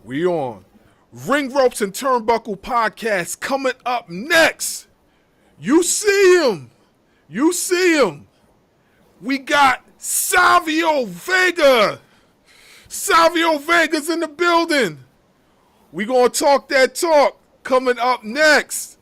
We on. Ring Ropes and Turnbuckle Podcast coming up next. You see him. You see him. We got Savio Vega. Savio Vega's in the building. We gonna talk that talk coming up next.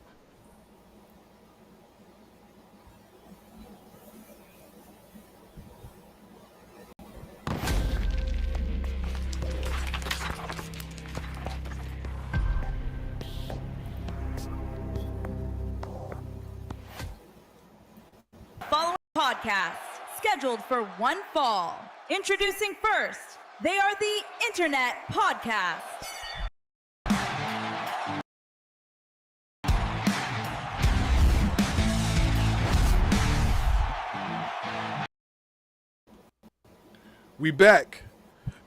Following podcast scheduled for one fall. Introducing first, they are the Internet Podcast. We back.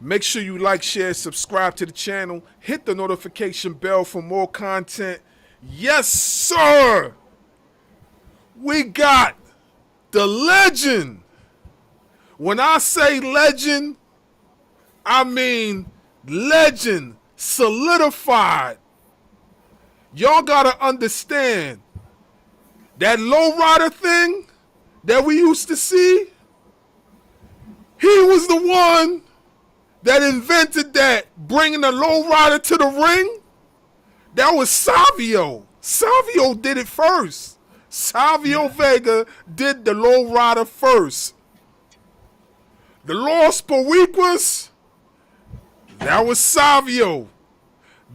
Make sure you like, share, subscribe to the channel. Hit the notification bell for more content. Yes, sir. We got the legend. When I say legend, I mean legend, solidified. Y'all gotta understand that lowrider thing that we used to see. He was the one that invented that, bringing the lowrider to the ring. That was Savio. Savio did it first. Savio Vega did the lowrider first. The Los Boricuas, that was Savio.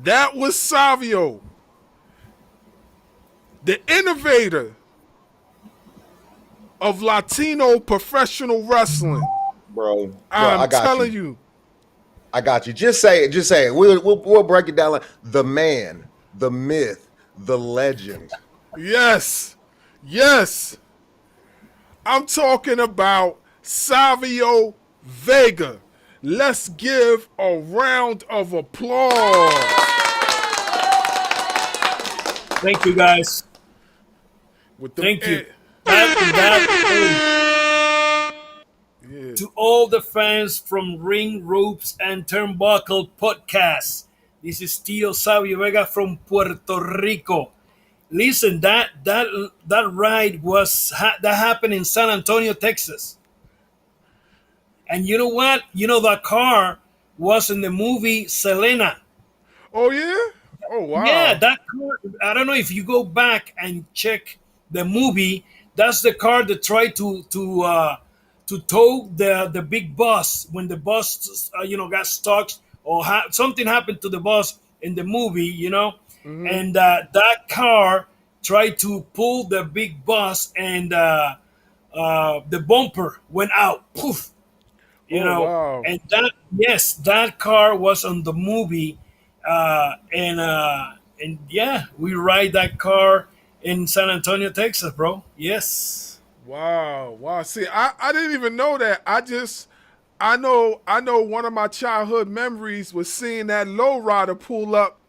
That was Savio. The innovator of Latino professional wrestling. Bro, I'm telling you. I got you. Just say it. Just say it. We'll break it down. Like the man, the myth, the legend. Yes. Yes. I'm talking about Savio Vega. Let's give a round of applause. Thank you, guys. Thank you. Yeah. To all the fans from Ring Ropes and Turnbuckle Podcast. This is Tio Savio Vega from Puerto Rico. Listen, that ride that happened in San Antonio, Texas. And you know what? You know that car was in the movie Selena. Oh yeah? Oh wow. Yeah, that car. I don't know if you go back and check the movie. That's the car that tried to tow the big bus when the bus got stuck or something happened to the bus in the movie, and that car tried to pull the big bus and the bumper went out, poof, wow. and that car was on the movie, and yeah, we ride that car in San Antonio, Texas, bro. Yes. Wow. See, I didn't even know that. I know one of my childhood memories was seeing that lowrider pull up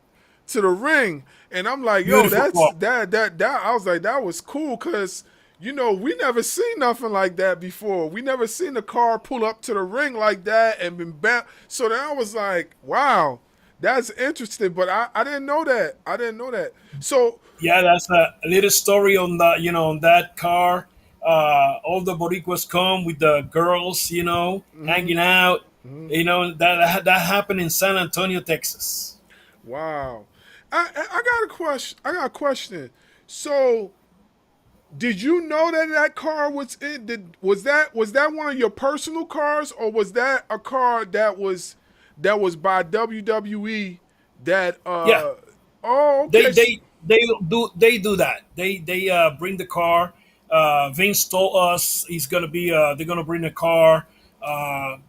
to the ring. And I'm like, yo, Beautiful that I was like, that was cool because we never seen nothing like that before. We never seen a car pull up to the ring like that and been back. So then I was like, wow, that's interesting. But I didn't know that. I didn't know that. So yeah, that's a little story on that, on that car. All the Boricuas come with the girls, hanging out. That happened in San Antonio, Texas. wow. I got a question. So, did you know that car was in? Was that one of your personal cars, or was that a car that was by WWE? That Yeah. Oh, okay. They do that. They bring the car. Vince told us he's gonna be. They're gonna bring the car.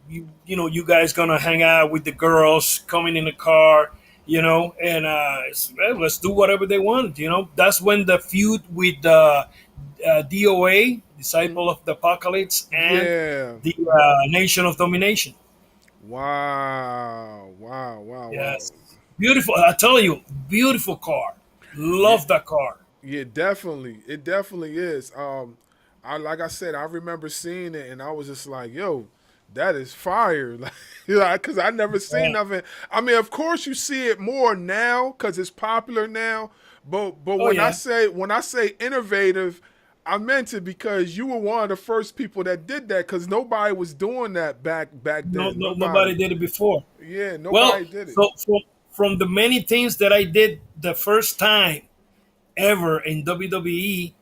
You guys gonna hang out with the girls coming in the car. And let's do whatever they want. That's when the feud with DOA, Disciple of the Apocalypse, and the Nation of Domination. Wow. Yes, beautiful. I tell you, beautiful car. Love that car. Yeah, definitely. It definitely is. Like I said, I remember seeing it, and I was just like, yo, That is fire. Like, cause I never seen Yeah. nothing. I mean, of course you see it more now because it's popular now. But Oh yeah. when I say innovative, I meant it because you were one of the first people that did that. Because nobody was doing that back No, then. no, nobody Nobody. did it before. Yeah, Well, nobody did it. so from the many things that I did the first time ever in WWE,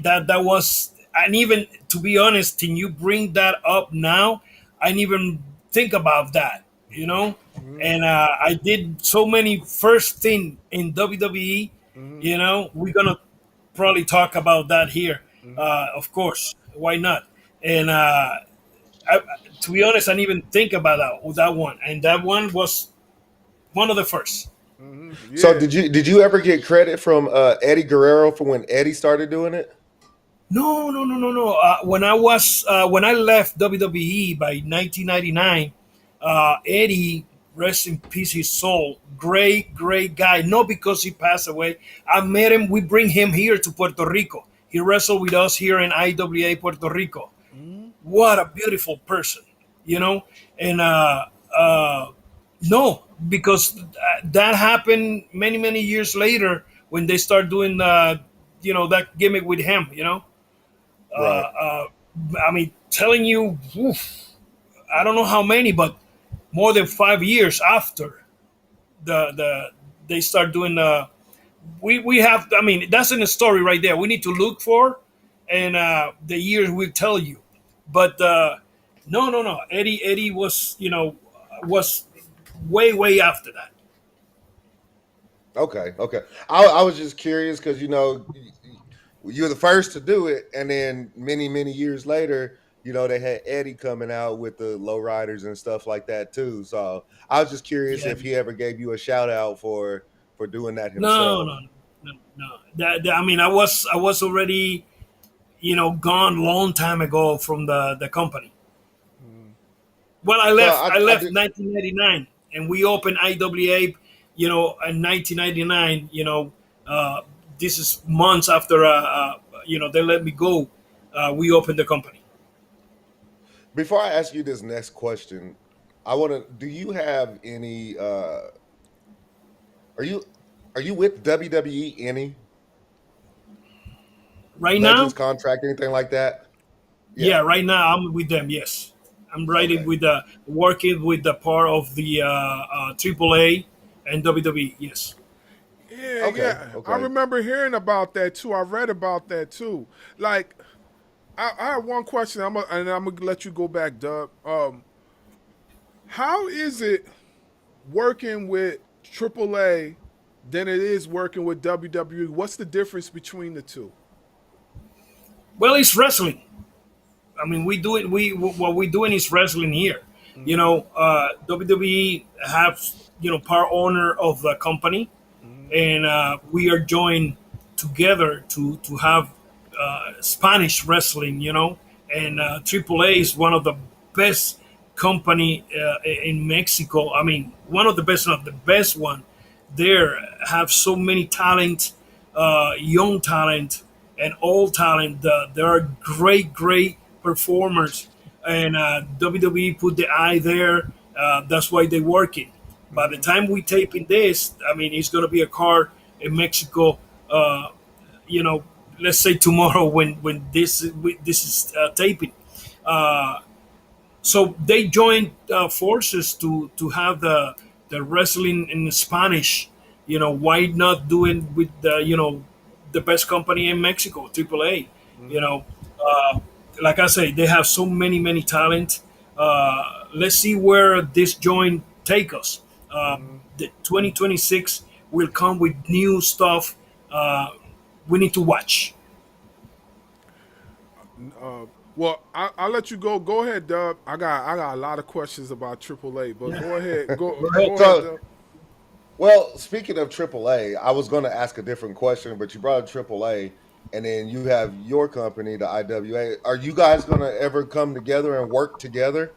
that was, and even to be honest, can you bring that up now? I didn't even think about that, you know. And I did so many first thing in WWE. You know, we're gonna probably talk about that here. Of course, why not? And I, to be honest, I didn't even think about that one, and that one was one of the first. So Yeah. did you ever get credit from Eddie Guerrero for when Eddie started doing it? No, no, no, no, no. When I left WWE by 1999, Eddie, rest in peace, his soul, great, great guy. Not because he passed away. I met him. We bring him here to Puerto Rico. He wrestled with us here in IWA Puerto Rico. What a beautiful person, you know. And no, because that happened many years later when they start doing that gimmick with him, you know. Right. I mean, telling you, oof, I don't know how many, but more than 5 years after the they start doing we have. I mean, that's in the story right there. We need to look for, and the years will tell you. But no. Eddie was was way after that. Okay. I was just curious because you're the first to do it, and then many years later, they had Eddie coming out with the lowriders and stuff like that too. So I was just curious Yeah. if he ever gave you a shout out for doing that No, himself. no, no. I mean, I was already gone long time ago from the company. Well, So I I left did 1999, and we opened IWA, in 1999. This is months after they let me go. We opened the company. before I ask you this next question, I want to. Do you have any? Are you are you with WWE any Right Legends now, contract anything like that? yeah, Yeah. right now I'm with them. Yes, I'm writing Okay. with working with the part of the AAA and WWE. Yes. Yeah, Okay. yeah. I Okay. remember hearing about that too. I read about that too. Like, I have one question. And I'm gonna let you go back, Dub. How is it working with AAA than it is working with WWE? What's the difference between the two? Well, it's wrestling. I mean, we do it. We what we're doing is wrestling here. WWE have part owner of the company, and we are joined together to have Spanish wrestling. And AAA is one of the best company in Mexico. I mean, one of the best, not the best one. There have so many talent, young talent and old talent. There are great performers, and WWE put the eye there. That's why they working. By the time we taping this, I mean it's gonna be a car in Mexico. Uh, you know, let's say tomorrow when this is taping. Uh, so they joined forces to have the wrestling in Spanish. Why not do it with the best company in Mexico, AAA? You know, uh, like I say, they have so many talent. Let's see where this joint take us. The 2026 will come with new stuff. We need to watch. Well, I'll let you go. Go ahead, Dub. I got a lot of questions about AAA, but go ahead. Go ahead. Go ahead, So, Dub. well, speaking of AAA, I was going to ask a different question, but you brought up AAA, and then you have your company, the IWA. Are you guys going to ever come together and work together?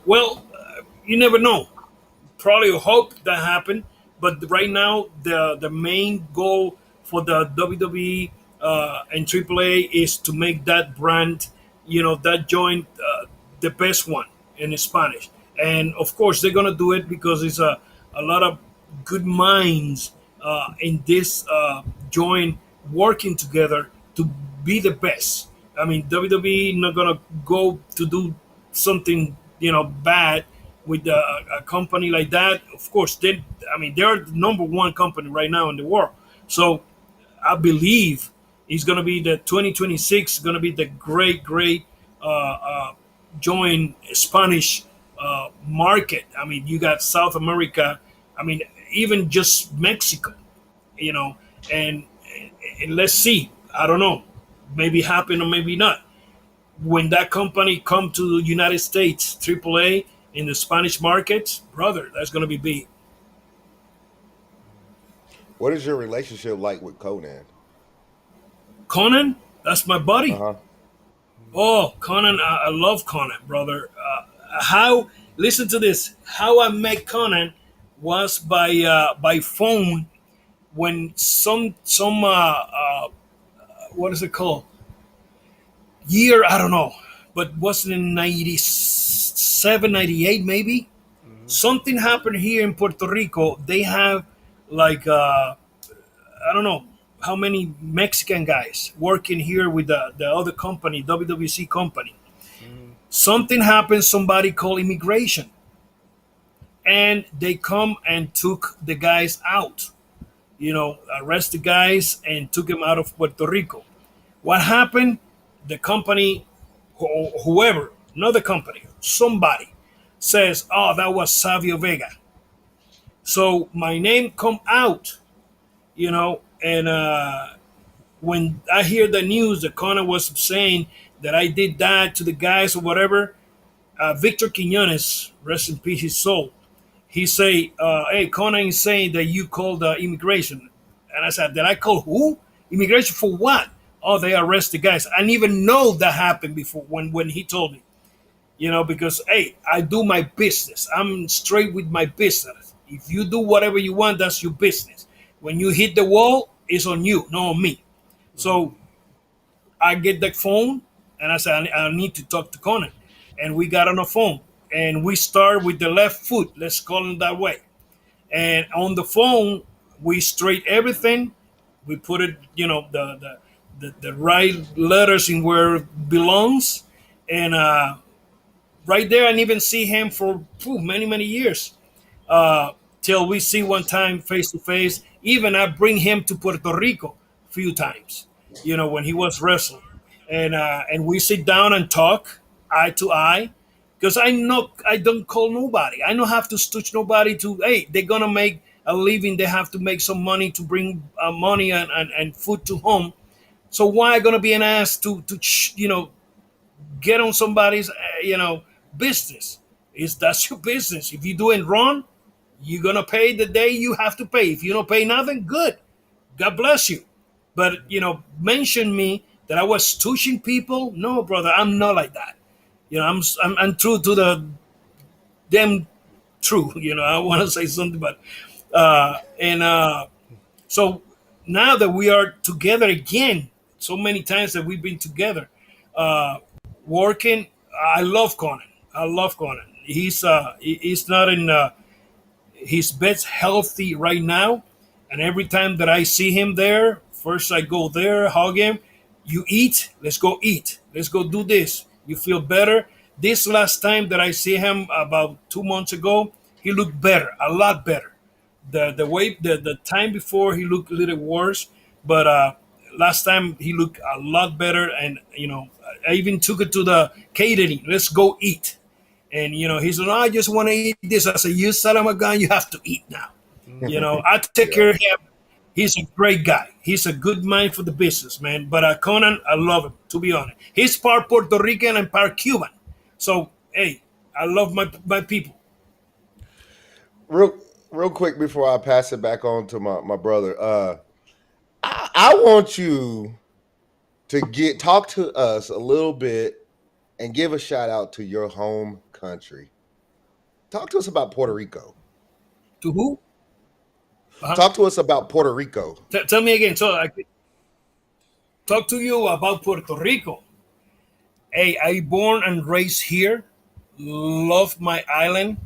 Well, you never know. Probably hope that happen, but right now the main goal for the WWE and AAA is to make that brand, that joint. the best one in Spanish. And of course, they're gonna do it because it's a lot of good minds in this joint working together to be the best. I mean, WWE not gonna go to do something bad with a company like that. Of course, they're the number one company right now in the world. So I believe it's going to be the 2026 going to be the great joint Spanish market. I mean, you got South America. I mean, even just Mexico, you know, and, and let's see. I don't know, maybe happen or maybe not. When that company come to the United States, AAA in the Spanish markets, brother, that's going to be big. What is your relationship like with Conan? Conan, that's my buddy. Uh huh. Oh, Conan, I love Conan, brother. How? Listen to this. How I met Conan was by phone when some what is it called? Year I don't know, but was it in 97, 98 maybe? Something happened here in Puerto Rico. They have like I don't know how many Mexican guys working here with the other company, WWC company. Something happened, somebody called immigration. And they come and took the guys out, arrest the guys and took them out of Puerto Rico. What happened? The company, whoever, another company, somebody says, oh, that was Savio Vega. So my name come out, and when I hear the news that Conan was saying that I did that to the guys or whatever, Victor Quinones, rest in peace, his soul, he say, hey, Conan is saying that you called immigration. And I said, did I call who? Immigration for what? Oh, they arrest the guys. I didn't even know that happened before when he told me, because, hey, I do my business. I'm straight with my business. If you do whatever you want, that's your business. When you hit the wall, it's on you, not on me. So I get the phone and I said, I need to talk to Conan. And we got on the phone and we start with the left foot. Let's call it that way. And on the phone, we straight everything. We put it, the right letters in where it belongs. And right there, I didn't even see him for many, many years. Till we see one time face to face. Even I bring him to Puerto Rico a few times, when he was wrestling. And we sit down and talk eye to eye. Because I don't call nobody. I don't have to stooge nobody to, hey, they're going to make a living. They have to make some money to bring money and food to home. So why going to be an ass to get on somebody's, business? That's your business. If you're doing wrong, you're going to pay the day you have to pay. If you don't pay nothing, good. God bless you. But, mention me that I was stooging people. No, brother, I'm not like that. I'm true to the damn true. I want to say something, but so now that we are together again, so many times that we've been together, working. I love Conan. He's not in his best healthy right now, and every time that I see him there, first I go there, hug him. You eat? Let's go eat. Let's go do this. You feel better? This last time that I see him about 2 months ago, he looked better, a lot better. The time before he looked a little worse, but last time he looked a lot better. And I even took it to the catering. Let's go eat. And he said, no, I just want to eat this. I said, you son of a gun, you have to eat now. I take care of him. He's a great guy. He's a good mind for the business, man. But Conan, I love him, to be honest. He's part Puerto Rican and part Cuban. So, hey, I love my people. Real quick before I pass it back on to my brother. I want you to talk to us a little bit and give a shout out to your home country. Talk to us about Puerto Rico. To who? Uh-huh. Talk to us about Puerto Rico. Tell me again. So I talk to you about Puerto Rico. Hey, I born and raised here. love my island.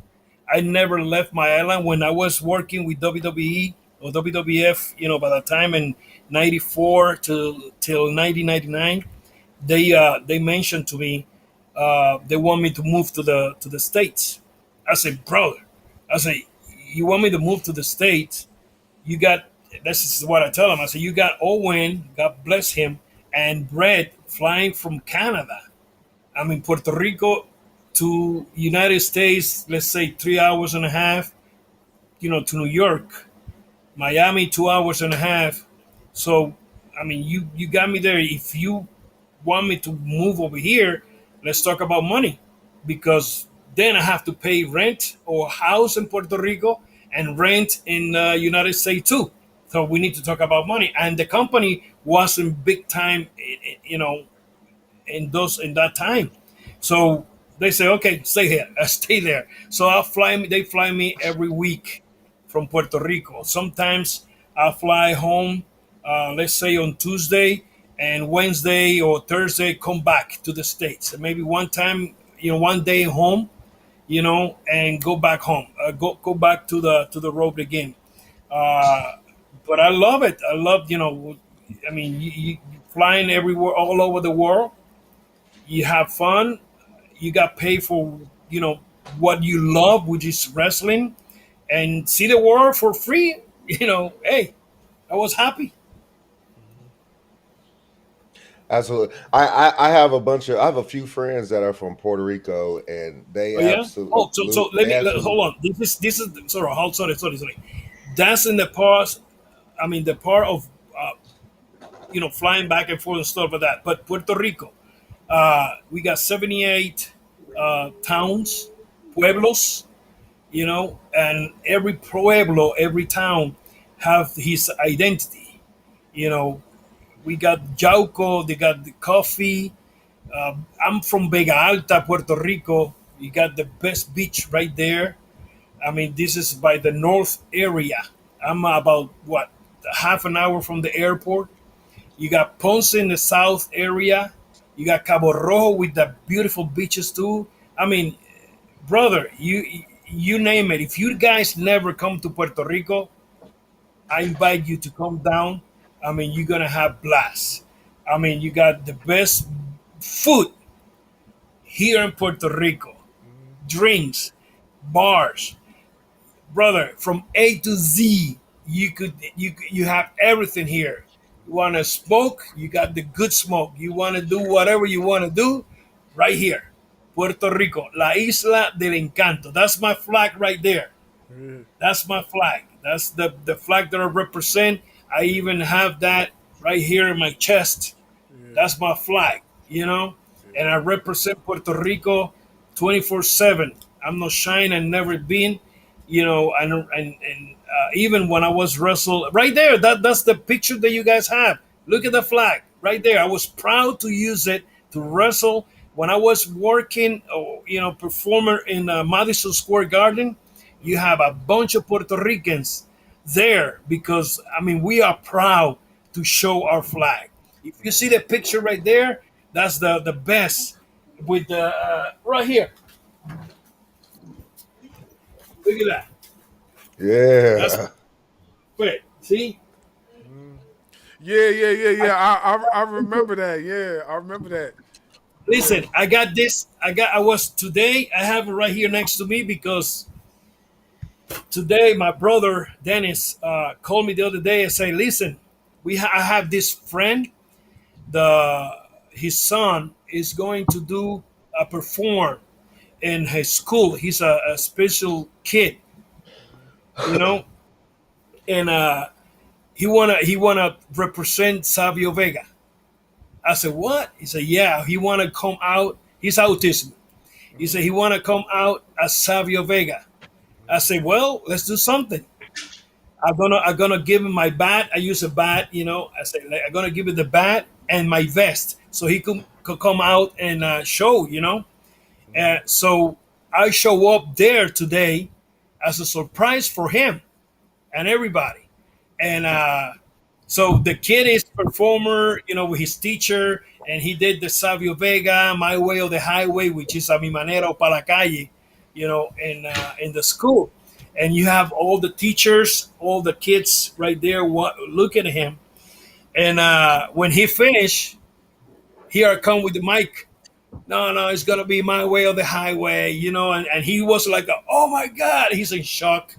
I never left my island. When I was working with WWE or WWF, by the time in '94 to till 1999, they mentioned to me they want me to move to the states. I said, brother, I say, you want me to move to the states? You got, this is what I tell them. I said, you got Owen, God bless him, and Brett flying from Canada. I mean, Puerto Rico to United States, let's say 3 hours and a half, to New York, Miami, 2 hours and a half. So, I mean, you got me there. If you want me to move over here, let's talk about money, because then I have to pay rent or house in Puerto Rico and rent in United States too. So we need to talk about money. And the company wasn't big time, in that time. So they say, okay, stay here, stay there. So they fly me every week from Puerto Rico. Sometimes I fly home, let's say on Tuesday, and Wednesday or Thursday come back to the States. And maybe one time, one day home, and go back home, go back to the road again. Uh, but I love it. I love, I mean, you flying everywhere, all over the world. You have fun. You got paid for, what you love, which is wrestling, and see the world for free. Hey, I was happy. Absolutely. I have I have a few friends that are from Puerto Rico, and they Oh yeah. Oh, so let they me absolutely. hold on. This is sorry. Sorry. That's in the part. I mean, the part of flying back and forth and stuff like that. But Puerto Rico, we got 78 towns, pueblos, and every pueblo, every town have his identity. You know, we got Jauco, they got the coffee. I'm from Vega Alta, Puerto Rico. You got the best beach right there. I mean, this is by the north area. I'm about what, half an hour from the airport. You got Ponce in the south area. You got Cabo Rojo with the beautiful beaches too. I mean, brother, you name it. If you guys never come to Puerto Rico, I invite you to come down. I mean, you're gonna have blast. I mean, you got the best food here in Puerto Rico, drinks, bars, brother, from A to Z. You have everything here. You want to smoke? You got the good smoke. You want to do whatever you want to do, right here, Puerto Rico, La Isla del Encanto. That's my flag right there. That's my flag. That's the flag that I represent. I even have that right here in my chest. That's my flag, and I represent Puerto Rico 24/7. I'm not shy and never been, and even when I was wrestled right there, that's the picture that you guys have. Look at the flag right there. I was proud to use it to wrestle when I was working, performer in Madison Square Garden. You have a bunch of Puerto Ricans there because I mean we are proud to show our flag. If you see the picture right there, that's the best with the right here. Look at that. That's Yeah. wait. See, Yeah. I remember that. Yeah, I remember that. listen. I got this. I was today. I have it right here next to me because today my brother Dennis called me the other day and say, "Listen, I have this friend. The his son is going to do a perform in his school. He's a special kid, you know, and he wanna represent Savio Vega." I said, "What?" He said, "Yeah, he wanna come out. He's autism." He said he wanna come out as Savio Vega. I said, "Well, let's do something. I'm gonna give him my bat. I use a bat, I said like, I'm gonna give it the bat and my vest so he could come out and show, so I show up there today as a surprise for him and everybody, and So the kid is performer, with his teacher, and he did the Savio Vega, My Way or the Highway, which is a mi manera o pa la calle, in the school. And you have all the teachers, all the kids right there looking at him. And when he finished, here I come with the mic. No, it's gonna be My Way or the Highway, and he was like, oh my God, he's in shock,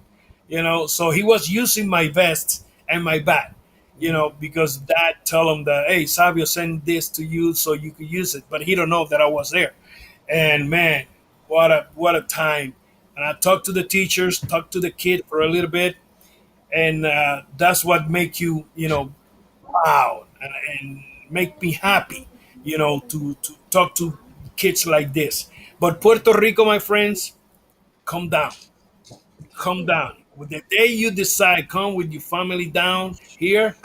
So he was using my vest and my bat, because Dad tell him that, hey, Savio sent this to you so you could use it, but he don't know that I was there. And man, what a time! And I talked to the teachers, talked to the kid for a little bit, and that's what make you, proud and make me happy, to talk to kids like this. But Puerto Rico, my friends, come down. Come down. With the day you decide, come with your family down here,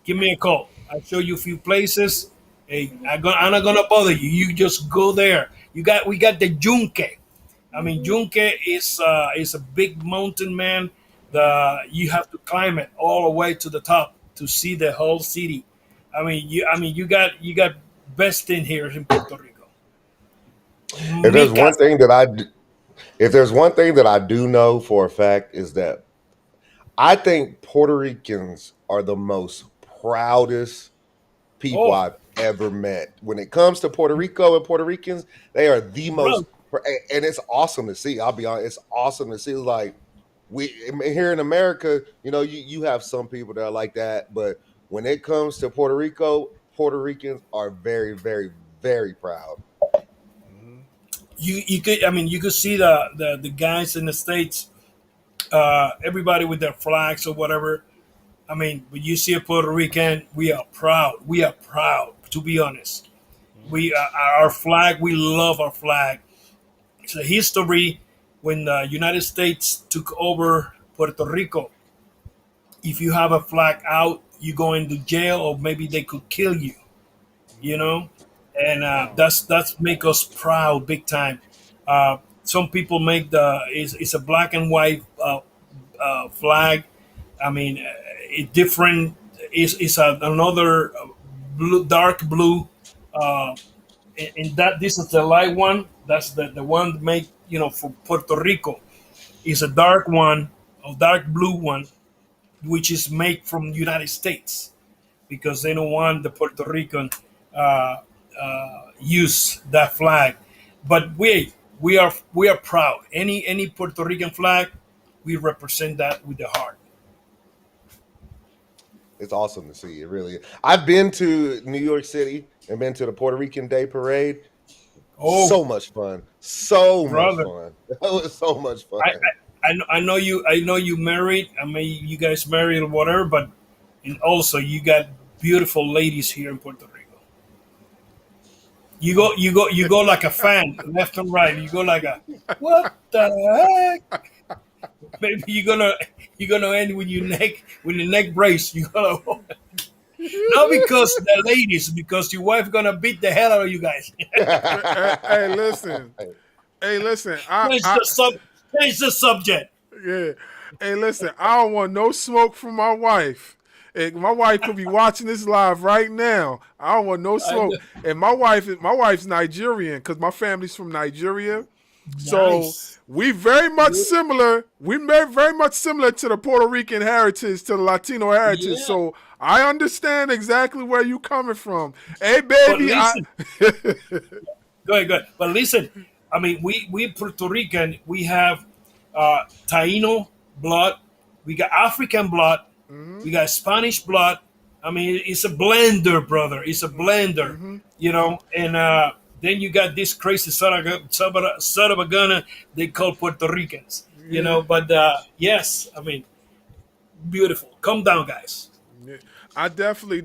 give me a call. I'll show you a few places. Hey, I'm not gonna bother you. You just go there. We got the Yunque. I mean, Yunque is a big mountain, man. You have to climb it all the way to the top to see the whole city. You got best thing here in Puerto Rico. If there's one thing that if there's one thing that I do know for a fact is that I think Puerto Ricans are the most proudest people I've ever met. When it comes to Puerto Rico and Puerto Ricans, they are the most, and it's awesome to see. I'll be honest, it's awesome to see. Like we here in America, you have some people that are like that, but when it comes to Puerto Rico, Puerto Ricans are very, very, very proud. You could see the guys in the States, everybody with their flags or whatever. But you see a Puerto Rican, we are proud. We are proud, to be honest. We our flag, we love our flag. It's a history when the United States took over Puerto Rico. If you have a flag out, you go into jail, or maybe they could kill you. And that's make us proud big time. Some people make it's a black and white flag. It different is another blue, dark blue. And that this is the light one. That's the one made for Puerto Rico. Is a dark one, a dark blue one, which is made from the United States, because they don't want the Puerto Rican use that flag. But we are proud. Any Puerto Rican flag, we represent that with the heart. It's awesome to see. It really is. I've been to New York City and been to the Puerto Rican Day Parade. Oh, so much fun. Much fun. That was so much fun. I know you married. You guys married or whatever, but and also you got beautiful ladies here in Puerto Rico. You go like a fan, left and right. You go like a what the heck? Maybe you're gonna end with your neck brace. You gonna not because the ladies, because your wife gonna beat the hell out of you guys. Hey, listen. Change the subject. Yeah. Hey, listen. I don't want no smoke from my wife. And my wife could be watching this live right now. I don't want no smoke. And my wife's Nigerian, because my family's from Nigeria. So nice. We very much similar. We're very much similar to the Puerto Rican heritage, to the Latino heritage. Yeah. So I understand exactly where you're coming from. Hey, baby. Go ahead. But listen, we Puerto Rican, we have Taino blood, we got African blood, we got Spanish blood. It's a blender, brother. It's a blender, and then you got this crazy son of a gunner they call Puerto Ricans, But yes, beautiful. Come down, guys. I definitely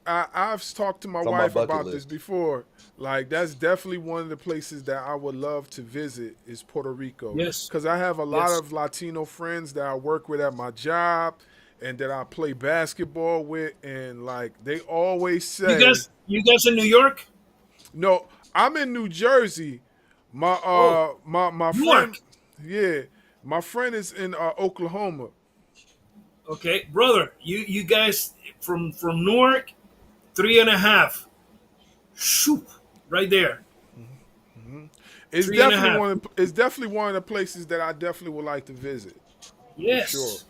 I've talked to my wife about this before. Like, that's definitely one of the places that I would love to visit is Puerto Rico. Yes, because I have a lot of Latino friends that I work with at my job and that I play basketball with, and like they always say, "You guys in New York?" No. I'm in New Jersey. My friend, yeah, my friend is in Oklahoma. Okay, brother, you guys from Newark, 3.5. Shoop, right there. It's Three and a definitely half. one of the places that I definitely would like to visit. For sure. Yes.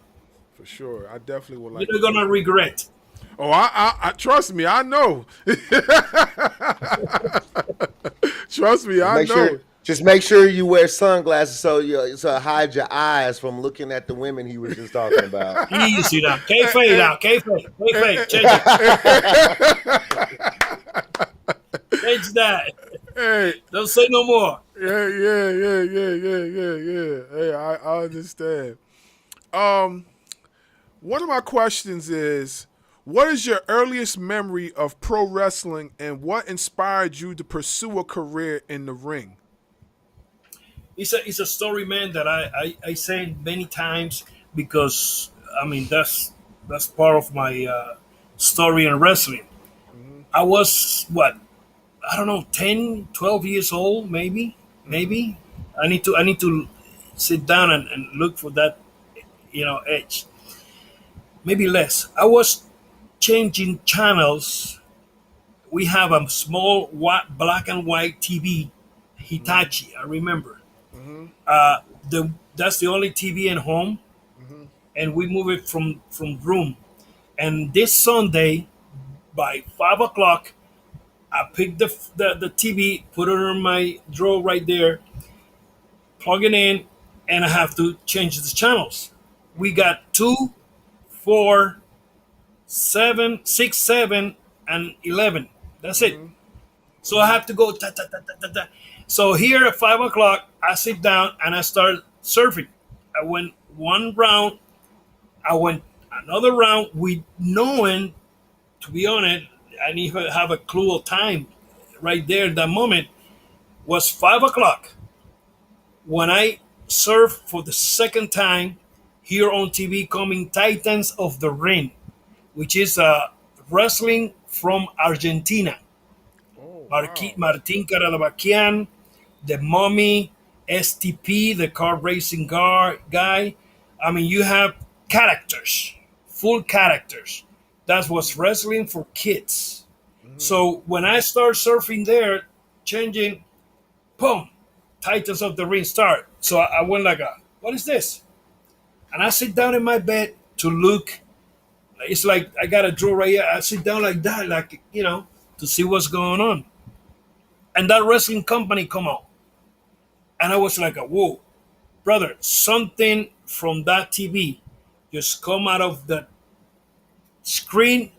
For sure. I definitely would like You're to not gonna visit. regret. Oh, I trust me, I know. Trust me, I know. Just make sure you wear sunglasses so it hides your eyes from looking at the women he was just talking about. Easy now. K-fade now. K-fade. K-fade. Change it. Change that. Hey, Don't say no more. yeah. Hey, I understand. One of my questions is, what is your earliest memory of pro wrestling and what inspired you to pursue a career in the ring? It's a story, man, that I say many times because I mean that's part of my story in wrestling. I was what, I don't know, 10, 12 years old, maybe. I need to sit down and look for that, age. Maybe less. I was changing channels. We have a small black and white TV, Hitachi. I remember. That's the only TV at home, and we move it from room. And this Sunday, by 5 o'clock, I picked the TV, put it in my drawer right there, plug it in, and I have to change the channels. We got 2, 4, 7, 6, 7, and 11. That's it. So I have to go. Ta, ta, ta, ta, ta, ta. So here at 5 o'clock, I sit down and I start surfing. I went one round. I went another round with knowing, to be honest, I didn't even have a clue of time. Right there, that moment was 5 o'clock when I surfed for the second time here on TV, coming Titans of the Ring, which is wrestling from Argentina. Oh, Martin Caradabakian, the Mummy, STP, the car racing guy. I mean, you have characters, full characters. That was wrestling for kids. So when I start surfing there, changing, boom, Titans of the Ring start. So I went like, what is this? And I sit down in my bed to look. It's like I got a drawer right here. I sit down like that, like, to see what's going on. And that wrestling company come out. And I was like, whoa, brother, something from that TV just come out of the screen,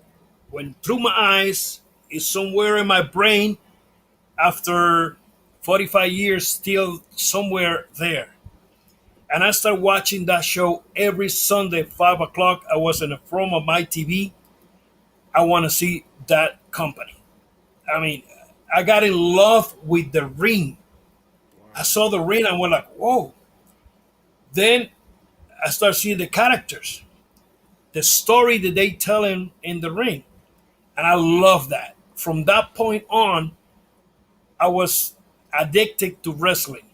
went through my eyes, is somewhere in my brain after 45 years, still somewhere there. And I started watching that show every Sunday, 5 o'clock. I was in the front of my TV. I want to see that company. I mean, I got in love with the ring. I saw the ring and went like, whoa. Then I started seeing the characters, the story that they tell in the ring. And I love that. From that point on, I was addicted to wrestling.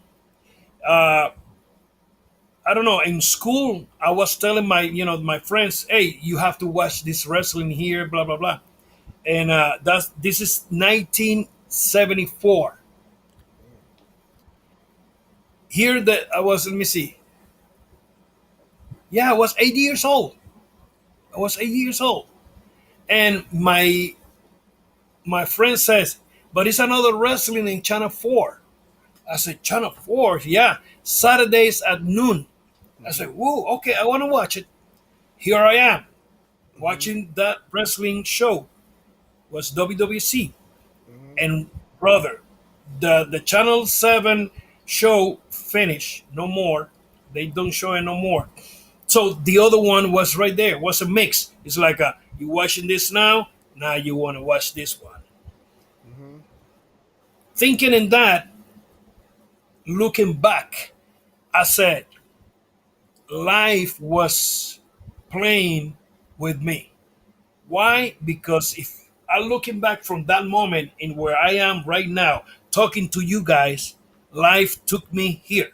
I don't know. In school, I was telling my friends, "Hey, you have to watch this wrestling here, blah blah blah." And this is 1974. Here that I was. Let me see. Yeah, I was 80 years old. And my friend says, "But it's another wrestling in Channel 4." I said, "Channel 4? Yeah, Saturdays at noon." I said, whoa, okay, I want to watch it. Here I am, watching that wrestling show. Was WWC. And brother, the Channel 7 show finished. No more. They don't show it no more. So the other one was right there. Was a mix. It's like, you watching this now you want to watch this one. Thinking in that, looking back, I said, life was playing with me. Why? Because if I'm looking back from that moment in where I am right now, talking to you guys, life took me here.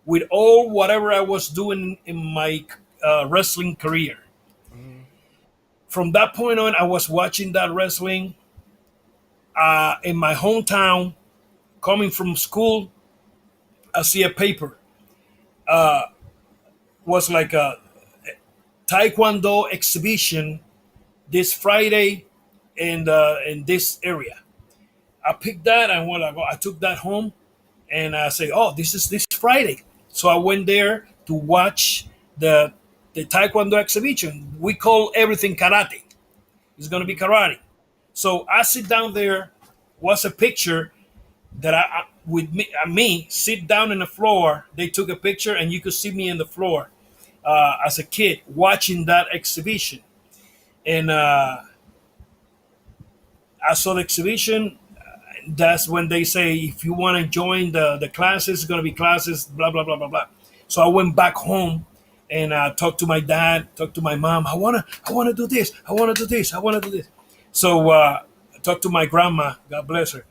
With all whatever I was doing in my wrestling career. From that point on, I was watching that wrestling in my hometown. Coming from school, I see a paper. Was like a Taekwondo exhibition this Friday in this area. I picked that and I took that home and I say, oh, this is this Friday. So I went there to watch the Taekwondo exhibition. We call everything karate. It's going to be karate. So I sit down there, was a picture that with me sit down in the floor. They took a picture and you could see me in the floor as a kid watching that exhibition. And I saw the exhibition. That's when they say, if you want to join the classes, it's going to be classes, blah, blah, blah, blah, blah. So I went back home and talked to my dad, talked to my mom. I want to do this. I want to do this. I want to do this. So I talked to my grandma, God bless her.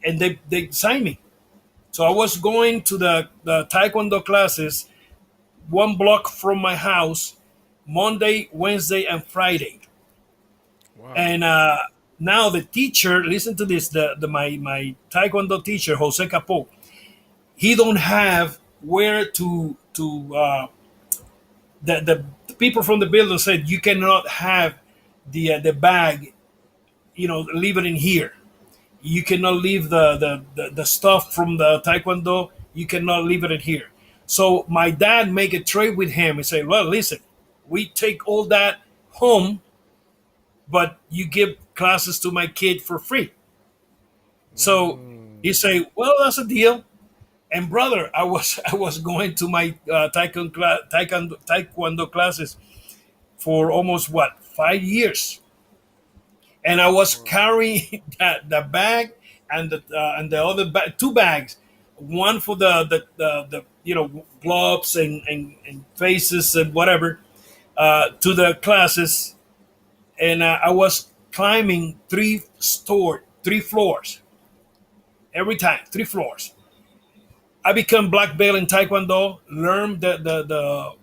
And they signed me. So I was going to the Taekwondo classes 1 block from my house, Monday, Wednesday, and Friday. Wow. And now the teacher, listen to this, my Taekwondo teacher, Jose Capo, he don't have where to the people from the building said you cannot have the bag, leave it in here. You cannot leave the stuff from the Taekwondo. You cannot leave it in here. So my dad make a trade with him and say, well, listen, we take all that home, but you give classes to my kid for free. So he say, well, that's a deal. And brother, I was going to my taekwondo classes for almost 5 years. And I was carrying the bag and the other two bags, one for the gloves and faces and whatever to the classes, and I was climbing three floors every time, 3 floors. I become black belt in Taekwondo, learn the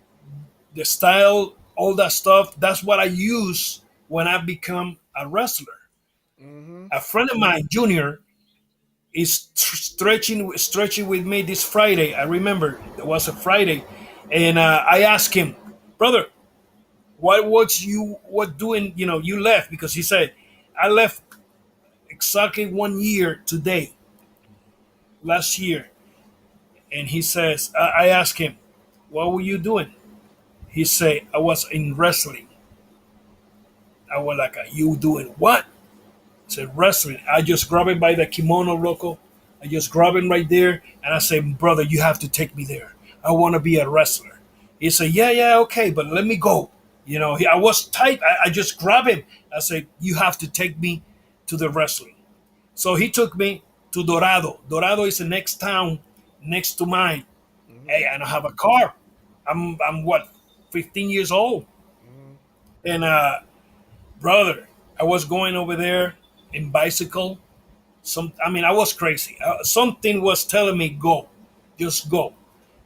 style, all that stuff. That's what I use when I become a wrestler. A friend of mine, Junior, is stretching with me this Friday. I remember it was a Friday, and I asked him, brother, what doing? You left, because he said I left exactly 1 year today, last year, and he says I asked him, what were you doing? He said I was in wrestling. I was like, you doing what? I said, wrestling. I just grab him by the kimono, loco. I just grab him right there. And I say, brother, you have to take me there. I want to be a wrestler. He said, yeah, okay, but let me go. I was tight. I just grab him. I said, you have to take me to the wrestling. So he took me to Dorado. Dorado is the next town next to mine. Hey, and I have a car. I'm 15 years old. And brother, I was going over there in bicycle. I was crazy. Something was telling me, go, just go.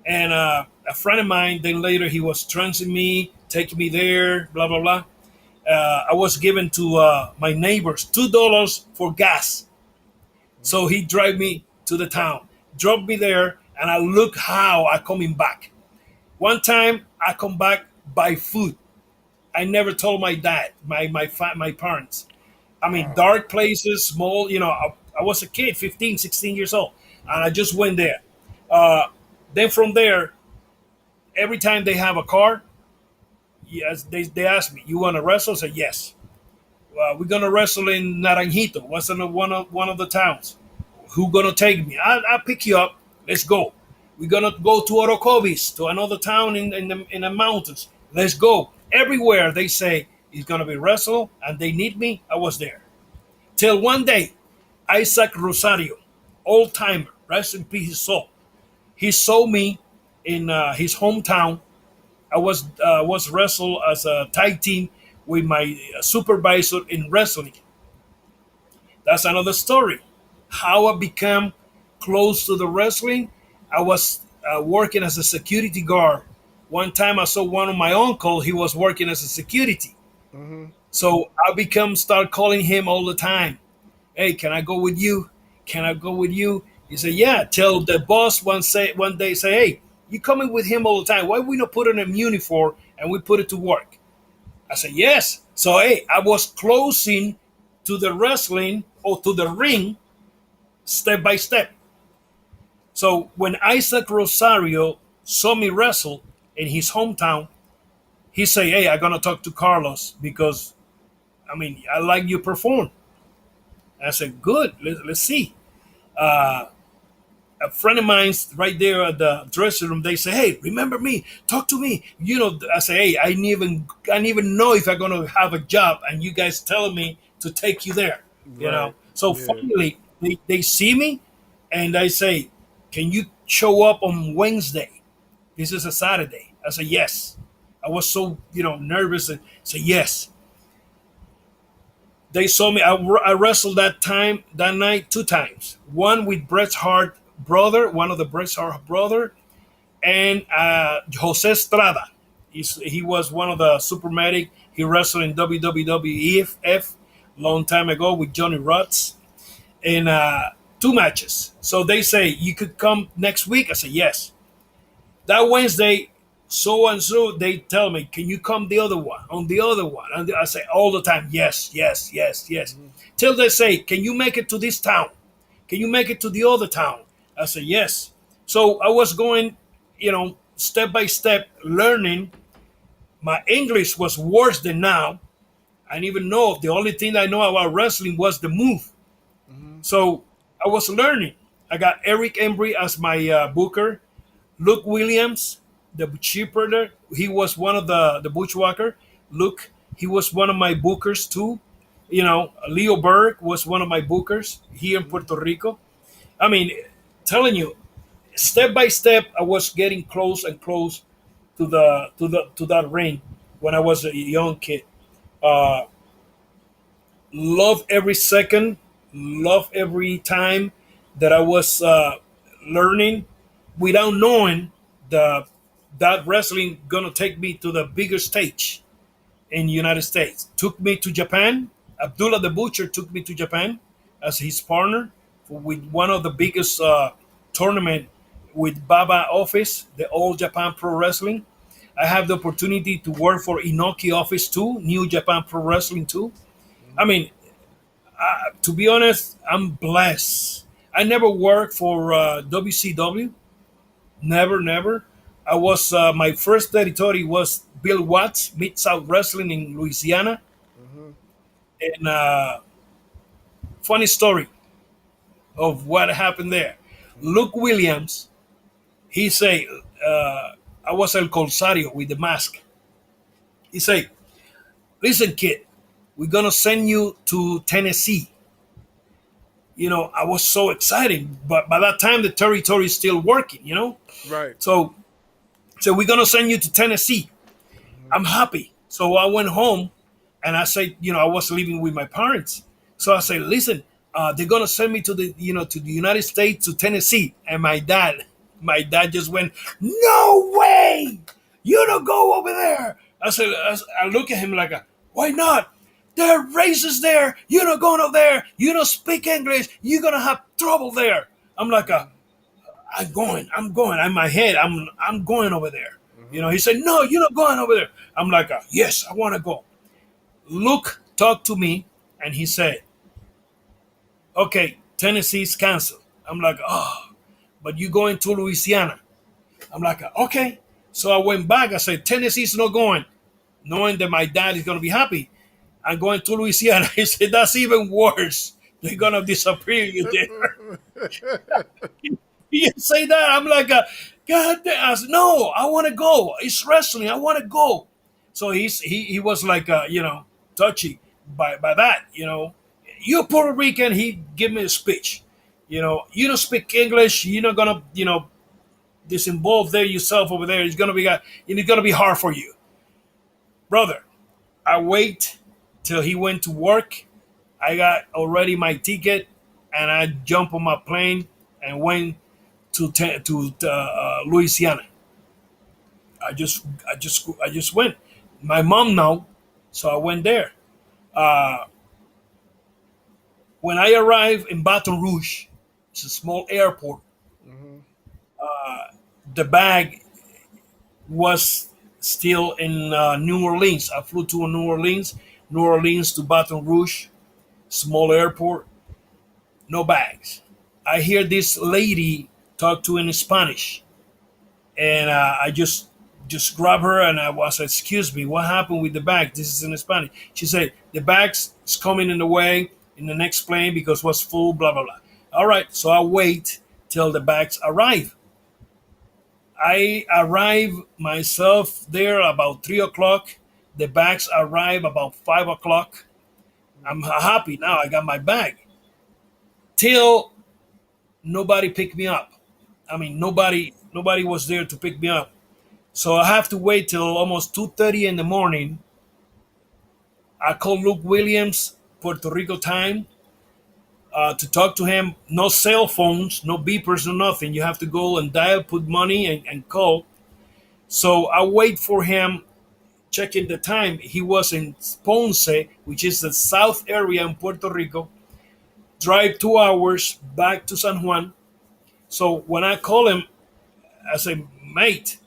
And a friend of mine, then later he was transing me, taking me there, blah, blah, blah. I was given to my neighbors $2 for gas. So he drive me to the town, drop me there, and I look how I coming back. One time I come back by foot. I never told my dad, my parents. Dark places, small, I was a kid, 15, 16 years old, and I just went there. Then from there, every time they have a car, yes, they ask me, you want to wrestle? I say, yes. We're going to wrestle in Naranjito, what's in one of the towns. Who going to take me? I'll pick you up. Let's go. We're going to go to Orocovis, to another town in the mountains. Let's go. Everywhere they say it's going to be wrestle and they need me, I was there. Till one day, Isaac Rosario, old timer, rest in peace his soul. He saw me in his hometown. I was wrestle as a tag team with my supervisor in wrestling. That's another story. How I became close to the wrestling. I was working as a security guard One time I saw one of my uncle. He was working as a security, so start calling him all the time. Hey, can I go with you? Can I go with you? He said, yeah. Tell the boss one day, say, hey, you coming with him all the time. Why we not put on a uniform and we put it to work? I said, yes. So, hey, I was closing to the wrestling or to the ring step by step. So when Isaac Rosario saw me wrestle in his hometown, he said, hey, I'm going to talk to Carlos because, I mean, I like you perform. I said, good, let's see. A friend of mine's right there at the dressing room, they say, hey, remember me? Talk to me. You know, I say, hey, I didn't even know if I'm going to have a job, and you guys telling me to take you there, you know? So finally, they see me, and I say, can you show up on Wednesday? This is a Saturday. I say, yes. I was so, nervous and say, yes. They saw me. I wrestled that night 2 times. One with Bret Hart brother, one of the Bret Hart brother, and Jose Estrada. He was one of the super medic. He wrestled in WWF long time ago with Johnny Rutz in 2 matches. So they say, you could come next week? I said, yes. That Wednesday, so and so, they tell me, can you come the other one, on the other one? And I say all the time, yes, yes, yes, yes. Till they say, can you make it to this town? Can you make it to the other town? I say, yes. So I was going, step by step, learning. My English was worse than now. I didn't even know. The only thing I know about wrestling was the move. So I was learning. I got Eric Embry as my booker. Luke Williams, the sheepherder, he was one of the bushwhacker. Luke, he was one of my bookers too. Leo Berg was one of my bookers here in Puerto Rico. I mean, telling you, step by step, I was getting close and close to that ring when I was a young kid. Love every second, love every time that I was learning, without knowing that wrestling gonna take me to the bigger stage in the United States. Took me to Japan. Abdullah the Butcher took me to Japan as his partner with one of the biggest tournament with Baba office, the All Japan Pro Wrestling. I have the opportunity to work for Inoki office too, New Japan Pro Wrestling too. I mean, to be honest, I'm blessed. I never worked for WCW. Never. I was my first territory was Bill Watts, Mid South Wrestling in Louisiana. And funny story of what happened there. Luke Williams, he say, I was El Corsario with the mask. He say, listen, kid, we're gonna send you to Tennessee. I was so excited, but by that time the territory is still working. Right. So we're gonna send you to Tennessee. I'm happy. So I went home, and I said, I was living with my parents. So I said, listen, they're gonna send me to the United States, to Tennessee. And my dad just went, no way, you don't go over there. I look at him like, why not? There are races there. You're not going over there. You don't speak English. You're gonna have trouble there. I'm like, I'm going. In my head, I'm going over there. He said, no, you're not going over there. I'm like, yes, I want to go. Luke talked to me, and he said, okay, Tennessee's canceled. I'm like, oh, but you going to Louisiana. I'm like, okay. So I went back. I said, Tennessee's not going, knowing that my dad is going to be happy. I'm going to Louisiana. He said, that's even worse. They're going to disappear you there. You say that? I'm like, God damn. I said, no, I want to go. It's wrestling. I want to go. So he was like, touchy by that. You're Puerto Rican. He give me a speech. You don't speak English. You're not gonna, disinvolve there yourself over there. It's gonna be hard for you, brother. I wait till he went to work. I got already my ticket, and I jumped on my plane and went to Louisiana. I just went. My mom know, so I went there. Uh, when I arrived in Baton Rouge, it's a small airport. The bag was still in New Orleans. I flew to New Orleans to Baton Rouge, small airport, no bags. I hear this lady talk to in Spanish, and I just grab her and I was, excuse me, what happened with the bag? This is in Spanish. She said the bags is coming in the way in the next plane because it was full, blah blah blah. All right, so I wait till the bags arrive. I arrive myself there about 3 o'clock. The bags arrive about 5 o'clock. I'm happy now. I got my bag. Till nobody picked me up. I mean, nobody was there to pick me up. So I have to wait till almost 2:30 in the morning. I call Luke Williams, Puerto Rico time, to talk to him. No cell phones, no beepers, no nothing. You have to go and dial, put money, and call. So I wait for him, checking the time. He was in Ponce, which is the south area in Puerto Rico. Drive 2 hours back to San Juan. So when I call him, I say, mate,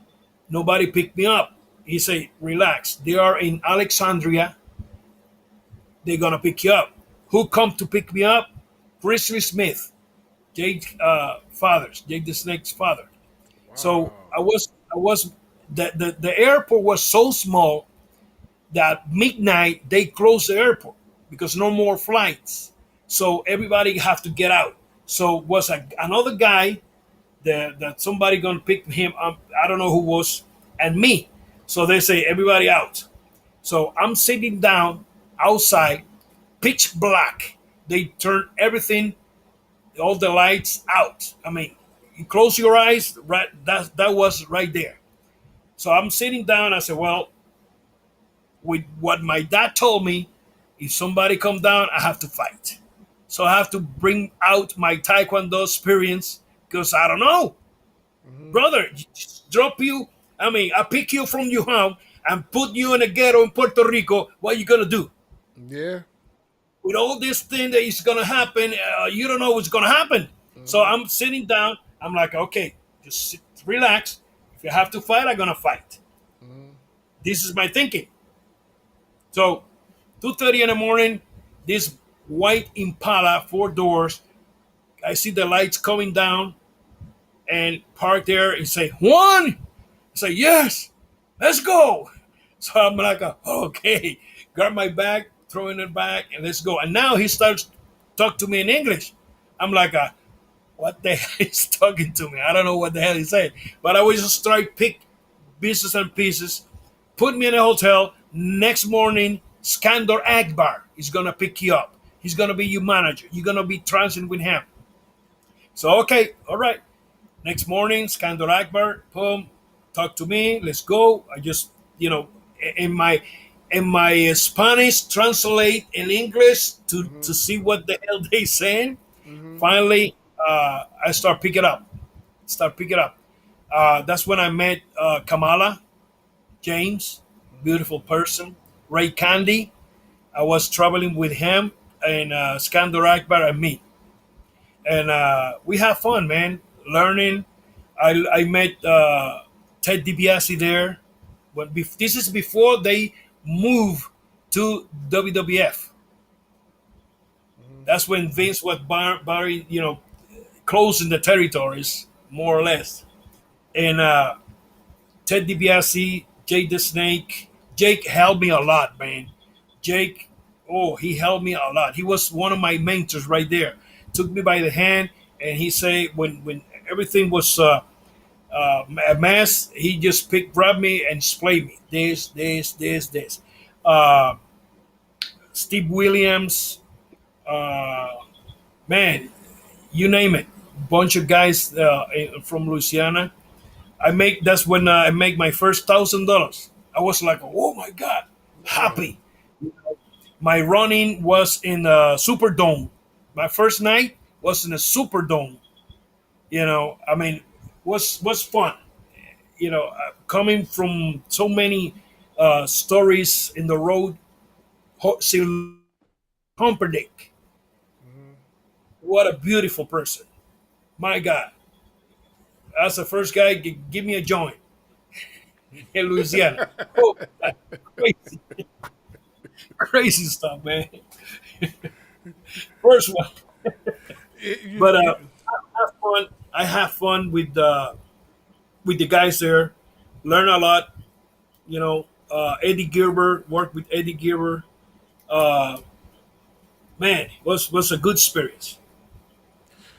nobody picked me up. He say, relax. They are in Alexandria. They're gonna pick you up. Who come to pick me up? Presley Smith, Jake Jake the Snake's father. Wow. So I was the airport was so small that midnight they closed the airport because no more flights. So everybody have to get out. So was another guy that somebody gonna pick him up. I don't know who was, and me. So they say everybody out. So I'm sitting down outside, pitch black. They turn everything, all the lights out. I mean, you close your eyes, right? That was right there. So I'm sitting down. I said, well, with what my dad told me, if somebody come down, I have to fight. So I have to bring out my Taekwondo experience because I don't know. Brother, just drop you. I mean, I pick you from your home and put you in a ghetto in Puerto Rico. What are you going to do? Yeah. With all this thing that is going to happen, you don't know what's going to happen. So I'm sitting down. I'm like, okay, just relax. If you have to fight, I'm going to fight. This is my thinking. So 2:30 in the morning, this white Impala, 4 doors. I see the lights coming down and park there and say, Juan? I say, yes, let's go. So I'm like, okay, grab my bag, throwing it back, and let's go. And now he starts talk to me in English. I'm like, what the hell is talking to me? I don't know what the hell he's saying. But I was just try pick pieces and pieces, put me in a hotel. Next morning, Skandar Akbar is going to pick you up. He's going to be your manager. You're going to be transiting with him. So, okay, all right. Next morning, Skandar Akbar, boom, talk to me. Let's go. I just, in my Spanish, translate in English to see what the hell they saying. Finally, I start picking up. That's when I met Kamala James, beautiful person. Ray Candy, I was traveling with him and Skandar Akbar and me. And we have fun, man, learning. I met Ted DiBiase there. But this is before they move to WWF. That's when Vince was closing the territories, more or less. And Ted DiBiase, Jake the Snake. Jake helped me a lot, man. Jake, he helped me a lot. He was one of my mentors right there. Took me by the hand, and he said when everything was a mess, he just grabbed me and displayed me. This. Steve Williams, man, you name it. Bunch of guys from Louisiana. That's when I make my first $1,000. I was like, oh my God, happy. My running was in the Superdome. My first night was in a Superdome. Was fun. coming from so many stories in the road, Sir Humperdinck. What a beautiful person. My God. That's the first guy. Give me a joint in Louisiana. Oh, crazy, crazy stuff, man. First one. But I have fun with the guys there. Learn a lot. Eddie Gilbert, worked with Eddie Gilbert. Uh, Man, was a good experience.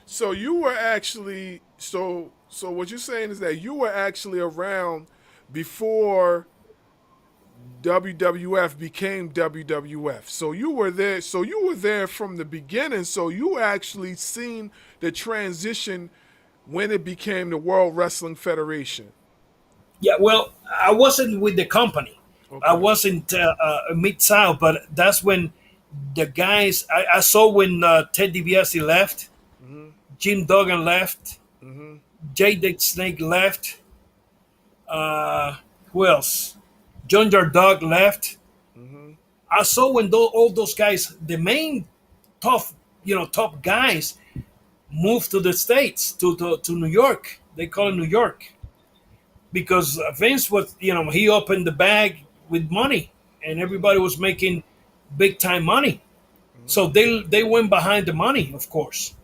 So you were actually so what you're saying is that you were actually around before WWF became WWF. So you were there. So you were there from the beginning. So you actually seen the transition when it became the World Wrestling Federation. Yeah, well, I wasn't with the company. I Okay. wasn't Mid South, but that's when the guys I saw when Ted DiBiase left, Jim Duggan left, Jay the Snake left. Who else? John Dog left. I saw when all those guys, the main tough, top guys, moved to the states to New York. They call it New York because Vince was, he opened the bag with money, and everybody was making big time money. So they went behind the money, of course.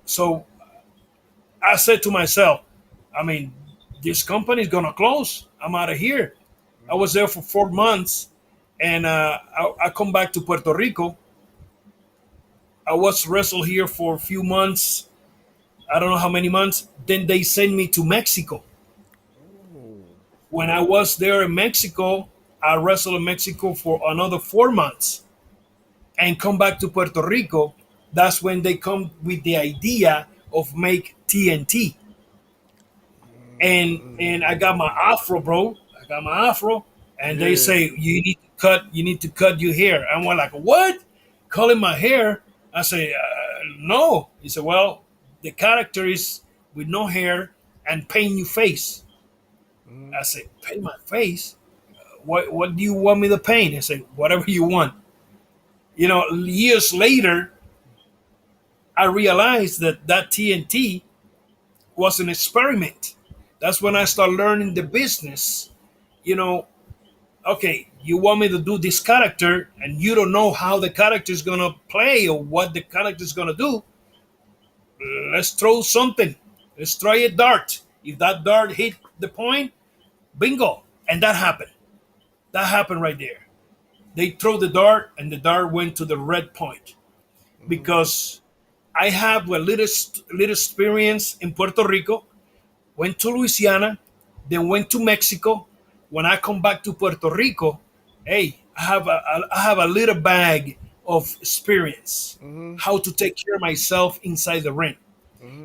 So I said to myself, I mean, this company is gonna close. I'm out of here. I was there for 4 months, and I come back to Puerto Rico. I was wrestled here for a few months. I don't know how many months. Then they sent me to Mexico. When I was there in Mexico, I wrestled in Mexico for another 4 months, and come back to Puerto Rico. That's when they come with the idea of make TNT. And I got my afro, bro. I got my afro, and they Yeah. say you need to cut your hair. I'm like, what? Cutting my hair? I say, no. He said, well, the character is with no hair and paint your face. I said, paint my face? What do you want me to paint? He said, whatever you want. Years later, I realized that TNT was an experiment. That's when I started learning the business. Okay, you want me to do this character and you don't know how the character is going to play or what the character is going to do. Let's throw something. Let's try a dart. If that dart hit the point, bingo. And that happened. That happened right there. They throw the dart and the dart went to the red point because I have a little experience in Puerto Rico, went to Louisiana, then went to Mexico. When I come back to Puerto Rico, hey, I have a little bag of experience, how to take care of myself inside the ring.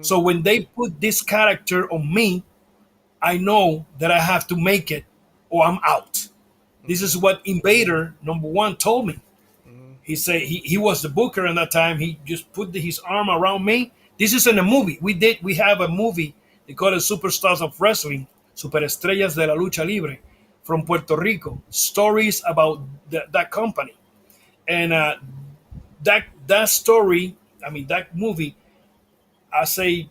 So when they put this character on me, I know that I have to make it or I'm out. This is what Invader #1 told me. He said he was the booker at that time. He just put his arm around me. This is in a movie. We have a movie. They call it Superstars of Wrestling, Superestrellas de la Lucha Libre, from Puerto Rico. Stories about that company, and that story. I mean that movie. I say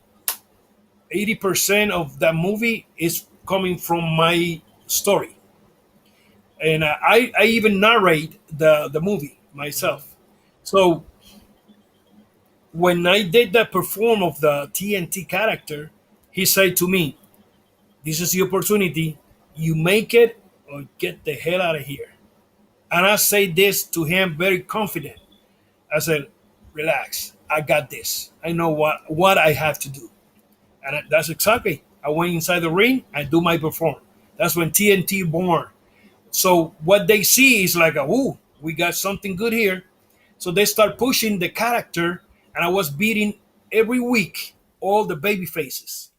80% of that movie is coming from my story, and I even narrate the movie myself. So when I did that perform of the TNT character, he said to me, "This is the opportunity. You make it or get the hell out of here." And I say this to him very confident. I said, "Relax. I got this. I know what I have to do." And that's exactly. I went inside the ring. I do my perform. That's when TNT born. So what they see is like, "Ooh, we got something good here." So they start pushing the character, and I was beating every week all the baby faces,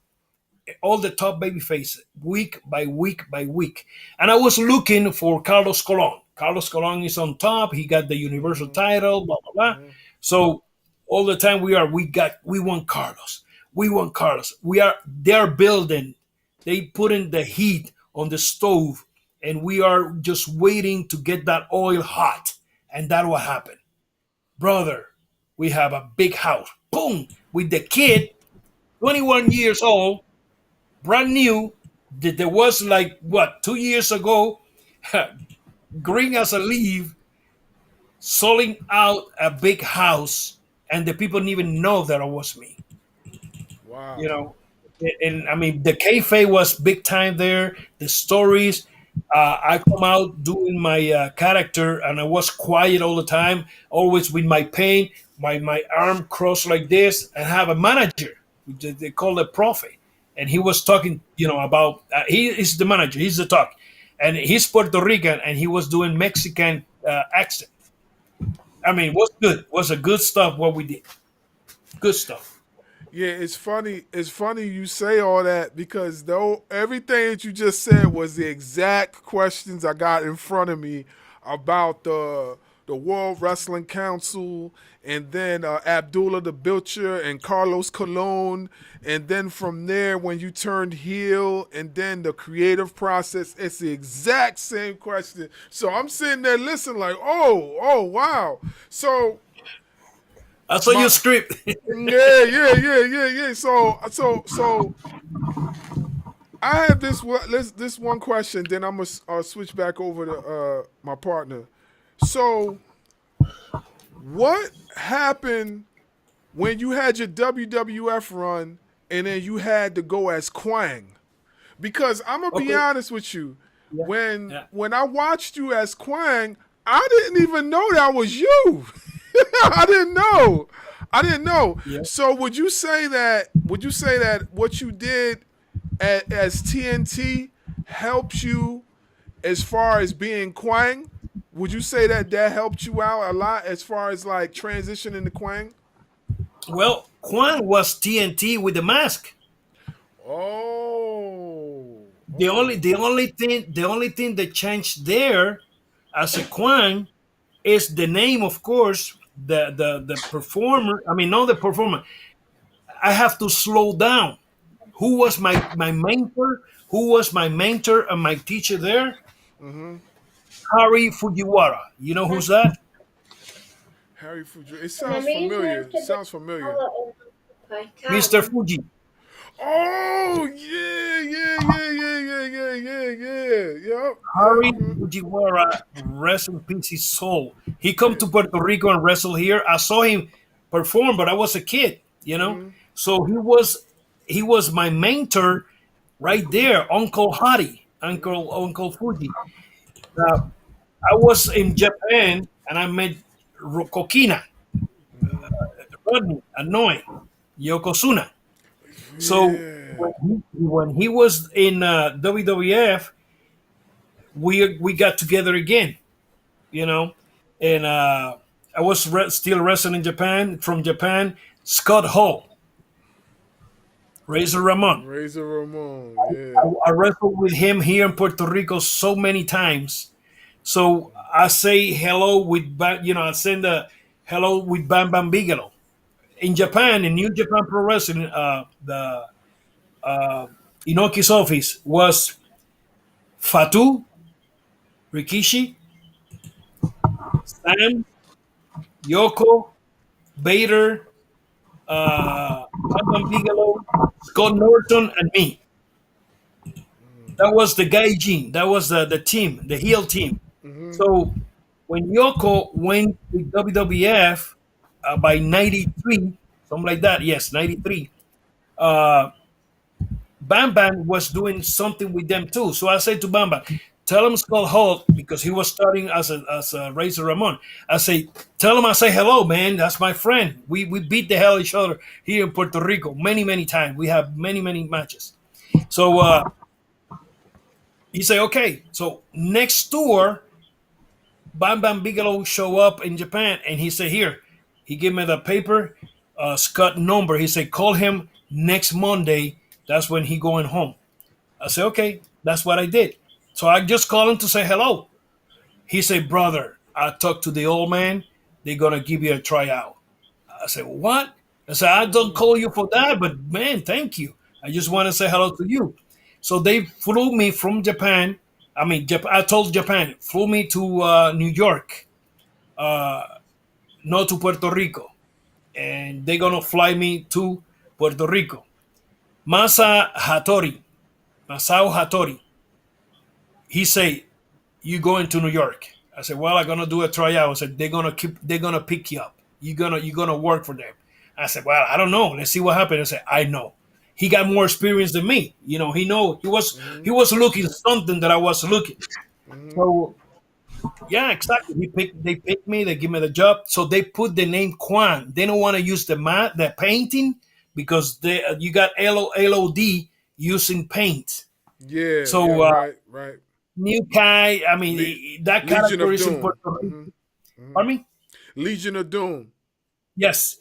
all the top baby faces, week by week by week. And I was looking for Carlos Colon. Carlos Colon is on top. He got the Universal title, blah blah blah. So all the time we want Carlos. We want Carlos. They're building They put in the heat on the stove, and we are just waiting to get that oil hot, and that what happened, brother. We have a big house, boom, with the kid, 21 years old, brand new. That there was like what 2 years ago, green as a leaf, selling out a big house, and the people didn't even know that it was me. Wow. You know, and I mean the kayfabe was big time there. The stories, I come out doing my character, and I was quiet all the time, always with my pain, my arm crossed like this, and have a manager, which they call a prophet, and he was talking, about he is the manager, he's the talk, and he's Puerto Rican, and he was doing Mexican accent. I mean, was good, was a good stuff what we did, good stuff. Yeah, it's funny. It's funny you say all that because though everything that you just said was the exact questions I got in front of me about the World Wrestling Council, and then Abdullah the Butcher and Carlos Colon, and then from there when you turned heel, and then the creative process. It's the exact same question. So I'm sitting there listening like, oh, wow. So I saw your script. yeah. So I have this one question. Then I'm gonna switch back over to my partner. So, what happened when you had your WWF run and then you had to go as Quang? Because I'm gonna be Okay. honest with you, Yeah. when Yeah. when I watched you as Quang, I didn't even know that was you. I didn't know. I didn't know. Yeah. So would you say that? Would you say that what you did as TNT helped you as far as being Quang? Would you say that that helped you out a lot as far as like transitioning to Quang? Well, Juan was TNT with the mask. Oh, The only thing that changed there as a Quan is the name, of course. The performer. I mean, not the performer. I have to slow down. Who was my mentor? Who was my mentor and my teacher there? Harry Fujiwara. You know who's that? Harry Fuji. It sounds familiar. Sounds familiar. Mr. Fuji. Oh yeah. Harry Fujiwara, rest in peace his soul. He come to Puerto Rico and wrestle here. I saw him perform, but I was a kid. So he was my mentor right there, Uncle Hari, Uncle Fuji. I was in Japan and I met Kokina, Rodney, Annoy, Yokozuna. So Yeah. when he was in WWF, we got together again, you know, and I was still wrestling in Japan. From Japan, Scott Hall, Razor Ramon. Razor Ramon. I wrestled with him here in Puerto Rico so many times. So I say hello with, I send a hello with Bam Bam Bigelow. In Japan, in New Japan Pro Wrestling, the Inoki's office was Fatu, Rikishi, Sam, Yoko, Bader, Bam Bam Bigelow, Scott Norton, and me. That was the Gaijin. That was the team, the heel team. So when Yoko went with WWF by 93, something like that, yes, 93, Bam Bam was doing something with them too. So I said to Bam Bam, tell him Skull Hulk, because he was starting as a Razor Ramon. I say, tell him I say hello, man. That's my friend. We beat the hell each other here in Puerto Rico many times. We have many matches. So he say, okay. So next tour, Bam Bam Bigelow show up in Japan, and he said, here, he gave me the paper, Scott number. He said, call him next Monday. That's when he going home. I said, okay, that's what I did. So I just called him to say hello. He said, brother, I talked to the old man. They're going to give you a tryout. I said, what? I said, I don't call you for that, but man, thank you. I just want to say hello to you. So they flew me from Japan. I mean, I told Japan, flew me to New York, not to Puerto Rico. And they're going to fly me to Puerto Rico. Masao Hattori, he said, you going to New York. I said, well, I'm gonna do a tryout. I said, they're gonna pick you up. You're gonna work for them. I said, well, I don't know. Let's see what happens. I said, I know. He got more experience than me. He was looking something that I was looking. So yeah, exactly. They picked me, they give me the job. So they put the name Quan. They don't want to use the painting because you got LOD using paint. Yeah, So right. New Kai, I mean, that Legion character of is in Doom. Puerto Rico. Pardon me? Legion of Doom. Yes,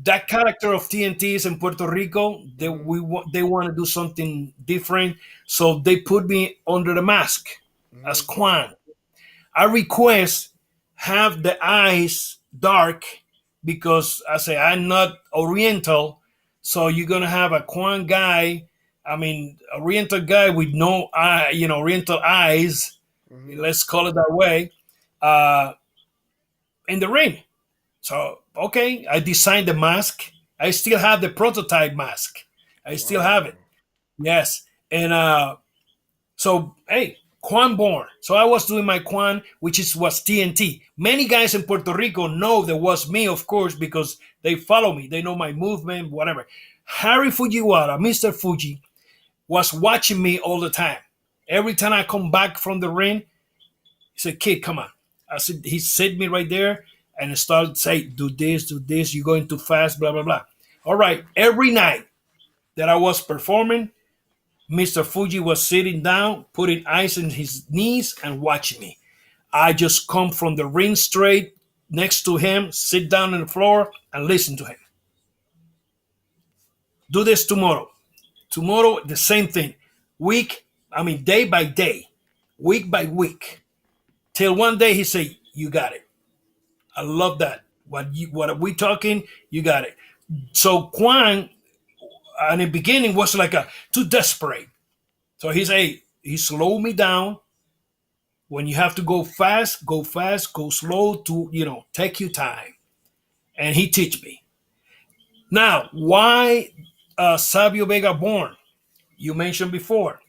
that character of TNT is in Puerto Rico. They want to do something different, so they put me under the mask as Quan. I request have the eyes dark because I say I'm not Oriental, so you're gonna have a Quan guy. I mean, Oriental guy with no eye, Oriental eyes. Let's call it that way. Uh, in the ring. So okay, I designed the mask. I still have the prototype mask. I still have it. Yes, and so hey, Quan born. So I was doing my Quan, which was TNT. Many guys in Puerto Rico know that was me, of course, because they follow me. They know my movement, whatever. Harry Fujiwara, Mr. Fuji, was watching me all the time. Every time I come back from the ring, he said, "Kid, come on." I said, he set me right there and started saying, do this, you're going too fast, blah, blah, blah. All right. Every night that I was performing, Mr. Fuji was sitting down, putting ice in his knees and watching me. I just come from the ring straight next to him, sit down on the floor and listen to him. Do this tomorrow. Tomorrow, the same thing. Day by day, week by week. Till one day he said, you got it. I love that. What are we talking? You got it. So Quan, in the beginning, was like too desperate. So he slowed me down. When you have to go fast, go slow to, take your time. And he teach me. Now, why Savio Vega born? You mentioned before.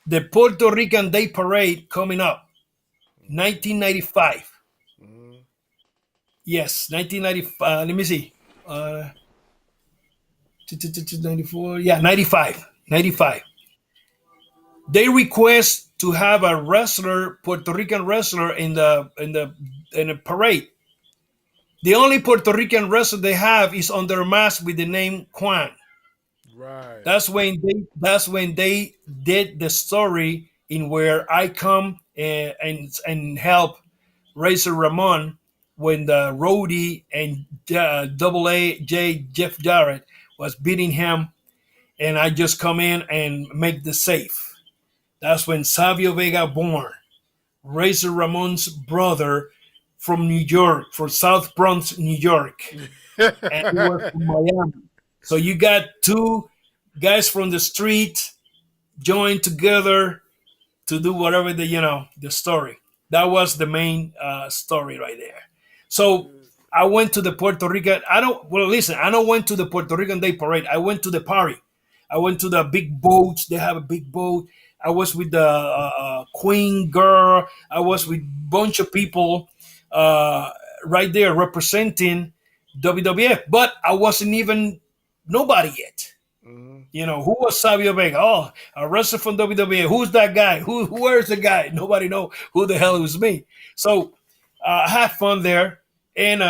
The Puerto Rican Day Parade coming up, 1995. Yes, 1995. Let me see. 94. Yeah, 95. 95. They request to have a wrestler, Puerto Rican wrestler, in the parade. The only Puerto Rican wrestler they have is on their mask with the name Quan. Right. That's when they did the story in where I come and help Razor Ramon when the roadie and Double A J Jeff Jarrett was beating him, and I just come in and make the save. That's when Savio Vega born, Razor Ramon's brother from New York, from South Bronx, New York, and he was from Miami. So you got two guys from the street joined together to do whatever the story. That was the main story right there. So I went to the Puerto Rican. I don't went to the Puerto Rican Day Parade. I went to the party. I went to the big boats. They have a big boat. I was with the Queen girl. I was with a bunch of people right there representing WWF, but I wasn't even nobody yet. Who was Savio Vega? Oh, a wrestler from WWE. Who's that guy? Where's the guy? Nobody know who the hell it was me. So I had fun there, and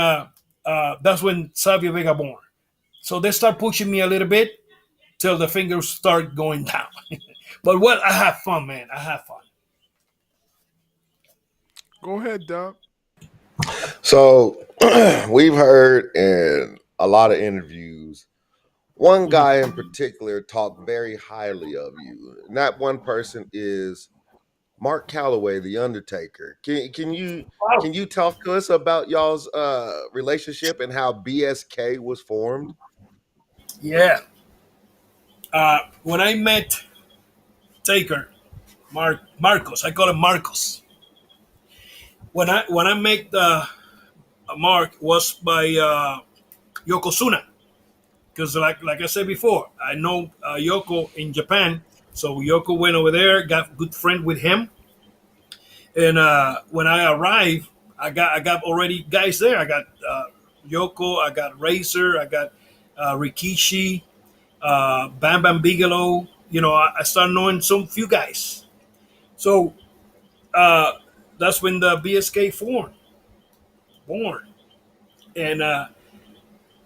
that's when Savio Vega born. So they start pushing me a little bit till the fingers start going down. But I have fun, man. I have fun. Go ahead, Doc. So we've heard in a lot of interviews, one guy in particular talked very highly of you. And that one person is Mark Calloway, the Undertaker. Can you talk to us about y'all's relationship and how BSK was formed? Yeah. When I met Taker, Marcos. I call him Marcos. When I make the mark was by Yokozuna, because like I said before, I know Yoko in Japan, so Yoko went over there, got good friend with him, and when I arrived, I got already guys there. I got Yoko, I got Razor, I got Rikishi, Bam Bam Bigelow. I started knowing some few guys. So uh, that's when the BSK born, and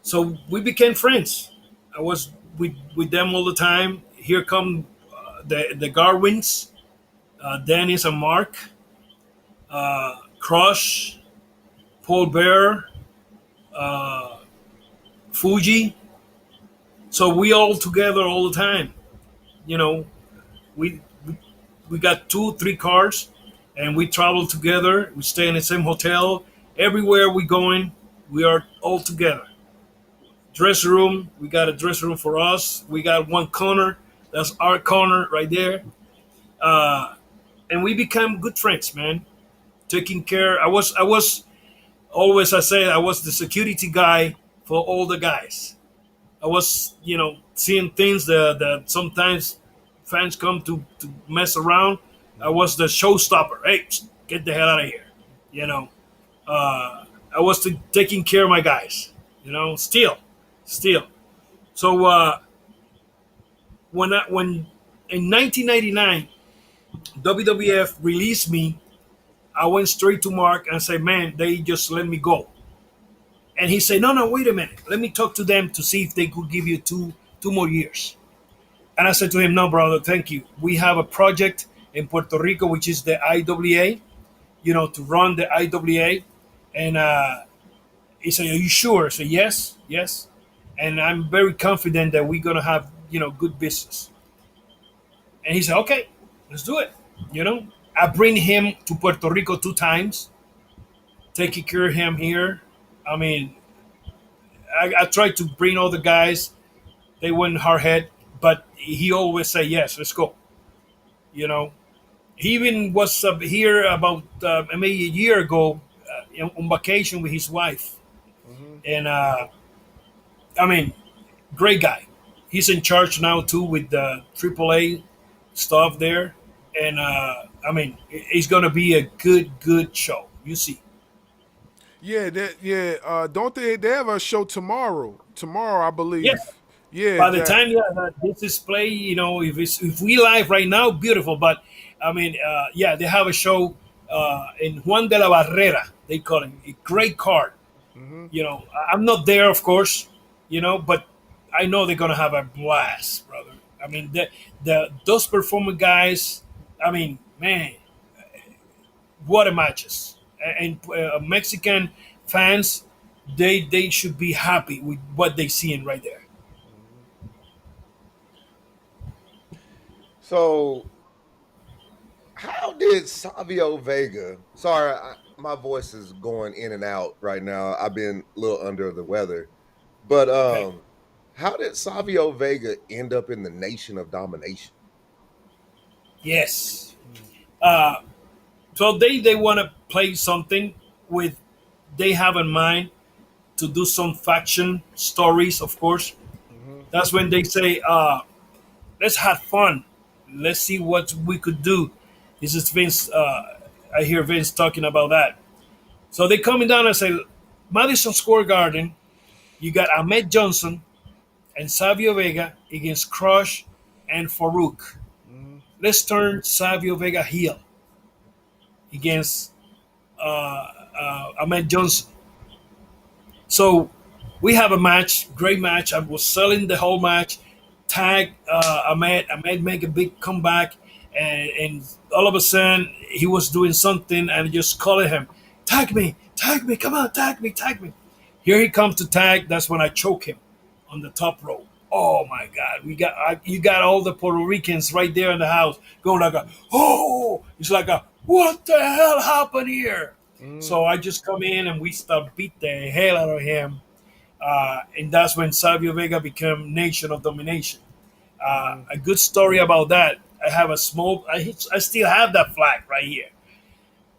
so we became friends. I was with them all the time. Here come the Garwins, Dennis and Mark, Crush, Paul Bear, Fuji. So we all together all the time. You know, we we got 2, 3 cars, and we travel together. We stay in the same hotel. Everywhere we going, we are all together. Dressing room, we got a dressing room for us. We got one corner. That's our corner right there. And we become good friends, man. Taking care. I was always, I say, I was the security guy for all the guys. I was, seeing things that sometimes fans come to mess around. I was the showstopper. Hey, get the hell out of here. You know, I was taking care of my guys. Still. So when in 1999 WWF released me, I went straight to Mark and said, "Man, they just let me go." And he said, "No, wait a minute. Let me talk to them to see if they could give you two more years." And I said to him, "No, brother, thank you. We have a project in Puerto Rico, which is the IWA, to run the IWA." And he said, "Are you sure?" I said, yes. And I'm very confident that we're going to have, good business. And he said, "Okay, let's do it." I bring him to Puerto Rico 2 times, taking care of him here. I mean, I tried to bring all the guys. They went hard head, but he always say, "Yes, let's go." He even was here about maybe a year ago on vacation with his wife. And I mean, great guy. He's in charge now too with the AAA stuff there. And I mean, it's gonna be a good show. You see. Yeah, don't they have a show tomorrow? Tomorrow, I believe. Yeah. Yeah. By the time that this is play, if we live right now, beautiful. But I mean, they have a show in Juan de la Barrera. They call it a great card. I'm not there, of course. But I know they're gonna have a blast, brother. I mean, those performer guys. I mean, man, what a matches! And Mexican fans, they should be happy with what they seeing right there. So, how did Savio Vega? Sorry, my voice is going in and out right now. I've been a little under the weather, but Okay. how did Savio Vega end up in the Nation of Domination? Yes. So they want to play something with. They have in mind to do some faction stories, of course. That's when they say, "Let's have fun. Let's see what we could do." This is Vince. I hear Vince talking about that. So they coming down and say, Madison Square Garden. You got Ahmed Johnson and Savio Vega against Crush and Farouk. Let's turn Savio Vega heel against Ahmed Johnson. So we have a match, great match. I was selling the whole match. Tag Ahmed. Ahmed make a big comeback, and all of a sudden he was doing something, and just calling him, tag me, come on, tag me. Here he comes to tag. That's when I choke him on the top rope. Oh my God! You got all the Puerto Ricans right there in the house going like it's like what the hell happened here? So I just come in and we start beat the hell out of him. And that's when Savio Vega became Nation of Domination. A good story about that. I have a small. I still have that flag right here,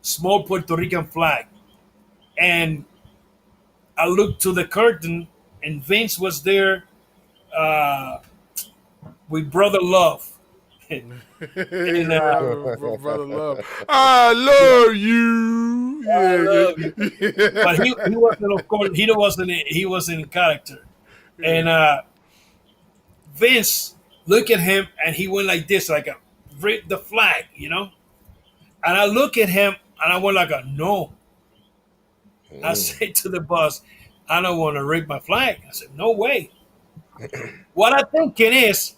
small Puerto Rican flag, and I looked to the curtain, and Vince was there uh, with Brother Love, and Brother Love. I love you. I Yeah. love you. But he wasn't, of course, he wasn't in character, and Vince looked at him and he went like this, like a rip the flag, And I look at him and I went like a no. I said to the boss, I don't want to rip my flag. I said, no way. What I'm thinking is,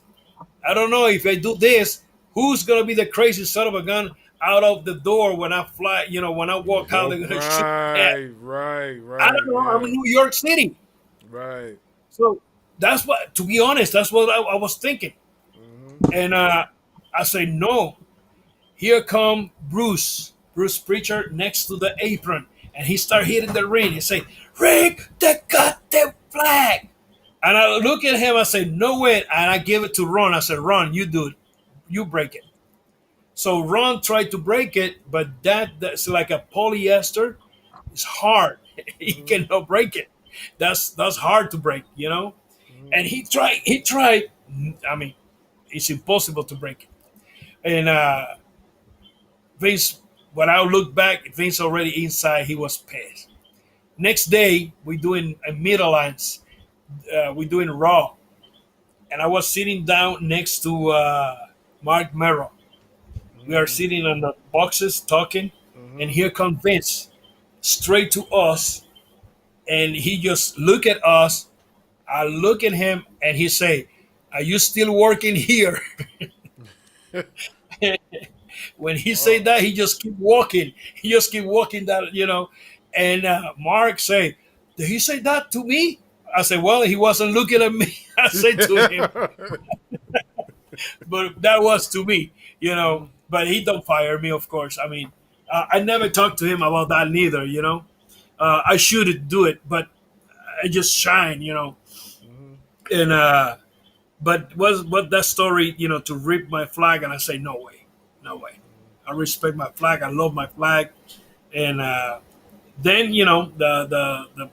I don't know if I do this, who's gonna be the crazy son of a gun out of the door when I fly, when I walk out, they're gonna shoot me dead. Right. I don't know. I'm in New York City. Right. So that's what, to be honest, that's what I was thinking. And I say, no. Here come Bruce Pritchard next to the apron. And he start hitting the ring. He say, Rick, the goddamn flag. And I look at him, I say, no way. And I give it to Ron. I said, Ron, you do it. You break it. So Ron tried to break it, but that's like a polyester. It's hard. He cannot break it. That's hard to break, And he tried. I mean, it's impossible to break it. And Vince, when I look back, Vince already inside. He was pissed. Next day, we doing a mid-alliance. We doing Raw, and I was sitting down next to Mark Merrow. We are sitting on the boxes talking, and here comes Vince, straight to us, and he just look at us. I look at him, and he say, "Are you still working here?" When he said that, he just keep walking. He just keep walking that, And Mark say, "Did he say that to me?" I said, "Well, he wasn't looking at me." I said to him, but that was to me, But he don't fire me, of course. I mean, I never talked to him about that neither, I should do it, but I just shine, And but what that story, to rip my flag, and I say, no way. I respect my flag. I love my flag, and then the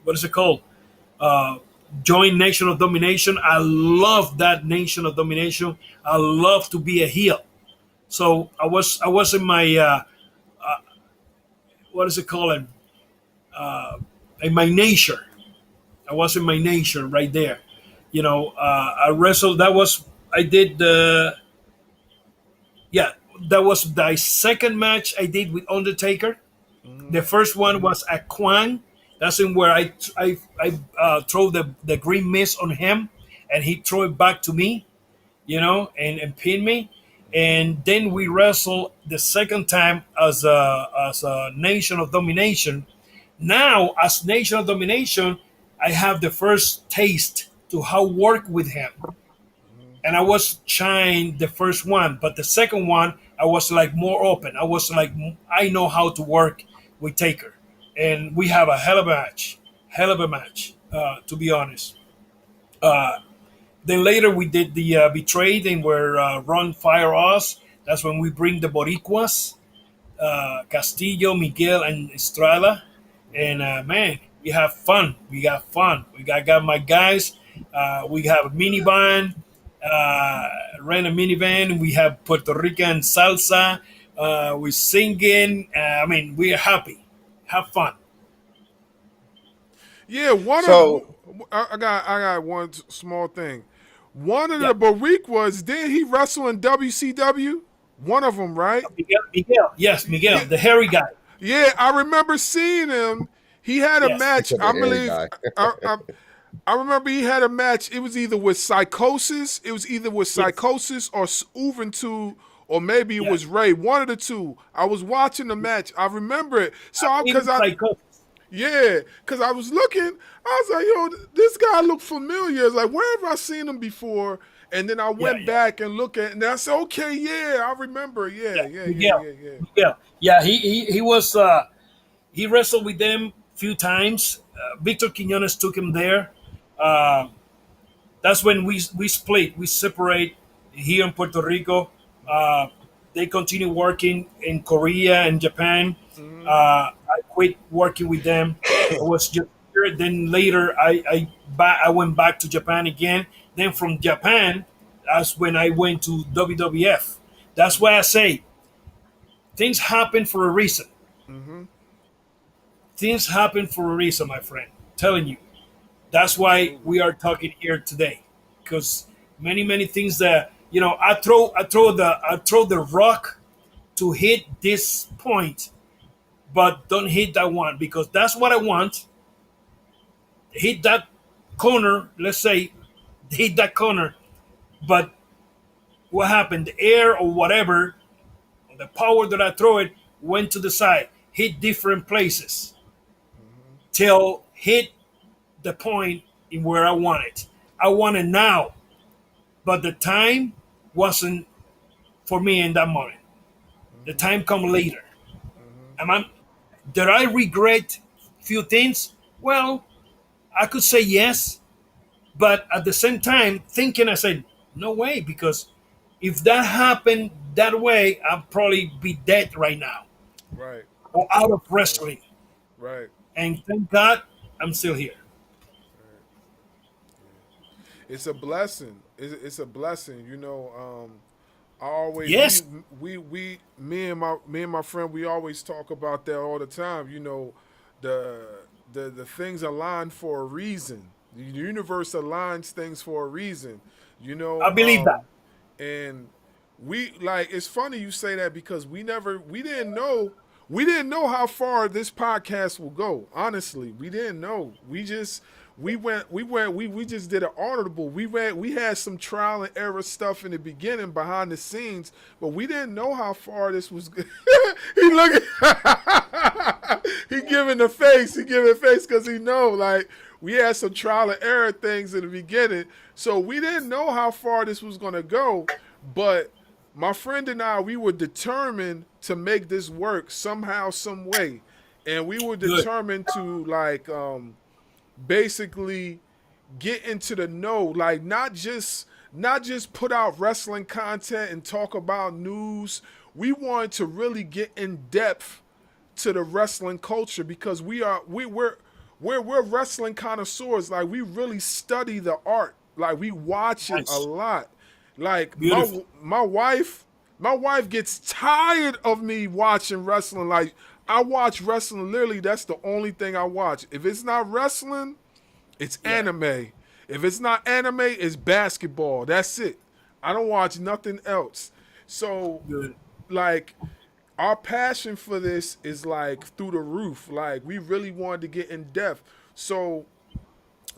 what is it called? Join Nation of Domination. I love that Nation of Domination. I love to be a heel. So I was in my what is it called? In my nature. I was in my nature right there. I wrestled. I did the. Yeah, that was the second match I did with Undertaker. The first one was at Kwan. That's in where I throw the green mist on him, and he throw it back to me, and pin me. And then we wrestle the second time as a Nation of Domination. Now, as Nation of Domination, I have the first taste to how work with him. And I was shying the first one, but the second one, I was like more open. I was like, I know how to work with Taker. And we have a hell of a match, to be honest. Then later we did the Betrayed, and where Ron fire us. That's when we bring the Boricuas, Castillo, Miguel, and Estrada. And man, we have fun. We got fun. Got my guys. We have a minivan, rent a minivan. We have Puerto Rican salsa. We're singing. I mean, we're happy. Have fun. Yeah, I got one small thing. One of the Boricuas, did he wrestle in WCW? One of them, right? Miguel. Yes, Miguel, the hairy guy. Yeah, I remember seeing him. He had a match. I believe. I remember he had a match. It was either with Psychosis. Or Uventu, or maybe it was Ray. One of the two. I was watching the match. I remember it. So because I was looking, I was like, yo, this guy looked familiar. It's like, where have I seen him before? And then I went back and looked at it, and I said, okay, yeah, I remember. Yeah. He was he wrestled with them a few times. Victor Quiñones took him there. That's when we split. We separate here in Puerto Rico. They continue working in Korea and Japan. I quit working with them. I was just here. Then later, I went back to Japan again. Then from Japan, that's when I went to WWF. That's why I say things happen for a reason. Things happen for a reason, my friend. Telling you. That's why we are talking here today, because many things that I throw the rock to hit this point, but don't hit that one because that's what I want. Hit that corner, let's say, hit that corner, but what happened? The air or whatever, the power that I throw it went to the side, hit different places, till hit the point in where I want it. I want it now, but the time wasn't for me in that moment. The time come later. Did I regret few things? Well, I could say yes, but at the same time, thinking, I said, no way, because if that happened that way, I'd probably be dead right now Right. or out of wrestling. Right. And thank God I'm still here. It's a blessing. It's a blessing. I always Yes. me and my friend, we always talk about that all the time. The things align for a reason. The universe aligns things for a reason. I believe that. And it's funny you say that because we didn't know how far this podcast will go. Honestly, we didn't know. We just did an audible. We had some trial and error stuff in the beginning behind the scenes, but we didn't know how far this was. He looking. He giving the face. He giving face because he know we had some trial and error things in the beginning, so we didn't know how far this was gonna go. But my friend and I, we were determined to make this work somehow, some way, and we were determined to basically get into the know, not just put out wrestling content and talk about news. We wanted to really get in depth to the wrestling culture because we're wrestling connoisseurs. We really study the art. We watch it a lot. My wife gets tired of me watching wrestling. I watch wrestling, literally, that's the only thing I watch. If it's not wrestling, it's anime. If it's not anime, it's basketball. That's it. I don't watch nothing else. So, our passion for this is, through the roof. We really wanted to get in depth. So,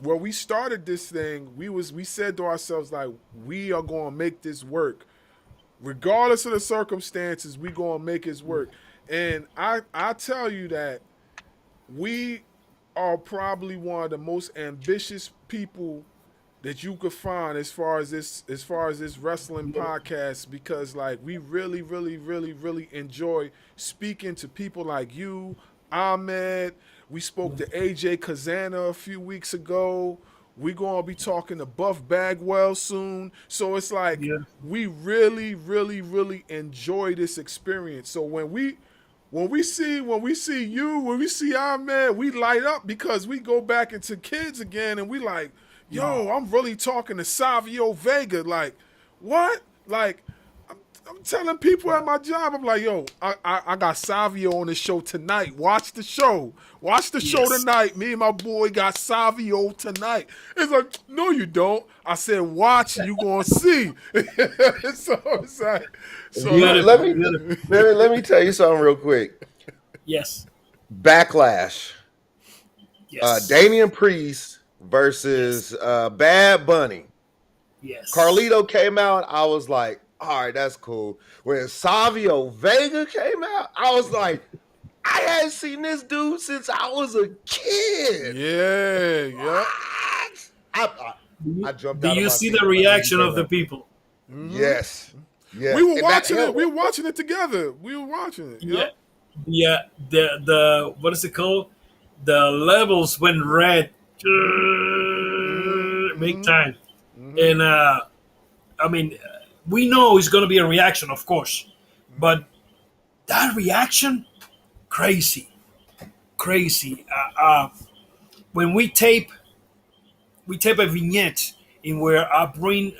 when we started this thing, we said to ourselves, we are going to make this work. Regardless of the circumstances, we going to make it work. And I tell you that we are probably one of the most ambitious people that you could find as far as this wrestling podcast, because we really enjoy speaking to people like you, Ahmed. We spoke to AJ Kazana a few weeks ago. We're going to be talking to Buff Bagwell soon. So it's we really enjoy this experience. So when we see you, when we see Ahmed, we light up because we go back into kids again and we yo, I'm really talking to Savio Vega. What? I'm telling people at my job, I'm yo, I got Savio on the show tonight. Watch the show. Watch the show tonight. Me and my boy got Savio tonight. It's no, you don't. I said, watch, you gonna see. So it's let me tell you something real quick. Yes. Backlash. Yes. Damian Priest versus Bad Bunny. Yes. Carlito came out. I was like, all right, that's cool. When Savio Vega came out, I was like, I hadn't seen this dude since I was a kid. Yeah. I jumped Do out of you my see seat the when I reaction heard of the that. people? Yes. We were watching it. We were watching it together. We were watching it. Yeah. The what is it called? The levels went red. Big time. And we know it's going to be a reaction, of course, but that reaction, crazy, crazy. When we tape a vignette in where I bring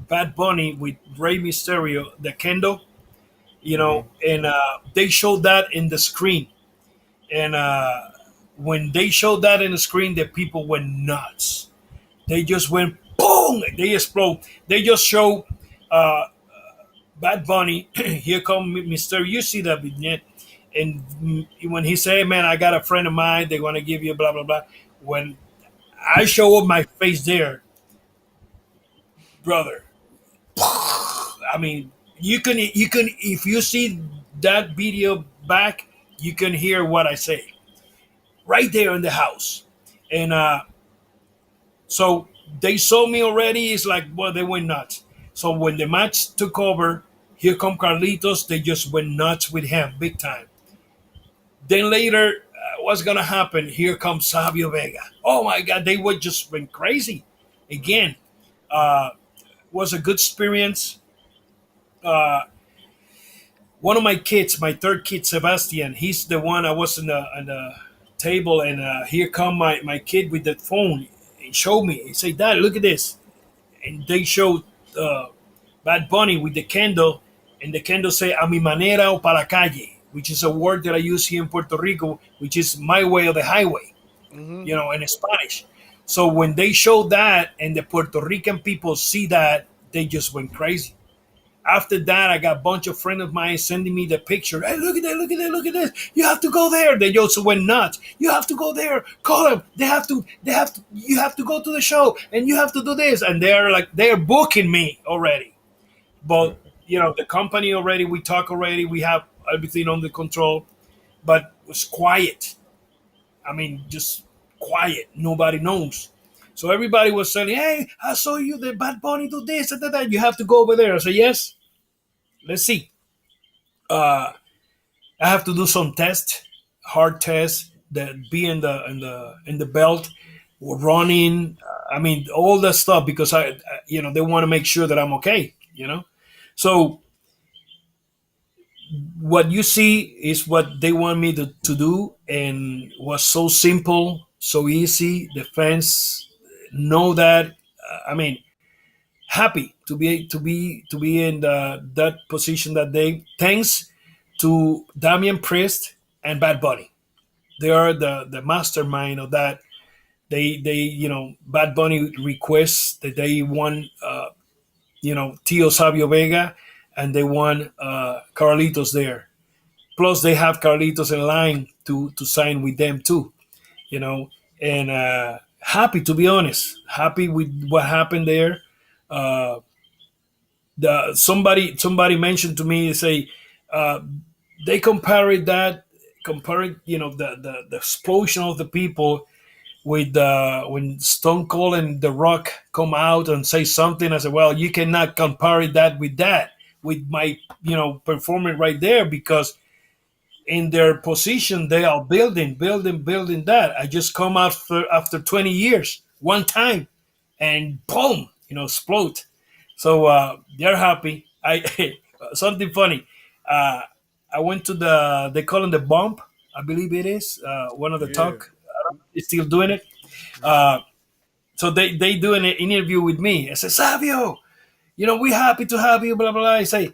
Bad Bunny with Rey Mysterio, the Kendo, Mm-hmm. and they showed that in the screen. And when they showed that in the screen, the people went nuts. They just went boom. They explode. They just show uh, Bad Bunny. Here come Mysterio. You see that vignette, and when he say, "Man, I got a friend of mine. They want to give you blah blah blah." When I show up my face there, brother. I mean, you can if you see that video back, you can hear what I say right there in the house, and so they saw me already. It's like, well, they went nuts. So when the match took over, here come Carlitos. They just went nuts with him, big time. Then later, what's gonna happen? Here comes Savio Vega. Oh my God, they were just went crazy. Again, uh, was a good experience. Uh, One of my kids, my third kid, Sebastian, he's the one I was on the table, and here come my kid with the phone. He showed me. He said, "Dad, look at this." And they showed uh, Bad Bunny with the candle, and the candle say "a mi manera o para calle," which is a word that I use here in Puerto Rico, which is my way or the highway, in Spanish. So when they showed that, and the Puerto Rican people see that, they just went crazy. After that, I got a bunch of friends of mine sending me the picture. Hey, look at that, look at that, look at this. You have to go there. They also went nuts. You have to go there. Call them. You have to go to the show, and you have to do this. And they're booking me already. But, the company already, we talk already. We have everything under control. But it was quiet. I mean, just quiet. Nobody knows. So everybody was saying, "Hey, I saw you, the Bad Bunny do this and that. You have to go over there." I said, "Yes, let's see." Uh, I have to do some tests, hard tests, that be in the belt, running. I mean, all that stuff because they want to make sure that I'm okay. So what you see is what they want me to do, and was so simple, so easy. The fans know that. I mean, happy to be in that position that day. Thanks to Damian Priest and Bad Bunny. They are the mastermind of that. Bad Bunny requests that they want Tio Savio Vega, and they want Carlitos there. Plus, they have Carlitos in line to sign with them too. You know, and happy, to be honest, happy with what happened there. Uh, somebody mentioned to me, say, uh, they compared the explosion of the people with when Stone Cold and The Rock come out and say something. I said, well, you cannot compare that with my performance right there, because in their position they are building that. I just come out after 20 years one time, and boom, explode. So they're happy. I something funny. Uh, I went to they call it the bump. I believe it is one of the Yeah. talk. Is still doing it. Uh, so they do an interview with me. I said, Savio, we happy to have you. Blah blah blah. I say,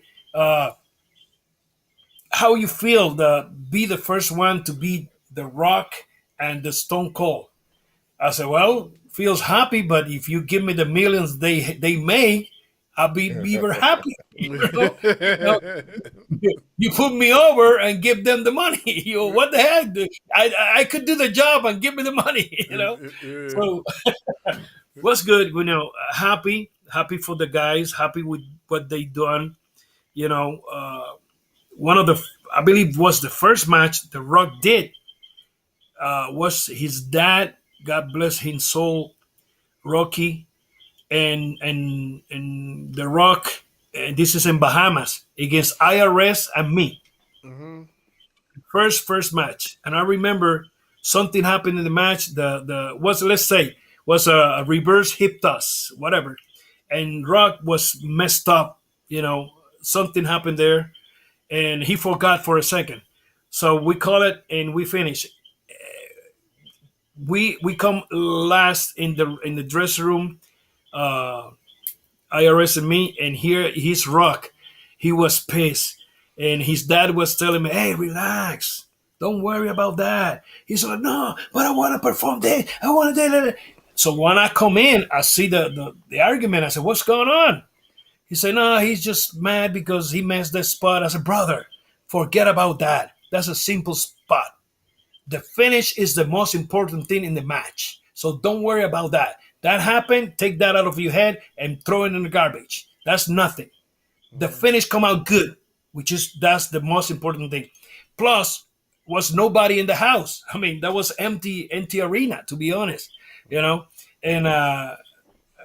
how you feel to be the first one to beat the Rock and the Stone Cold? I said, well, feels happy, but if you give me the millions they make, I'll be very happy. You put me over and give them the money. What the heck? I could do the job and give me the money. So what's good? Happy for the guys. Happy with what they done. One of the, I believe, was the first match The Rock did. Was his dad, God bless his soul, Rocky, and The Rock. And this is in Bahamas against IRS and me. First match, and I remember something happened in the match. The was, let's say, was a reverse hip toss, whatever, and Rock was messed up. Something happened there, and he forgot for a second. So we call it, and we finish. We come last in the dressing room. Uh, IRS and me, and here he's Rock. He was pissed, and his dad was telling me, "Hey, relax. Don't worry about that." He's like, "No, but I want to perform this. I want to do that." So when I come in, I see the argument. I said, "What's going on?" He said, "No, he's just mad because he missed that spot." I said, "Brother, forget about that. That's a simple spot. The finish is the most important thing in the match. So don't worry about that. That happened. Take that out of your head and throw it in the garbage. That's nothing. The finish come out good, that's the most important thing. Plus, was nobody in the house. I mean, that was empty arena, to be honest. And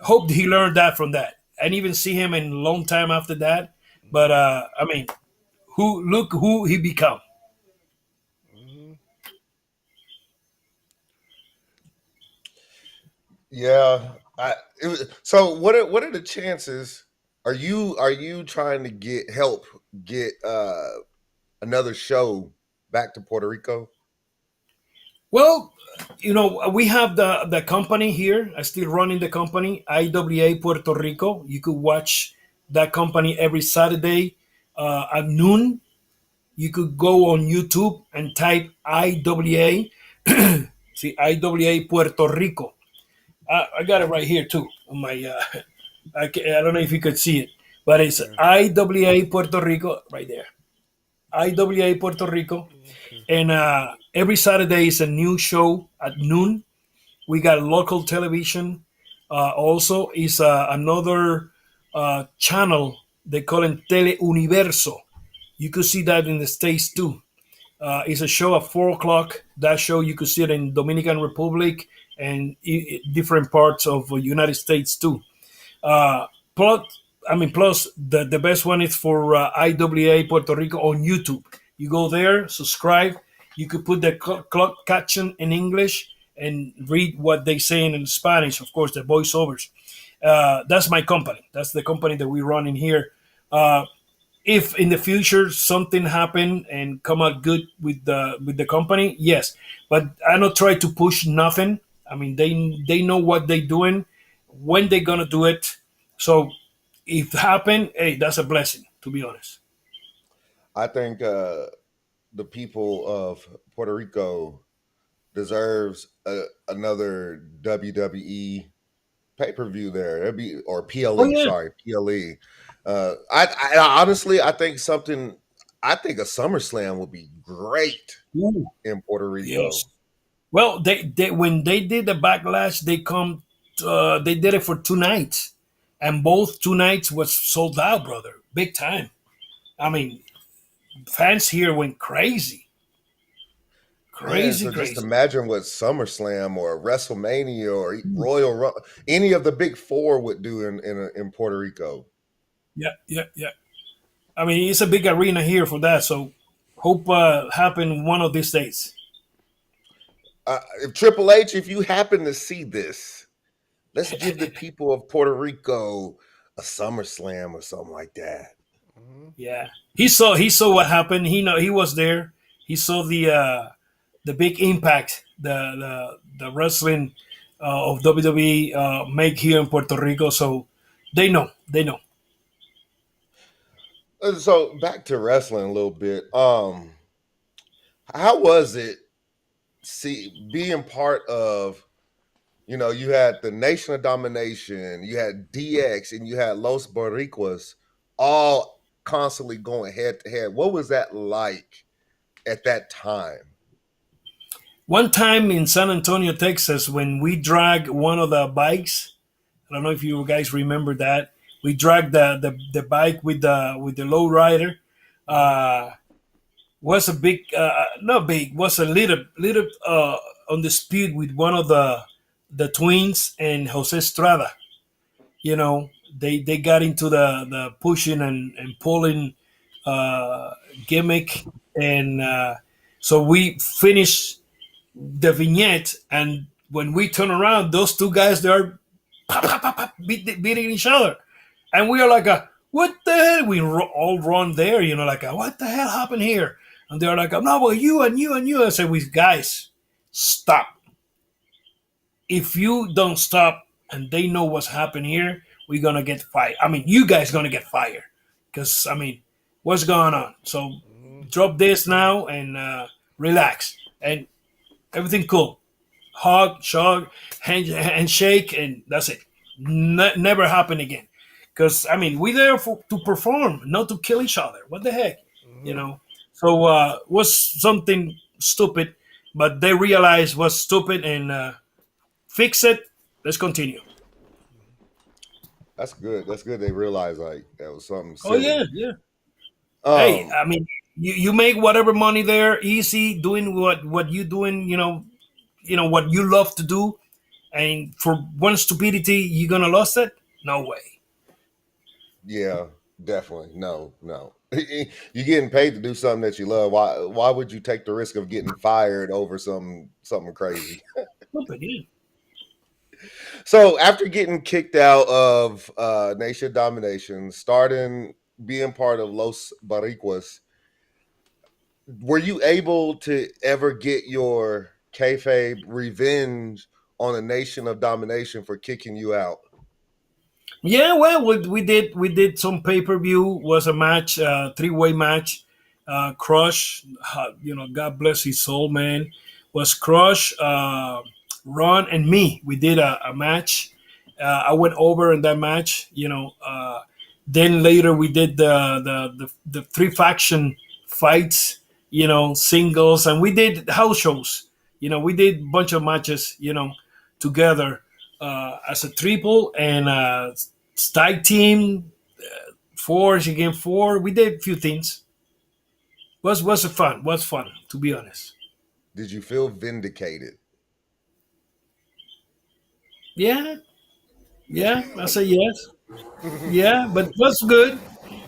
hope he learned that from that. I didn't even see him in a long time after that. But I mean, look who he become. Yeah. So what are the chances? Are you trying to get another show back to Puerto Rico? Well, we have the company here. I still running the company, IWA Puerto Rico. You could watch that company every Saturday at noon. You could go on YouTube and type IWA. See, IWA Puerto Rico. I got it right here too on my. I don't know if you could see it, but it's IWA Puerto Rico right there. IWA Puerto Rico, and every Saturday is a new show at noon. We got local television. Also, is another channel they call it Teleuniverso. You could see that in the States too. It's a show at 4 o'clock. That show you could see it in Dominican Republic and different parts of the United States too. Plus the best one is for IWA Puerto Rico on YouTube. You go there, subscribe. You could put the clock caption in English and read what they say in Spanish. Of course, the voiceovers. That's my company. That's the company that we run in here. If in the future something happen and come out good with the company, yes. But I don't try to push nothing. I mean, they know what they're doing, when they're gonna do it. So if it happen, hey, that's a blessing, to be honest. I think the people of Puerto Rico deserves another WWE pay-per-view there. That'd be, or Oh PLE, yeah. sorry, PLE. I honestly, I think a SummerSlam would be great Ooh, in Puerto Rico. yes. Well, they when they did the backlash, they did it for 2 nights, and both 2 nights was sold out, brother, big time. I mean, fans here went crazy, Man, crazy, so just crazy. imagine what SummerSlam or WrestleMania or Mm. any of the big four would do in Puerto Rico. Yeah, yeah, yeah. I mean, it's a big arena here for that. So hope happen one of these days. If Triple H, if you happen to see this, let's give the people of Puerto Rico a SummerSlam or something like that. Yeah, he saw what happened. He was there. He saw the big impact the wrestling of WWE make here in Puerto Rico. So they know. So back to wrestling a little bit. How was it being part of, you had the Nation of Domination, you had DX, and you had Los Boricuas all constantly going head to head. What was that like at that time? One time in San Antonio, Texas, when we dragged one of the bikes, I don't know if you guys remember that. We dragged the bike with the low rider. Uh, was a big, not big, was a little on the speed with one of the twins and Jose Estrada. They got into the pushing and pulling uh, gimmick, and so we finished the vignette, and when we turn around, those two guys, they are pop, pop, pop, pop, beating each other. And we are like, what the hell? We all run there, like, what the hell happened here? And they're like, no, well, you and you and you. I said, guys, stop. If you don't stop and they know what's happening here, we're going to get fired. I mean, you guys going to get fired. Because, I mean, what's going on? So drop this now and relax. And everything cool. Hug, shug, handshake, and that's it. Never happen again. Because, I mean, we're there to perform, not to kill each other. What the heck? So was something stupid, but they realized was stupid and fix it. Let's continue. That's good. That's good. They realized like that was something Oh silly. yeah. Hey, I mean, you make whatever money there easy doing what you doing. What you love to do, and for one stupidity you're gonna lose it. No way. Yeah, definitely. No. You're getting paid to do something that you love. Why would you take the risk of getting fired over something crazy? Stupid, yeah. So after getting kicked out of Nation Domination, starting being part of Los Baricuas, were you able to ever get your kayfabe revenge on a Nation of Domination for kicking you out? Yeah, well, we did some pay per view. Was a match, 3-way match. Crush, God bless his soul, man. Was Crush, Ron, and me. We did a match. I went over in that match. Then later we did the three faction fights. Singles, and we did house shows. We did a bunch of matches. Together as a triple and tag team, four against four. We did a few things. Was fun. Was fun, to be honest. Did you feel vindicated? Yeah, I say yes. Yeah, but it was good.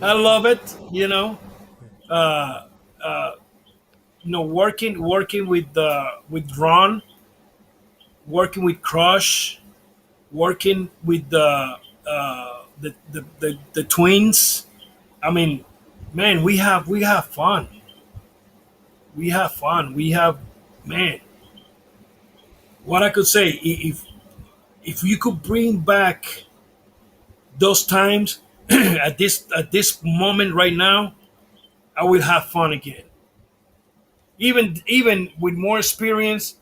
I love it. Working with Ron, working with Crush, working with the twins. I mean, man, we have fun. We have fun. We have, man. What I could say, if you could bring back those times at this moment right now, I will have fun again. Even with more experience,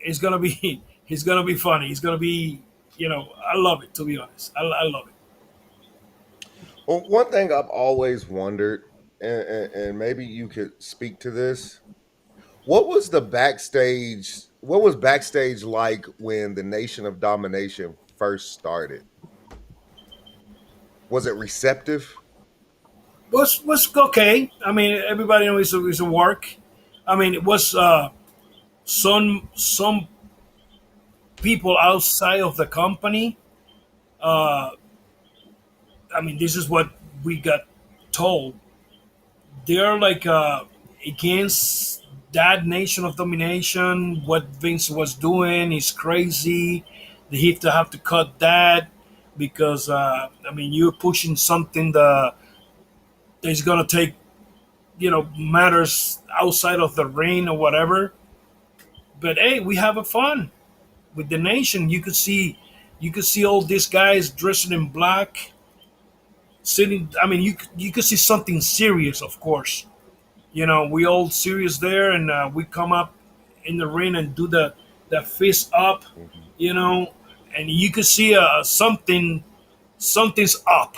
it's gonna be it's gonna be funny. It's gonna be, I love it, to be honest. I love it. Well, one thing I've always wondered, and maybe you could speak to this. What was the backstage? What was backstage like when the Nation of Domination first started? Was it receptive? Was okay. I mean, everybody knows it's a work. I mean, it was some people outside of the company. I mean, this is what we got told. They're like against that Nation of Domination. What Vince was doing is crazy. They have to cut that because I mean, you're pushing something that's gonna take matters outside of the ring or whatever. But hey, we have a fun with the Nation. You could see all these guys dressing in black, sitting. I mean, you could see something serious, of course. We all serious there, and we come up in the ring and do the fist up, and you could see something's up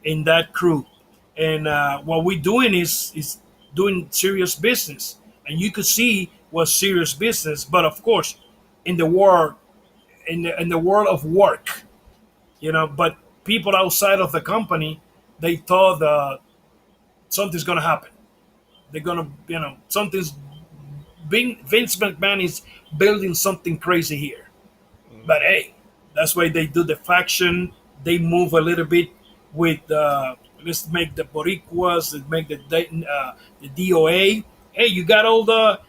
in that crew, and what we're doing is doing serious business, and you could see what's serious business. But of course, in the world in the world of work, but people outside of the company, they thought something's gonna happen. They're gonna, something's being Vince McMahon is building something crazy here. But hey, that's why they do the faction. They move a little bit with let's make the Boricuas, let's make the DOA. Hey, you got all the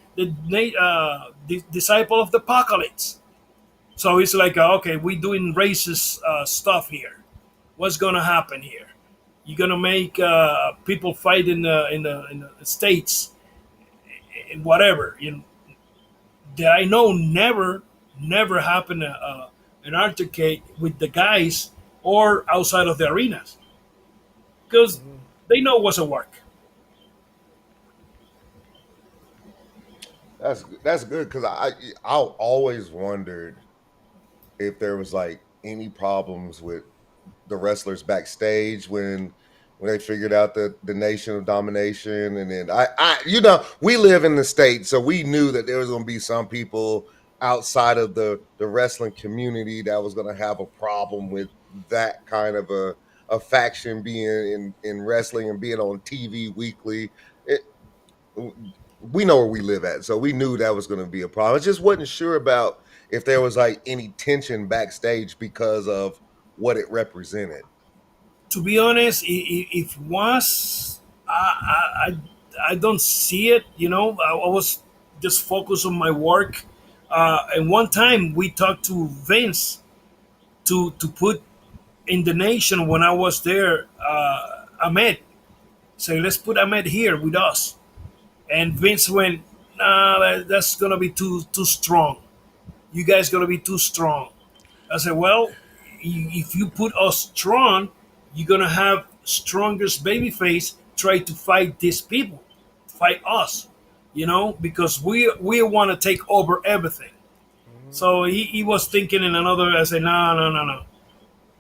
disciple of the apocalypse. So it's like, okay, we doing racist stuff here. What's gonna happen here? You're gonna make people fight in the states and whatever. That I know never happened an altercate with the guys or outside of the arenas because they know what's a work. That's good because I always wondered if there was like any problems with the wrestlers backstage when they figured out the nation of domination. And then we live in the States, so we knew that there was going to be some people outside of the wrestling community that was going to have a problem with that kind of a faction being in wrestling and being on TV weekly. We know where we live at, so we knew that was going to be a problem. I just wasn't sure about if there was like any tension backstage because of what it represented. To be honest, if was I don't see it. I was just focused on my work. And one time we talked to Vince to put in the nation when I was there. Ahmed, say let's put Ahmed here with us, and Vince went, "Nah, that's gonna be too strong. You guys gonna be too strong." I said, "Well, if you put us strong, you're gonna have strongest babyface try to fight these people, fight us, because we want to take over everything." So he was thinking in another. I said, "No, no, no, no.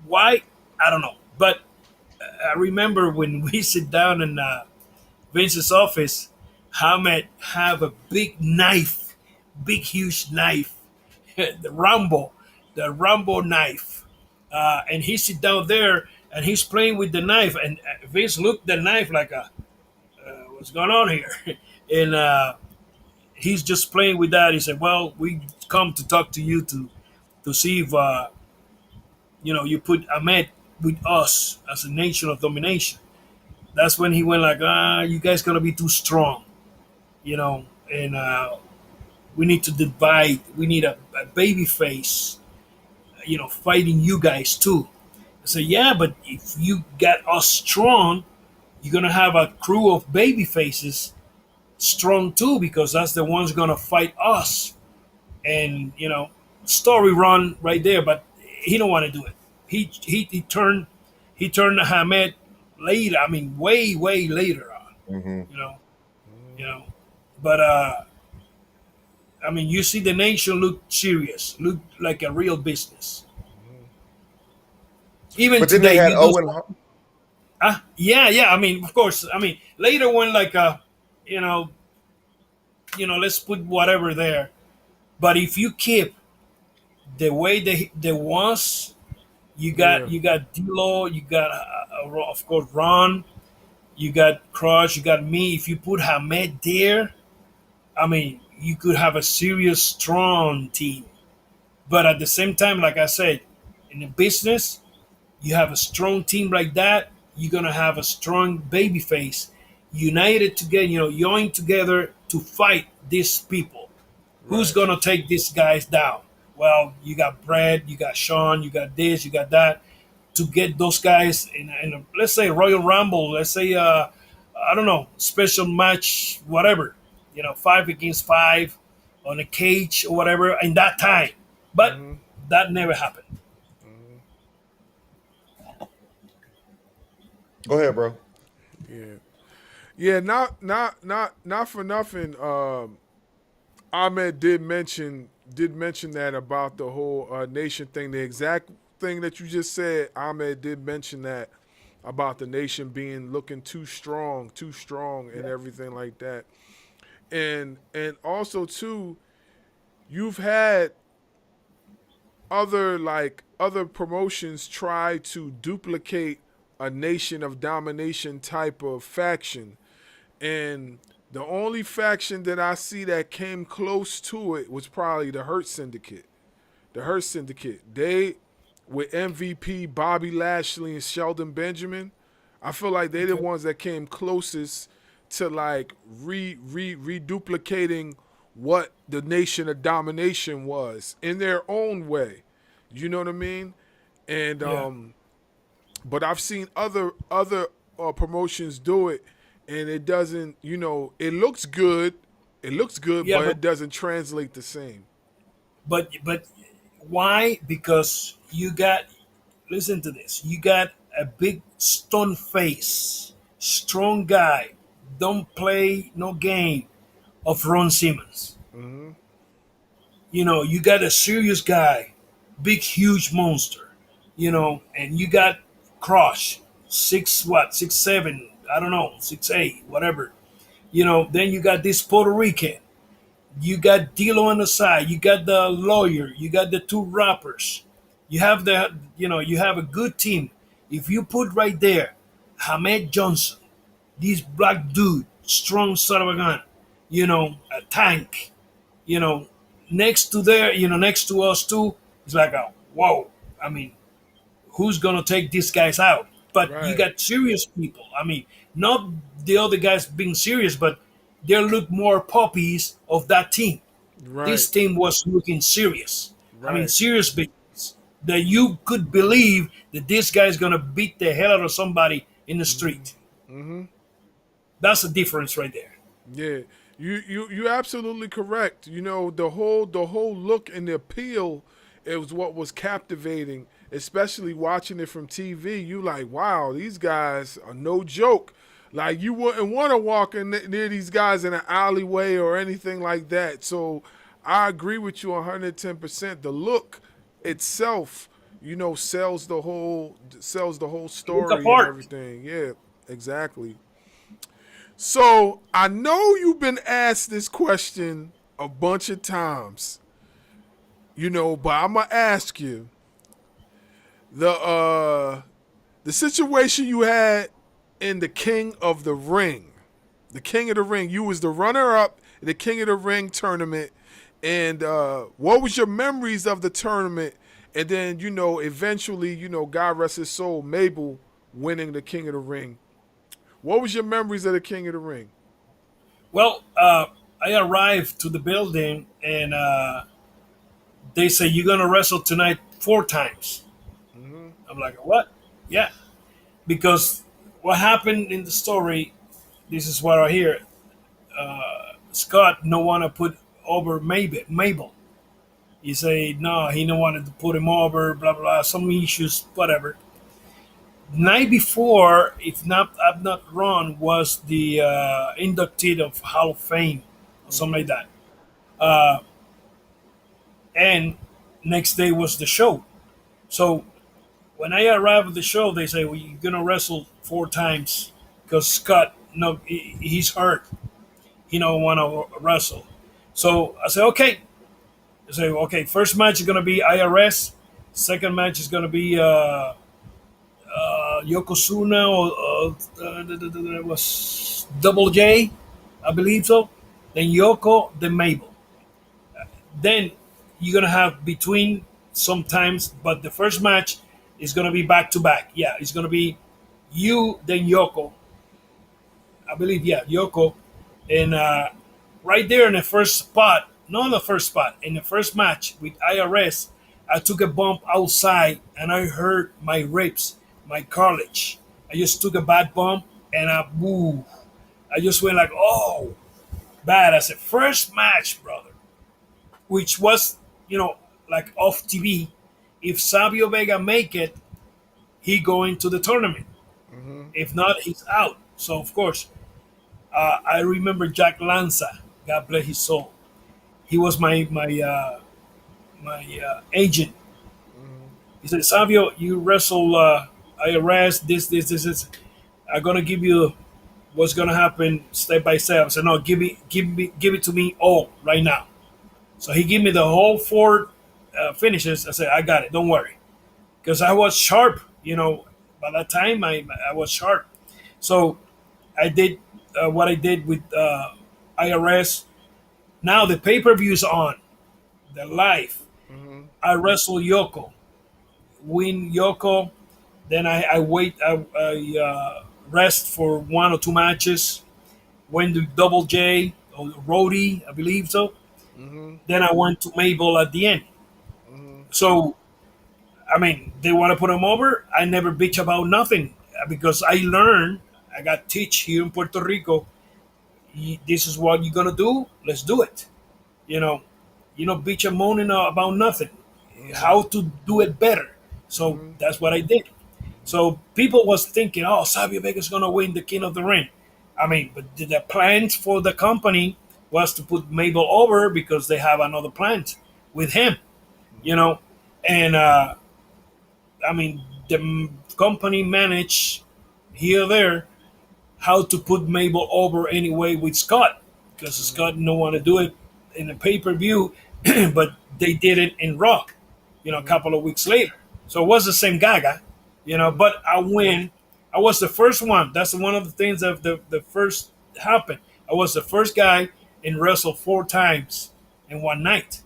Why? I don't know." But I remember when we sit down in Vince's office, Hamed have a big knife, big huge knife, the Rambo knife, and he sit down there and he's playing with the knife, and Vince looked at the knife like, "What's going on here?" and he's just playing with that. He said, "Well, we come to talk to you to see if you put Ahmed with us as a nation of domination." That's when he went like, "You guys gonna be too strong, and we need to divide. We need a baby face, fighting you guys too." I said, "Yeah, but if you get us strong, you're gonna have a crew of baby faces strong too, because that's the ones gonna fight us." And story run right there, but he don't want to do it. He turned Hamed later. I mean, way later on. Mm-hmm. You know, you know. But I mean, you see the nation look serious, look like a real business. Even But then today, they had you Owen. yeah. I mean, of course. I mean, later when like you know, let's put whatever there. But if you keep the way they was, you got D'Lo, you got of course Ron, you got Crush, you got me. If you put Hamed there, I mean, you could have a serious, strong team. But at the same time, like I said, in the business, you have a strong team like that, you're gonna have a strong baby face, united together, joined together to fight these people. Who's gonna take these guys down? Well, you got Brad, you got Sean, you got this, you got that. To get those guys in a, let's say Royal Rumble, let's say I don't know, special match, whatever, 5 against 5 on a cage or whatever in that time. But that never happened. Go ahead, bro. Yeah. Not for nothing. Ahmed did mention that about the whole nation thing. The exact thing that you just said, Ahmed did mention that about the nation being looking too strong, and everything like that. And also too, you've had other promotions try to duplicate a nation of domination type of faction, and the only faction that I see that came close to it was probably the Hurt Syndicate. The Hurt Syndicate. They, with MVP, Bobby Lashley, and Sheldon Benjamin, I feel like they're the ones that came closest to like reduplicating what the Nation of Domination was in their own way. You know what I mean? And Yeah. but I've seen other promotions do it, and it doesn't. You know, it looks good. It looks good, Yeah, but it doesn't translate the same. but why? Because you got, listen to this. You got a big stone face, strong guy, don't play no game of Ron Simmons. You know, you got a serious guy, big huge monster, you know, and you got Crush, 6'7", I don't know, 6'8", whatever. You know, then you got this Puerto Rican. You got D'Lo on the side. You got the lawyer. You got the two rappers. You have you have a good team. If you put right there, Hamed Johnson, this black dude, strong son of a gun, you know, a tank, you know, next to us too, it's like a whoa. I mean, who's gonna take these guys out? But you Right, got serious people. I mean, not the other guys being serious, but they look more puppies of that team. right, This team was looking serious. I mean, right. serious business. That you could believe that this guy is gonna beat the hell out of somebody in the street. That's the difference right there. Yeah, you're absolutely correct. You know, the whole look and the appeal is what was captivating, especially watching it from TV. You like, wow, these guys are no joke. Like you wouldn't want to walk near these guys in an alleyway or anything like that. So I agree with you 110%. The look itself, you know, sells the whole Look story and apart. everything. Yeah, exactly. So I know you've been asked this question a bunch of times, you know, but I'm gonna ask you the situation you had in the King of the Ring, the King of the Ring. You was the runner up in the King of the Ring tournament, and what was your memories of the tournament? And then you know, eventually, you know, God rest his soul, Mabel winning the King of the Ring. What was your memories of the King of the Ring? Well, I arrived to the building and they say you're gonna wrestle tonight 4 times. I'm like, what? Yeah, because what happened in the story, this is what I hear. Scott no want to put over Mabel. He say no, he don't want to put him over. Blah blah. Some issues, whatever. Night before, if not I'm not wrong, was the inductee of Hall of Fame, or something like that. And next day was the show. So when I arrived at the show, they say, "Well, you're gonna wrestle 4 times because Scott, no, he's hurt. He don't want to wrestle." So I said, "Okay." I say, "Okay, first match is gonna be IRS. Second match is gonna be Yokozuna or it was Double J, I believe so. Then Yoko, then Mabel. Then you're gonna have between sometimes, but the first match is gonna be back to back. Yeah, it's gonna be you then Yoko. I believe Yoko, and right there in the first spot, not in the first spot, in the first match with IRS, I took a bump outside and I hurt my ribs, my cartilage. I just took a bad bump and I moved. I just went like, oh, bad. I said, first match, brother, which was, like off TV. If Savio Vega make it, he go into the tournament. If not, he's out. So of course, I remember Jack Lanza. God bless his soul. He was my agent. He said, Savio, you wrestle IRS, this. I'm gonna give you what's gonna happen step by step. I said, no, give it to me all right now. So he gave me the whole 4 finishes. I said, I got it. Don't worry, because I was sharp. By that time I was sharp. So I did what I did with IRS. Now the pay per view is on, the live. I wrestle Yoko, win Yoko. Then I wait. I rest for 1 or 2 matches. Went to Double J or Rody, I believe so. Then I went to Mabel at the end. So, I mean, they want to put him over. I never bitch about nothing because I learned, I got teach here in Puerto Rico. This is what you're gonna do. Let's do it. You know, bitch and moaning about nothing. How to do it better. So that's what I did. So people was thinking, oh, Savio Vega is gonna win the King of the Ring. I mean, but the plans for the company was to put Mabel over because they have another plant with him. And I mean, the company managed here or there how to put Mabel over anyway with Scott because Scott didn't want to do it in a pay-per-view, but they did it in Raw, a couple of weeks later. So it was the same Gaga, but I win. I was the first one. That's one of the things that the first happened. I was the first guy in wrestle 4 times in one night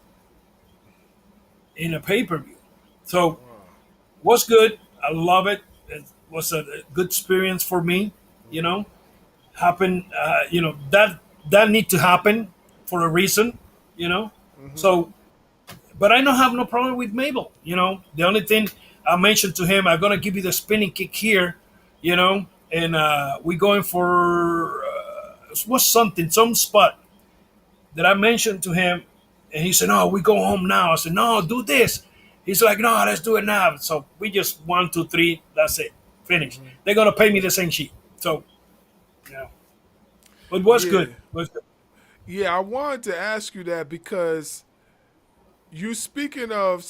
in a pay-per-view. So was good. I love it. It was a good experience for me. Happened. That need to happen for a reason. So, but I don't have no problem with Mabel. The only thing I mentioned to him, I'm gonna give you the spinning kick here. And we going for some spot that I mentioned to him, and he said, "No, we go home now." I said, "No, do this." He's like, "No, let's do it now." So we just 1, 2, 3. That's it. Finish. They're gonna pay me the same shit. So, but it was good. It was good. Yeah, I wanted to ask you that because you speaking of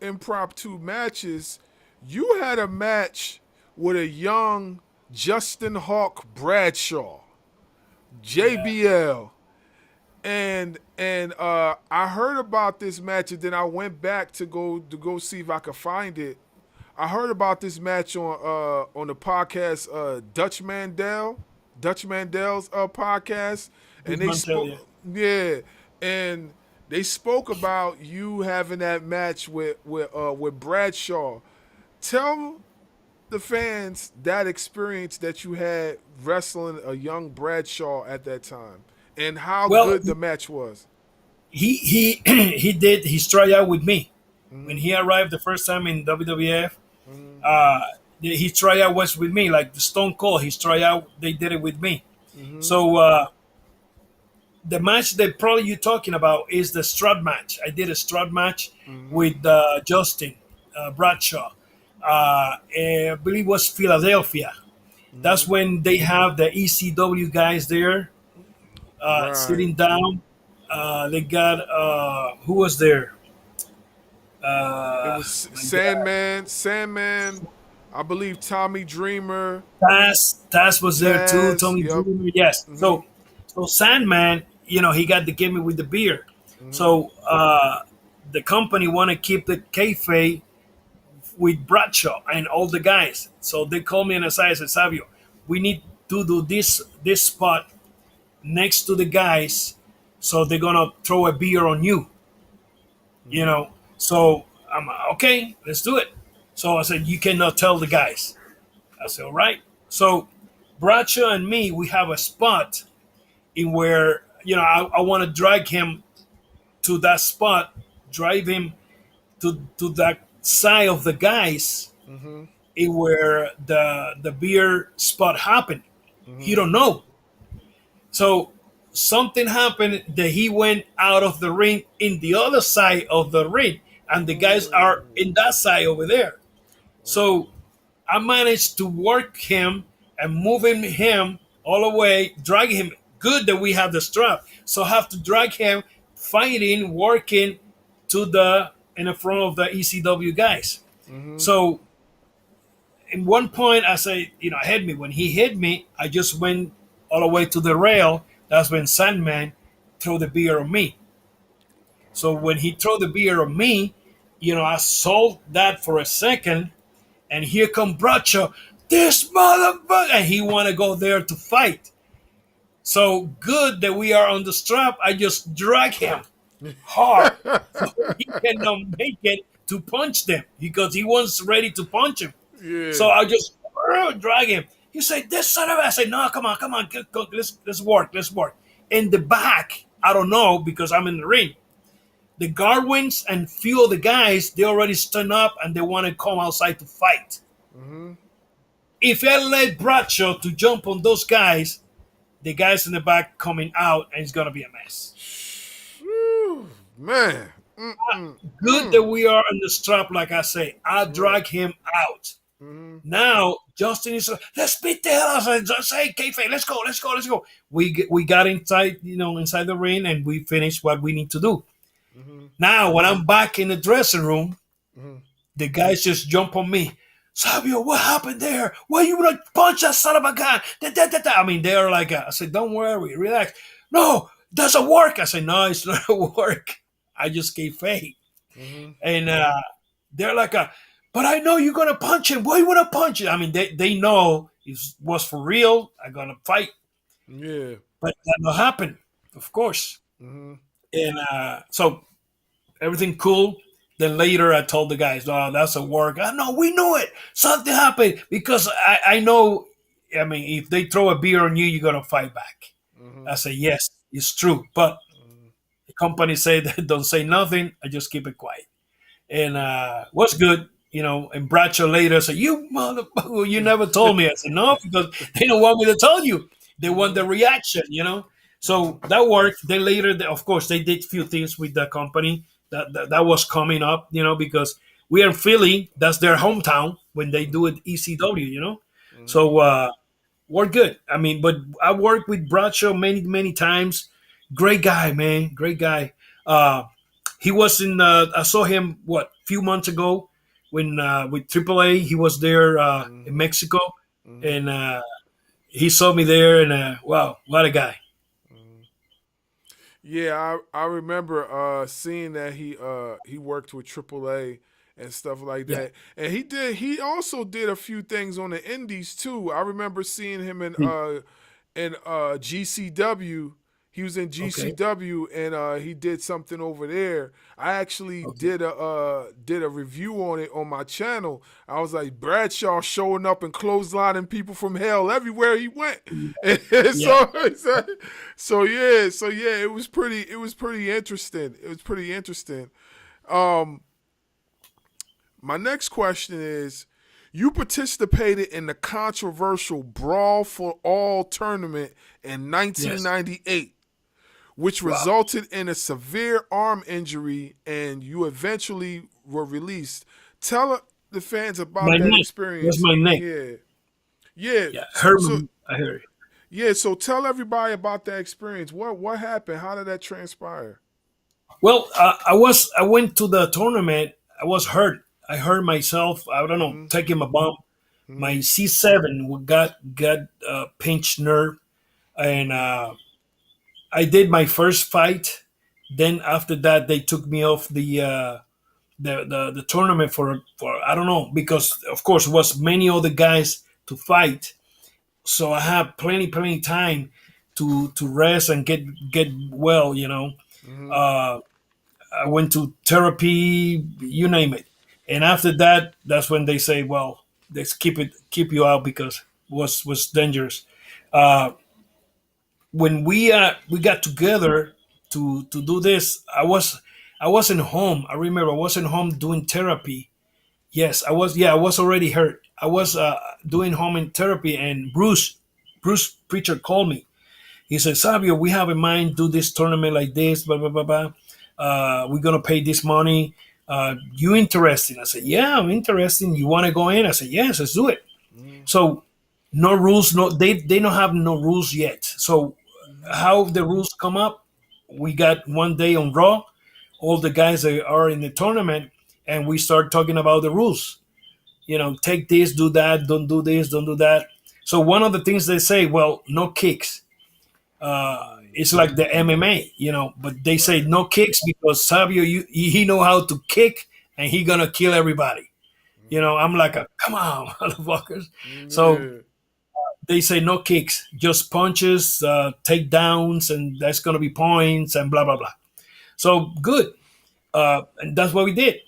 impromptu matches, you had a match with a young Justin Hawk Bradshaw, JBL. And I heard about this match, and then I went back to go see if I could find it. I heard about this match on the podcast Dutch Mandel's podcast, and they spoke. Yeah, and they spoke about you having that match with Bradshaw. Tell the fans that experience that you had wrestling a young Bradshaw at that time, and how good the match was. He did his tryout with me when he arrived the first time in WWF. His tryout was with me, like the Stone Cold. His tryout, they did it with me. So the match that probably you're talking about is the strut match. I did a strut match with Justin Bradshaw. I believe it was Philadelphia. That's when they have the ECW guys there sitting down. They got who was there? It was Sandman. I believe Tommy Dreamer. Taz was there too. Tommy Dreamer. Yes. So Sandman, he got the gimme with the beer. So the company want to keep the kayfabe with Bradshaw and all the guys. So they called me on the side and said, "Savio, we need to do this spot next to the guys, so they're gonna throw a beer on you." So I'm like, okay, let's do it. So I said, "You cannot tell the guys." I said, "All right." So Bradshaw and me, we have a spot in where I want to drag him to that spot, drive him to that side of the guys in where the beer spot happened. He don't know. So something happened that he went out of the ring in the other side of the ring, and the guys are in that side over there. So I managed to work him and moving him all the way, drag him. Good that we have the strap. So I have to drag him, fighting, working in the front of the ECW guys. So in one point I say, hit me. When he hit me, I just went all the way to the rail. That's when Sandman threw the beer on me. So when he threw the beer on me, I sold that for a second, and here come Bradshaw, this motherfucker, and he want to go there to fight. So good that we are on the strap. I just drag him hard, so he cannot make it to punch them because he was ready to punch him. Yeah. So I just drag him. He said, "This son of a," I said, "No, come on, let's work. In the back, I don't know because I'm in the ring. The Garwins and few of the guys, they already stand up and they want to come outside to fight. If I let Bradshaw to jump on those guys, the guys in the back coming out, and it's going to be a mess. Whew, man. Good that we are on the strap, like I say. I drag him out. Now, Justin is, let's beat the hell out of it. Say, kayfabe, let's go. We got inside, inside the ring, and we finished what we need to do. Now, when I'm back in the dressing room, the guys just jump on me. Savio, what happened there? Why you would punch that son of a gun? I mean, they're like, I said, don't worry, relax. No, doesn't work. I said, no, it's not a work. I just gave fake. And they're like, but I know you're going to punch him. Why you want to punch him? I mean, they know it was for real. I'm going to fight. Yeah. But that will happen, of course. And so everything cool. Then later I told the guys, oh, that's a work. No, we knew it. Something happened because I know, I mean, if they throw a beer on you, you're going to fight back. I say, yes, it's true. But the company said, don't say nothing. I just keep it quiet. And what's good, and Bradshaw later said, you motherfucker, you never told me. I said, no, because they don't want me to tell you. They want the reaction, So that worked. Then later, of course, they did a few things with the company. That was coming up, because we are in Philly. That's their hometown when they do it ECW, So we're good. I mean, but I worked with Bradshaw many, many times. Great guy, man. Great guy. He was in. I saw him a few months ago when with AAA. He was there in Mexico, and he saw me there. And wow, what a guy. Yeah, I remember seeing that he worked with AAA and stuff like that. And he also did a few things on the indies too. I remember seeing him in GCW. He was in GCW and he did something over there. I actually did a review on it on my channel. I was like, Bradshaw showing up and clotheslining people from hell everywhere he went. So yeah, it was pretty interesting. My next question is, you participated in the controversial Brawl for All tournament in 1998. Which resulted in a severe arm injury, and you eventually were released. Tell the fans about that experience. That's my neck. Yeah. I heard it. Yeah, so tell everybody about that experience. What happened? How did that transpire? Well, I went to the tournament. I was hurt. I hurt myself. I don't know, taking a bump. My C7 got pinched nerve, and I did my first fight. Then after that, they took me off the tournament for I don't know, because of course it was many other guys to fight, so I had plenty time to rest and get well. I went to therapy, you name it, and after that, that's when they say, well, let's keep you out because it was dangerous. When we got together to do this, I wasn't home. I remember I wasn't home doing therapy. Yes, I was. Yeah, I was already hurt. I was doing home in therapy, and Bruce Preacher called me. He said, Savio, we have in mind do this tournament like this, blah blah blah blah. We're gonna pay this money. You interested? I said, yeah, I'm interested. You want to go in? I said, yes, let's do it. So no rules. No, they don't have no rules yet. So how the rules come up? We got one day on Raw, all the guys that are in the tournament, and we start talking about the rules. Take this, do that, don't do this, don't do that. So one of the things they say, well, no kicks. It's like the MMA, but they say no kicks because Savio, he know how to kick and he gonna kill everybody. I'm like, come on, motherfuckers. So they say no kicks, just punches, takedowns, and that's going to be points and blah, blah, blah. So good. And that's what we did.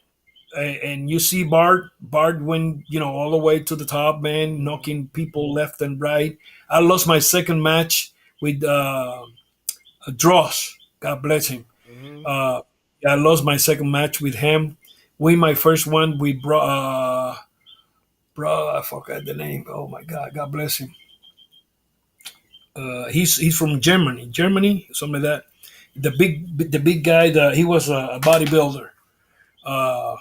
And you see Bart went, all the way to the top, man, knocking people left and right. I lost my second match with Dross. God bless him. Mm-hmm. Uh, I lost my second match with him. Win my first one with bro. I forgot the name. Oh my God. God bless him. He's from Germany, something like that. The big guy. He was a bodybuilder. Uh,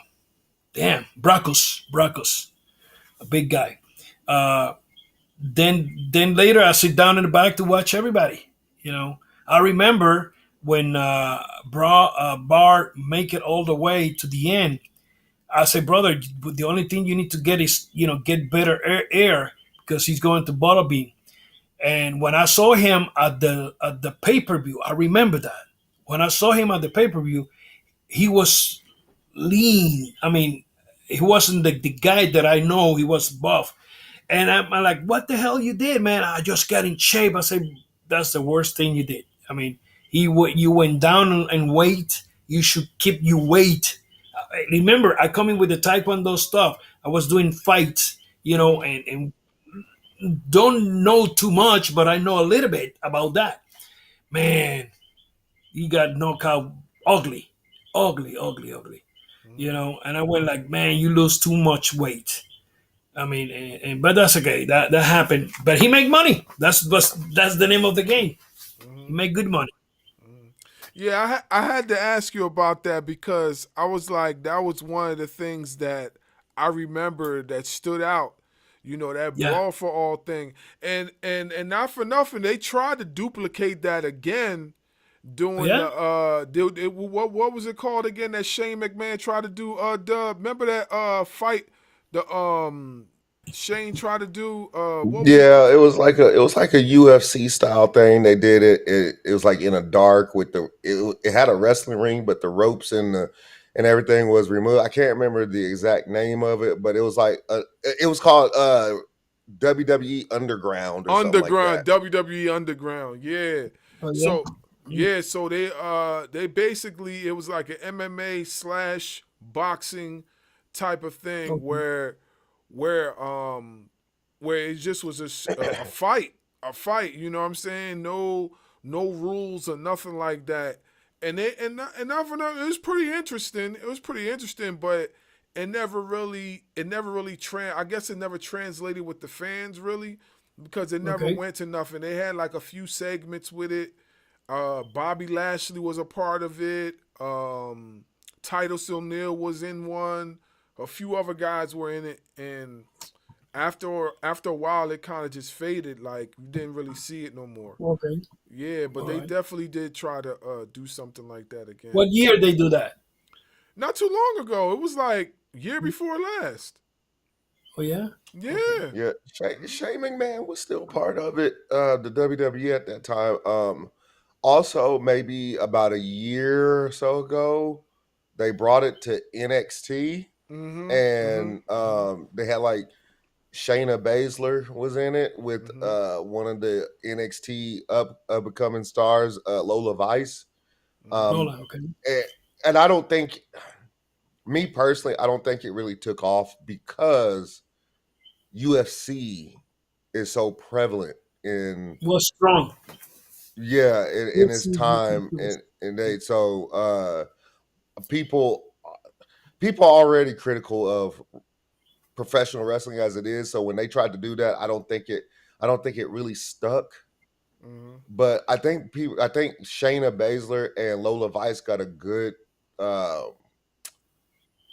Bracos, a big guy. Uh, then later I sit down in the back to watch everybody. I remember when Bar make it all the way to the end. I say, brother, the only thing you need to get is get better air because he's going to Butterbean. And when I saw him at the pay per view, I remember that. When I saw him at the pay per view, he was lean. I mean, he wasn't the guy that I know. He was buff. And I'm like, what the hell you did, man? I just got in shape. I said, that's the worst thing you did. I mean, you went down in weight. You should keep your weight. Remember, I come in with the Taekwondo stuff. I was doing fights, and don't know too much, but I know a little bit about that. Man, he got knocked out ugly, ugly, ugly, ugly. And I went like, man, you lose too much weight. I mean, but that's okay. That happened. But he make money. That's the name of the game. He make good money. Yeah, I had to ask you about that because I was like, that was one of the things that I remember that stood out. That Yeah. brawl for all thing, and not for nothing, they tried to duplicate that again doing Yeah. what was it called again that Shane McMahon tried to do? Dub, remember that fight? The Shane tried to do what was it Yeah, called? it was like a UFC style thing. They did it. It was like in a dark with it had a wrestling ring, but the ropes and everything was removed. I can't remember the exact name of it, but it was like it was called WWE Underground or something like Underground, that. WWE Underground, yeah. Oh yeah. So yeah, so they basically, it was like an MMA slash boxing type of thing Okay. where where it just was a fight, you know what I'm saying? No rules or nothing like that. It was pretty interesting. It was pretty interesting, but I guess it never translated with the fans really because it never Okay. went to nothing. They had like a few segments with it. Bobby Lashley was a part of it. Titus O'Neil was in one. A few other guys were in it, and after a while, it kind of just faded. Like you didn't really see it no more. Okay. Yeah, but All they right. definitely did try to do something like that again. What year they do that? Not too long ago. It was like year before last. Oh yeah. Okay. Yeah. Yeah, Shane McMahon was still part of it. The WWE at that time. Also, maybe about a year or so ago, they brought it to NXT, Mm-hmm. Mm-hmm. and Mm-hmm. they had like Shayna Baszler was in it with Mm-hmm. one of the NXT up and coming stars, Lola Vice. Mm-hmm. Um, Lola. Okay. and, and I don't think, me personally, I don't think it really took off because UFC is so prevalent in Was strong. yeah in Let's its see. time and they so people people are already critical of professional wrestling as it is. So when they tried to do that, I don't think it really stuck. Mm-hmm. But I think Shayna Baszler and Lola Vice got a good. Uh,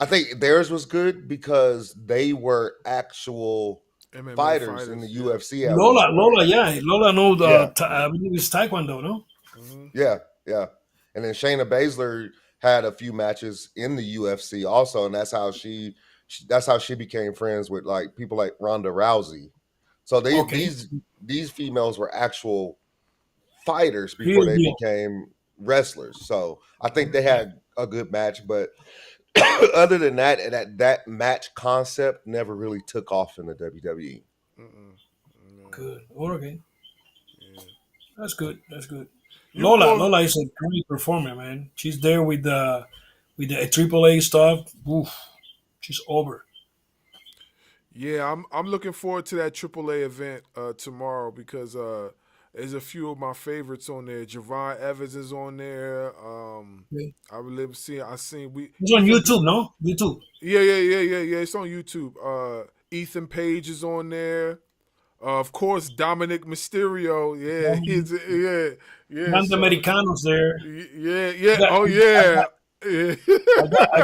I think theirs was good because they were actual MMA fighters in the fighters. Yeah. UFC at one point. Lola. Yeah. Lola know Yeah, I believe it's Taekwondo. No. Mm-hmm. yeah, yeah. And then Shayna Baszler had a few matches in the UFC also, and that's how she became friends with like people like Ronda Rousey. So they Okay. these females were actual fighters before Real they deal. became wrestlers. So I think they Yeah. had a good match, but other than that, that match concept never really took off in the WWE. Mm-mm. No. Good. Okay. Yeah. That's good. That's good. You well, Lola is a great performer, man. She's there with the AAA stuff. Oof, she's over. yeah, I'm looking forward to that AAA event tomorrow because There's a few of my favorites on there. Javon Evans is on there. Okay. I really see. I seen we It's on even YouTube, no? YouTube. yeah. It's on YouTube. Ethan Page is on there. Of course, Dominic Mysterio. Yeah, Um, he's yeah. Grand So Americanos there. yeah. I got, Oh I yeah. got, Yeah. I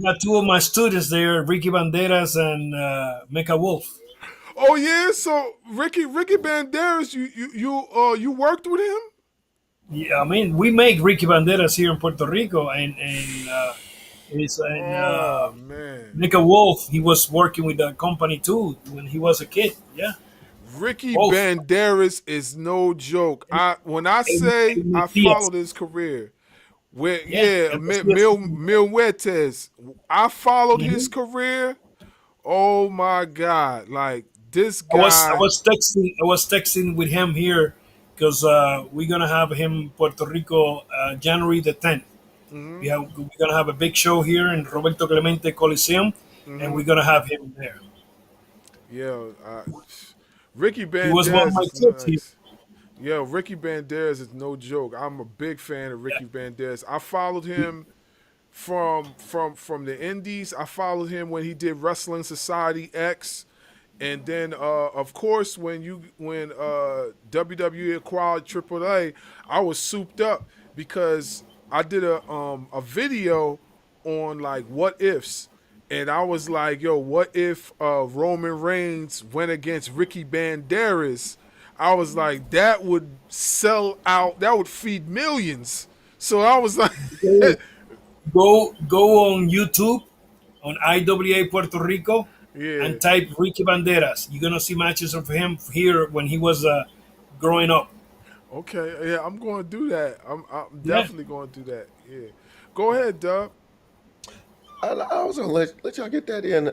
got two of my students there, Ricky Banderas and Mecha Wolf. Oh yeah. So Ricky Banderas, you worked with him? Yeah, I mean, we make Ricky Banderas here in Puerto Rico, and Oh man. Mecha Wolf. He was working with the company too when he was a kid. Yeah, Ricky both. Banderas is no joke. I when I And, say and I Matias. followed his career, where Yeah, yeah, and Matias. Mil Muertes, I followed his Mhm. career. Oh my God! Like this I guy. was texting with him here because we're gonna have him in Puerto Rico January the 10th. Hmm We're gonna have a big show here in Roberto Clemente Coliseum, and hmm we're gonna have him there. Yeah, Ricky He was one of Banderas my is kids here. nice. Yo, Ricky Banderas is no joke. I'm a big fan of Yeah. Ricky Banderas. I followed him from the Indies. I followed him when he did Wrestling Society X, and then of course when WWE acquired AAA, I was souped up because I did a video on like what ifs. And I was like, yo, what if Roman Reigns went against Ricky Banderas? I was like, that would sell out, that would feed millions. So I was like, Go go on YouTube on IWA Puerto Rico yeah, and type Ricky Banderas. You're gonna see matches of him here when he was growing up. okay, yeah, I'm going to do that. I'm Yeah. definitely going to do that. Yeah, go ahead, Dub. I was gonna let y'all get that in.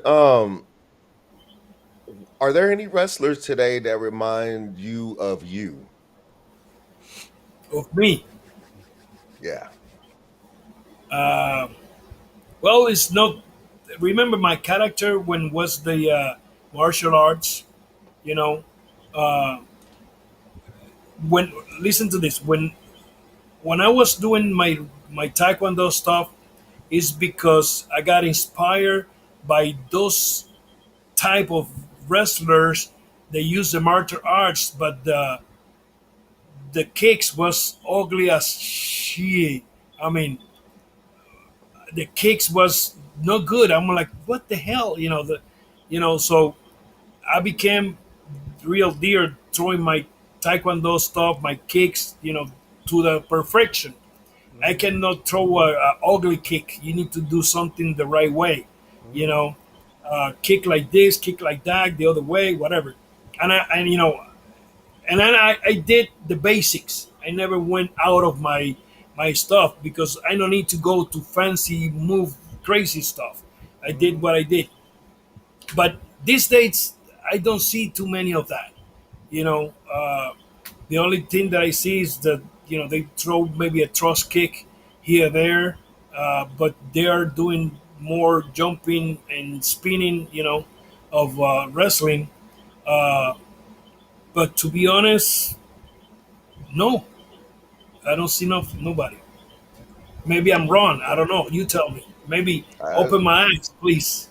Are there any wrestlers today that remind you of you? Of me. Yeah. Uh, well, it's not. Remember my character when was the martial arts. You know, uh, when listen to this. When I was doing my taekwondo stuff, is because I got inspired by those type of wrestlers. They use the martial arts, but the kicks was ugly as shit. I mean, the kicks was no good. I'm like, what the hell, So I became real dear throwing my taekwondo stuff, my kicks, to the perfection. I Hmm cannot throw a ugly kick. You need to do something the right way, you hmm know. Kick like this, kick like that, the other way, whatever. And then I did the basics. I never went out of my stuff because I don't need to go to fancy move crazy stuff. I did hmm what I did. But these days I don't see too many of that. You know, the only thing that I see is that they throw maybe a thrust kick here there, but they are doing more jumping and spinning. Of wrestling. Uh, but to be honest, no, I don't see nobody. Maybe I'm wrong. I don't know. You tell me. Maybe Uh, open my eyes, please.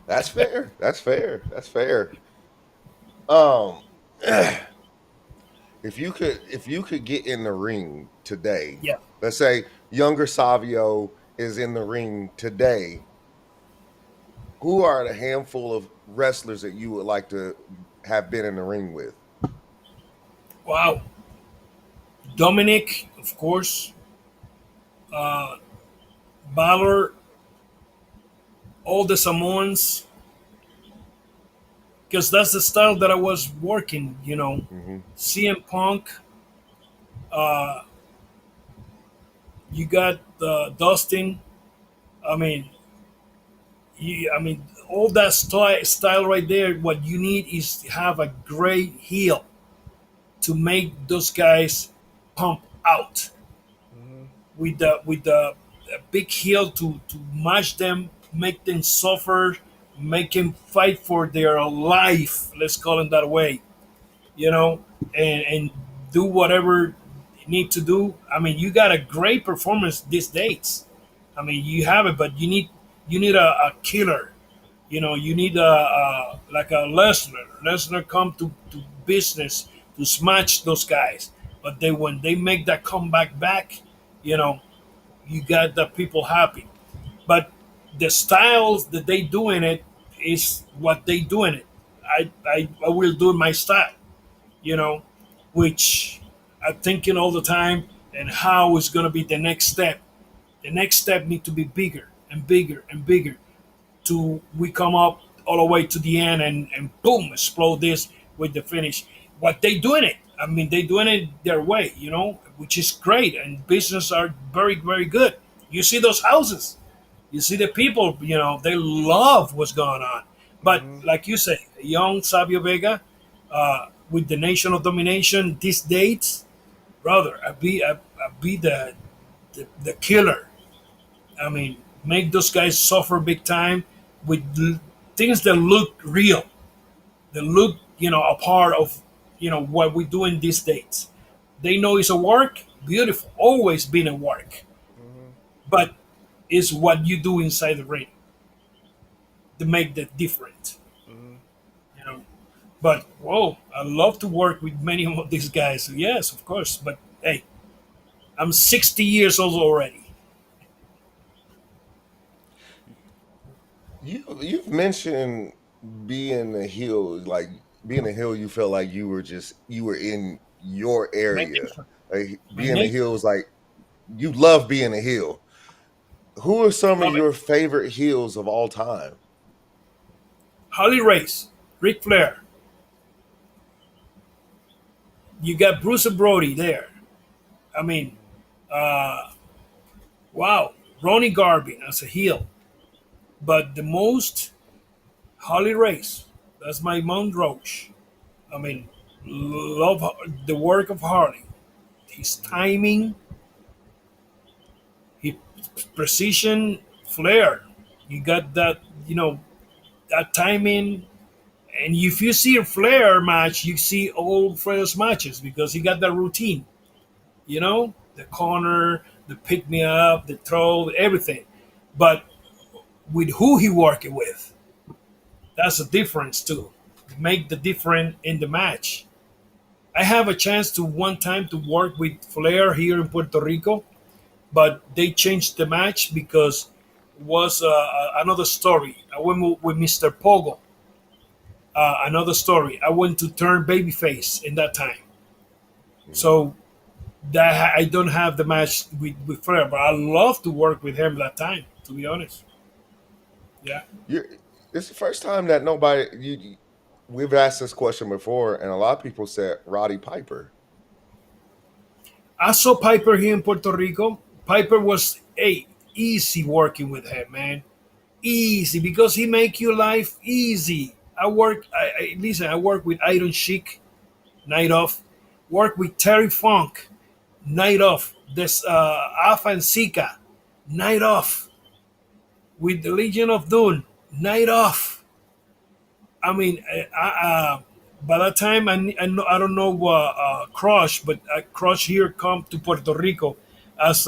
that's fair. That's fair. That's fair. Um, if you could get in the ring today, Yeah. let's say younger Savio is in the ring today, who are the handful of wrestlers that you would like to have been in the ring with? Wow. Dominic, of course. Uh, Balor, all the Samoans, because that's the style that I was working. Hmm CM Punk. Uh, you got Dustin. I mean, all that style right there. What you need is to have a great heel to make those guys pump out hmm with the big heel to match them, make them suffer, make them fight for their life. Let's call it that way. you know, and do whatever you need to do. I mean, you got a great performance these days. I mean, you have it, but you need a killer. You know, you need a like a Lesnar. Lesnar come to business to smash those guys, but they when they make that comeback back, you know, you got the people happy. But the styles that they do in it is what they do in it. I will do my style, you know, which I'm thinking all the time and how is going to be the next step. The next step need to be bigger and bigger and bigger to we come up all the way to the end and boom, explode this with the finish. What they doing it? I mean, they doing it their way, you know, which is great, and business are very, very good. You see those houses, you see the people, you know, they love what's going on. But like you say, young Savio Vega, with the Nation of Domination, these dates, brother, I be the killer. I mean, make those guys suffer big time with things that look real, that look, you know, a part of, you know, what we do in these dates. They know it's a work, beautiful, always been a work, but it's what you do inside the ring to make that different, you know. But whoa, I love to work with many of these guys. So yes, of course. But hey, I'm 60 years old already. You've mentioned being a heel, like being a heel. You felt like you were in your My area. nation, Like my being a nation. heel was like you love being a heel. Who are some of Love it. your favorite heels of all time? Harley Race, Ric Flair. You got Bruce Brody there. I mean, wow, Ronnie Garvin as a heel. But the most Harley Race. That's my Mount Roche. I mean, love the work of Harley. His timing, his precision, flair. You got that, you know, that timing. And if you see a Flair match, you see all Flair's matches because he got that routine. You know, the corner, the pick me up, the throw, everything. But with who he working with, that's a difference too. Make the difference in the match. I have a chance to one time to work with Flair here in Puerto Rico, but they changed the match because it was another story. I went with Mr. Pogo. Another story. I went to turn babyface in that time, so that I don't have the match with Flair, but I love to work with him that time. To be honest, yeah. You're, it's the first time that we've asked this question before, and a lot of people said Roddy Piper. I saw Piper here in Puerto Rico. Piper was easy working with him, man. Easy because he make your life easy. Listen. I work with Iron Sheik, night off. Work with Terry Funk, night off. This Alpha and Sika, night off. With the Legion of Doom, night off. I mean, by that time, I don't know Crush, but Crush here come to Puerto Rico as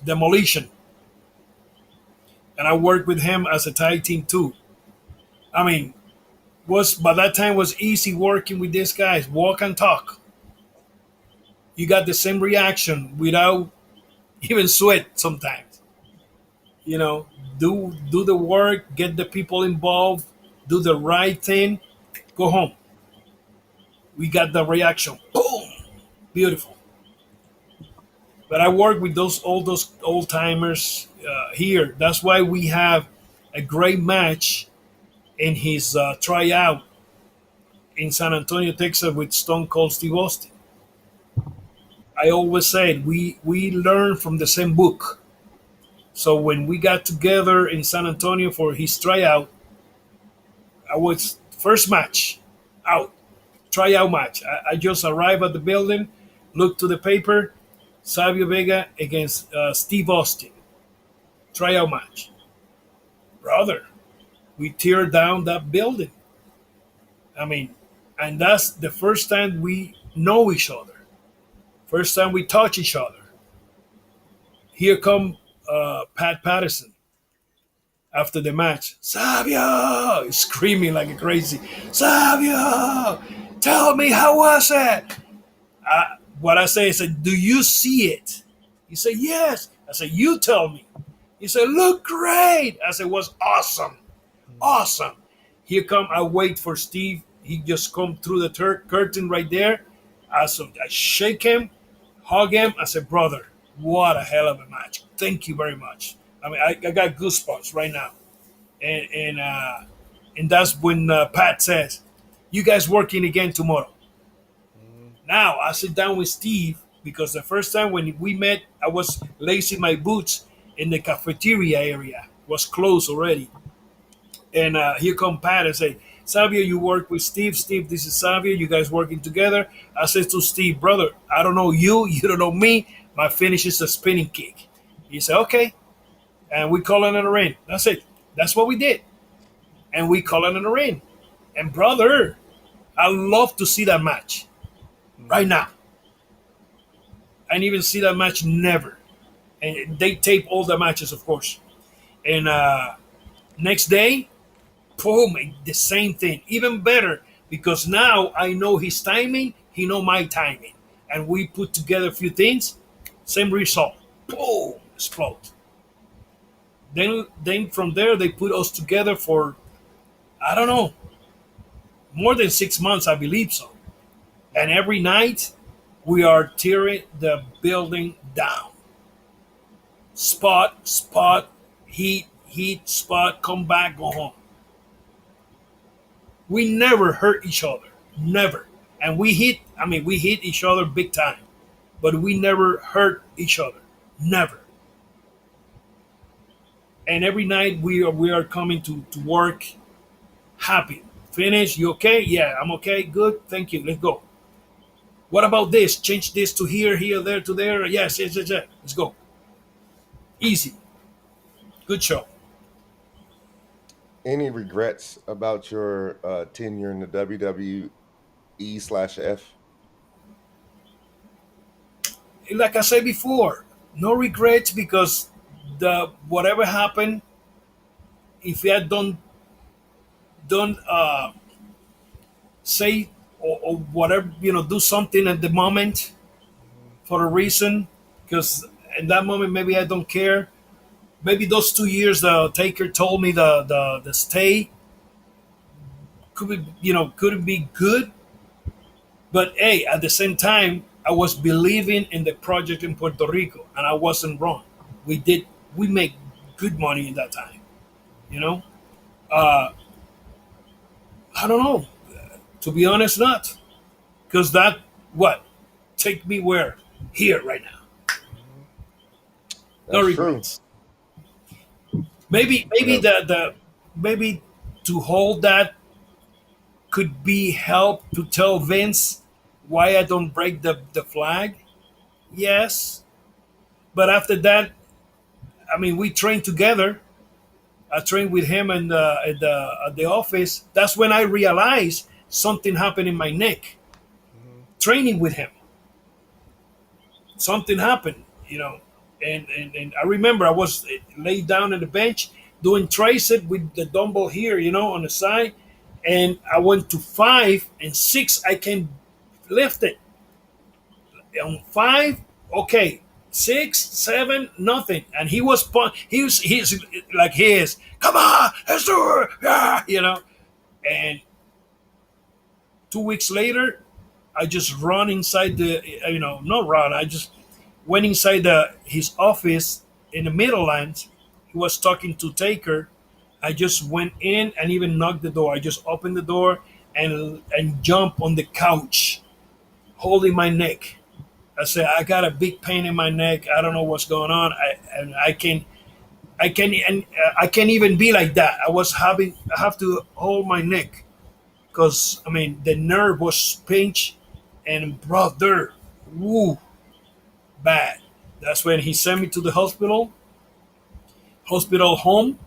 Demolition, and I worked with him as a tag team too. I mean, was by that time was easy working with these guys. Walk and talk. You got the same reaction without even sweat sometimes. You know, do the work, get the people involved, do the right thing, go home. We got the reaction. Boom, beautiful. But I work with those old timers here. That's why we have a great match in his tryout in San Antonio, Texas, with Stone Cold Steve Austin. I always said we learn from the same book. So when we got together in San Antonio for his tryout, I was first match out, tryout match. I just arrived at the building, looked to the paper, Savio Vega against Steve Austin, tryout match. Brother, we tear down that building. I mean, And that's the first time we know each other. First time we touch each other. Here come Pat Patterson after the match. Savio! Screaming like a crazy. Savio! Tell me, how was it? What I say is, do you see it? He said, yes. I said, you tell me. He said, look great. I said, it was awesome. Awesome. Here come, I wait for Steve. He just come through the curtain right there. I shake him, hug him. I said, brother, what a hell of a match. Thank you very much. I mean, I got goosebumps right now. And that's when Pat says, you guys working again tomorrow. Now I sit down with Steve because the first time when we met, I was lacing my boots in the cafeteria area. It was closed already. And here come Pat and say, Savio, you work with Steve. Steve, this is Savio. You guys working together. I said to Steve, brother, I don't know you. You don't know me. My finish is a spinning kick. He said, okay. And we call it in the ring. That's it. That's what we did. And we call it in the ring. And brother, I love to see that match right now. I didn't even see that match, never. And they tape all the matches, of course. And next day, boom, the same thing. Even better, because now I know his timing, he know my timing. And we put together a few things, same result. Boom, explode. Then from there, they put us together for, I don't know, more than 6 months, I believe so. And every night, we are tearing the building down. Spot, heat, spot, come back, go home. We never hurt each other. Never. And we hit each other big time. But we never hurt each other. Never. And every night we are coming to work happy. Finish, you okay? Yeah, I'm okay. Good. Thank you. Let's go. What about this? Change this to here, there to there. Yes. Let's go. Easy. Good show. Any regrets about your tenure in the WWE/F? Like I said before, no regrets because whatever happened, if we had don't say or whatever, do something at the moment for a reason, because in that moment maybe I don't care. Maybe those 2 years the Taker told me the stay couldn't be good, but hey, at the same time I was believing in the project in Puerto Rico, and I wasn't wrong. We make good money in that time, I don't know, to be honest, not because that take me where here right now. No regrets. Maybe maybe to hold that could be help to tell Vince why I don't break the flag. Yes, but after that, I mean, we trained together. I trained with him at the office. That's when I realized something happened in my neck. Training with him, something happened, And I remember I was laid down on the bench doing tricep with the dumbbell here, on the side. And I went to 5 and 6. I can lift it. On 5, okay. 6, 7, nothing. And he's like his. Come on, let's do it. Yeah, And 2 weeks later, I just run inside not run. I just went inside his office in the Midlands. He was talking to Taker. I just went in and even knocked the door. I just opened the door and jumped on the couch, holding my neck. I said, I got a big pain in my neck. I don't know what's going on. I can't even be like that. I have to hold my neck because the nerve was pinched, and brother, woo, bad. That's when he sent me to the hospital home.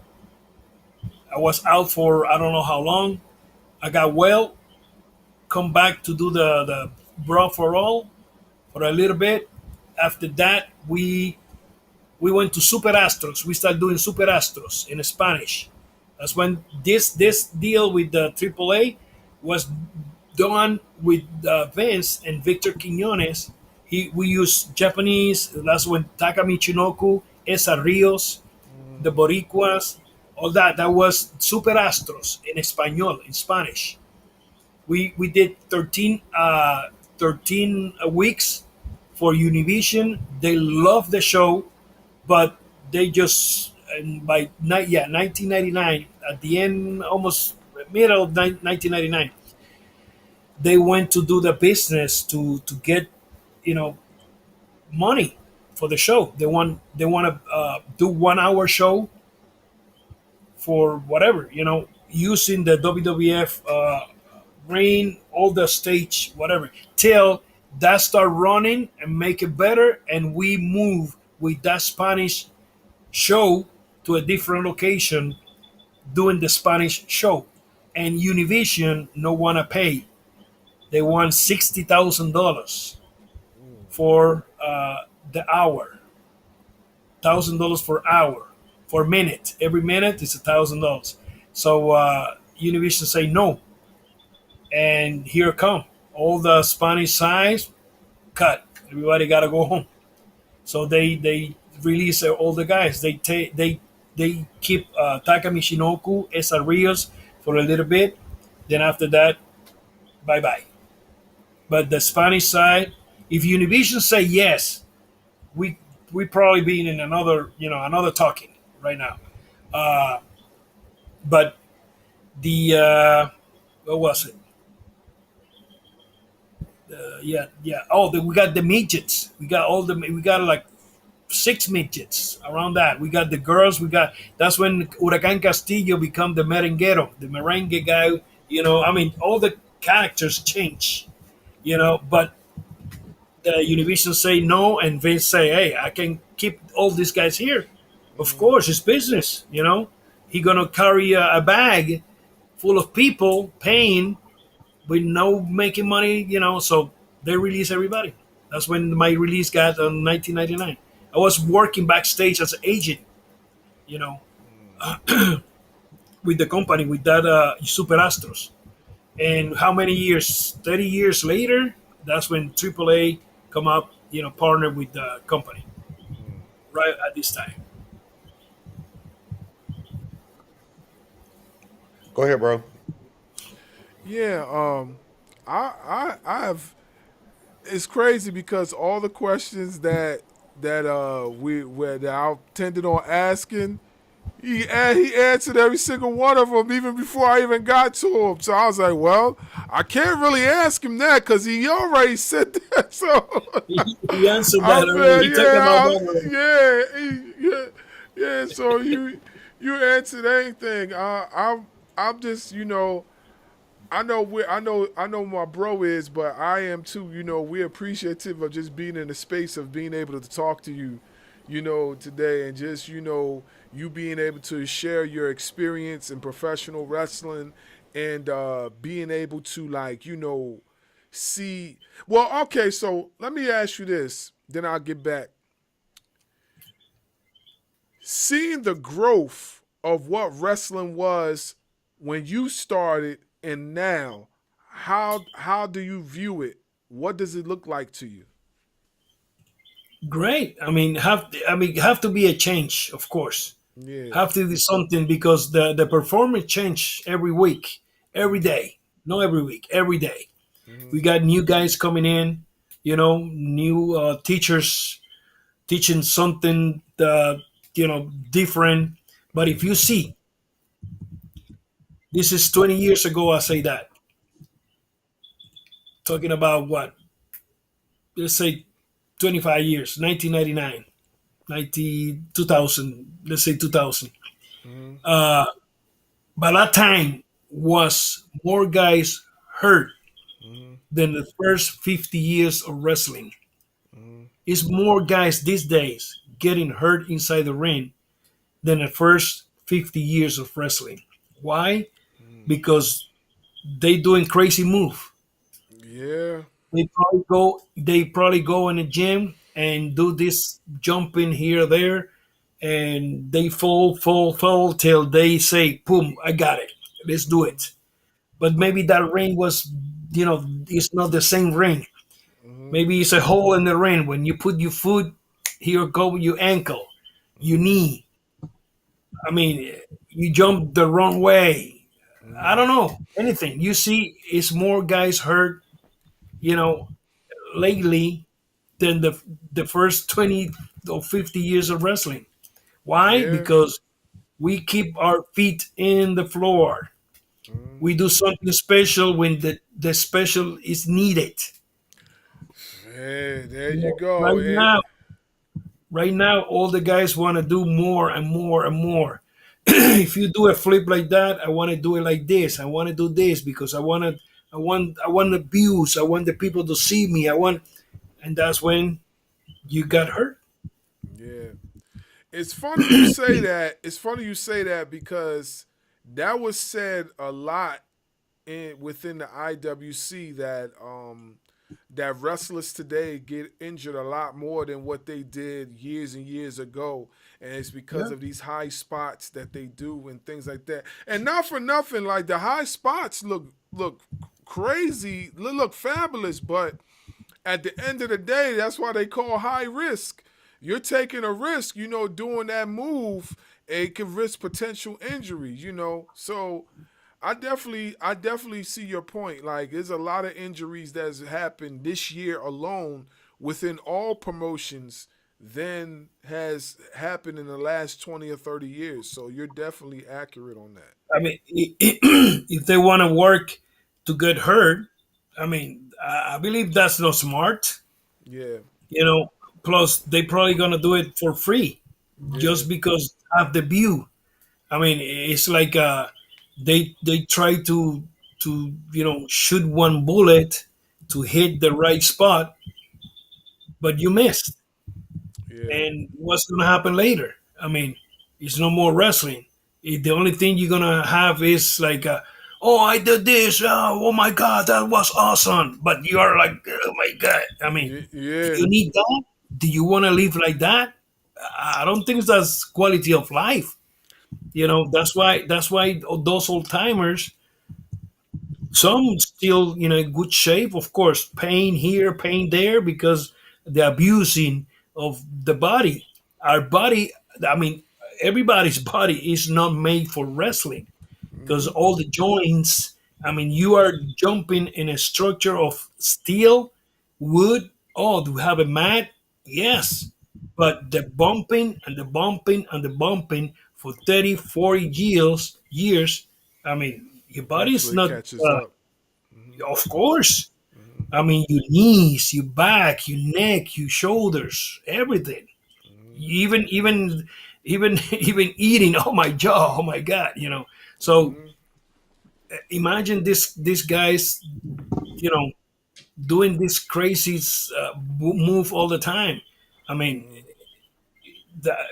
I was out for I don't know how long. I got well, come back to do the brawl for all for a little bit. After that, we went to Super Astros. We started doing Super Astros in Spanish. That's when this deal with the AAA was done with Vince and Victor Quiñones. We used Japanese. That's when Taka Michinoku, Esa Rios, the Boricuas, all that. That was Super Astros in Espanol, in Spanish. We did 13 weeks for Univision. They loved the show, but they just and by 1999, at the end, almost middle of 1999, they went to do the business to get, you know, money for the show. They want to do 1 hour show for whatever, using the WWF ring, all the stage, whatever, till that start running and make it better, and we move with that Spanish show to a different location doing the Spanish show. And Univision no wanna pay. They want $60,000 for the hour. $1,000 for hour, for minute. Every minute is $1,000. So Univision say no, and here come all the Spanish sides cut. Everybody got to go home. So they release all the guys. They keep Taka Michinoku, Esa Rios for a little bit. Then after that, bye bye. But the Spanish side, if Univision say yes, we probably be in another talking right now. But the what was it? Yeah. Oh, we got the midgets. We got like 6 midgets around that. We got the girls. That's when Huracan Castillo become the merenguero, the merengue guy. All the characters change. But the Univision say no, and Vince say, "Hey, I can keep all these guys here. Of course, it's business. He gonna carry a bag full of people paying with no making money. So they release everybody. That's when my release got on 1999. I was working backstage as an agent, with the company, with that Super Astros. And how many years? 30 years later, that's when AAA come up, partner with the company. Right at this time. Go ahead, bro. Yeah, I have. It's crazy because all the questions that I intended on asking, he answered every single one of them even before I even got to him. So I was like, well, I can't really ask him that because he already said that. So He answered I that already. He talked about that already. yeah. So you answered anything. I'm just I know my bro is, but I am too. We're appreciative of just being in the space of being able to talk to you, today, and just you being able to share your experience in professional wrestling, and being able to see. Well, okay, so let me ask you this, then I'll get back. Seeing the growth of what wrestling was when you started and now, how do you view it? What does it look like to you? Great. Have to be a change, of course. Yeah. Have to do something because the performance change every week, every day. Not every week, every day. We got new guys coming in, new teachers teaching something, different. But if you see, this is 20 years ago, I say that. Talking about what? Let's say 25 years, 1999, 2000, let's say 2000. By that time was more guys hurt than the first 50 years of wrestling. It's more guys these days getting hurt inside the ring than the first 50 years of wrestling. Why? Because they doing crazy move. Yeah. They probably go in the gym and do this jumping here or there, and they fall till they say, "Boom, I got it. Let's do Mm-hmm. it." But maybe that ring was, it's not the same ring. Mm-hmm. Maybe it's a hole in the ring. When you put your foot, here go your ankle, your Mm-hmm. knee. I mean, you jump the wrong way. I Mm-hmm. don't know anything. You see, it's more guys hurt, you know, lately than the first 20 or 50 years of wrestling. Why? Yeah. Because we keep our feet in the floor. Mm-hmm. We do something special when the special is needed. Hey, there you go. Right now, right now, all the guys want to do more and more and more. If you do a flip like that, I want to do it like this. I want to do this because I want the views. I want the people to see me. And that's when you got hurt. Yeah. It's funny you say that. It's funny you say that because that was said a lot within the IWC that wrestlers today get injured a lot more than what they did years and years ago, and it's because Yeah. of these high spots that they do and things like that. And not for nothing, like the high spots look crazy, look fabulous, but at the end of the day, that's why they call high risk. You're taking a risk, doing that move. It can risk potential injuries, So I definitely see your point. Like, there's a lot of injuries that's happened this year alone within all promotions than has happened in the last 20 or 30 years. So you're definitely accurate on that. I mean, if they want to work to get hurt, I mean, I believe that's not smart. Yeah, You know, plus they probably gonna do it for free, yeah, just because have the view. I mean, it's like they try to shoot one bullet to hit the right spot, but you missed. yeah, And what's going to happen later? I mean, it's no more wrestling. The only thing you're going to have is like, oh, I did this. Oh my God, that was awesome. But you are like, oh my God. I mean, do yeah, you need that? Do you want to live like that? I don't think that's quality of life. That's why those old timers, some still in good shape, of course, pain here, pain there, because the abusing of the body. Our body, I mean, everybody's body is not made for wrestling because hmm, all the joints, I mean, you are jumping in a structure of steel, wood. Oh, do you have a mat? Yes. But the bumping and the bumping and the bumping for 30, 40 years, I mean, your body's eventually not, catches up. Hmm. of course. Hmm. I mean, your knees, your back, your neck, your shoulders, everything. Even eating. Oh my jaw. Oh my God. So Hmm. imagine these guys, you know, doing this crazy move all the time. I mean, Hmm.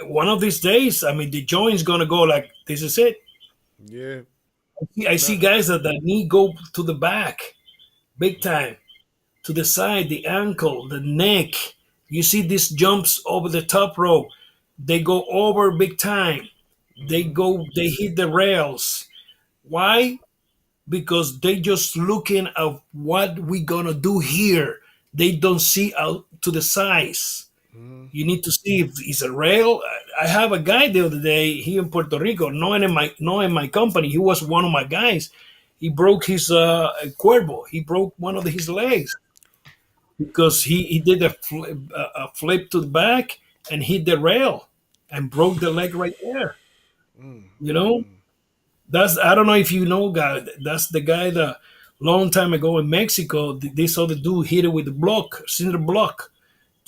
one of these days, I mean, the joint's gonna go like this is it. Yeah. I see Not, guys that the knee go to the back, big time, to the side, the ankle, the neck. You see these jumps over the top rope. They go over big time. hmm. They hit the rails. Why? Because they just looking at what we gonna do here. They don't see out to the size. Hmm. You need to see if it's a rail. I have a guy the other day here in Puerto Rico, not in my company. He was one of my guys. He broke his cuervo. He broke one of his legs because he did a flip to the back and hit the rail and broke the leg right there. You know, that's I don't know if you know, guy. That's the guy that long time ago in Mexico, this other dude hit it with the block, cinder block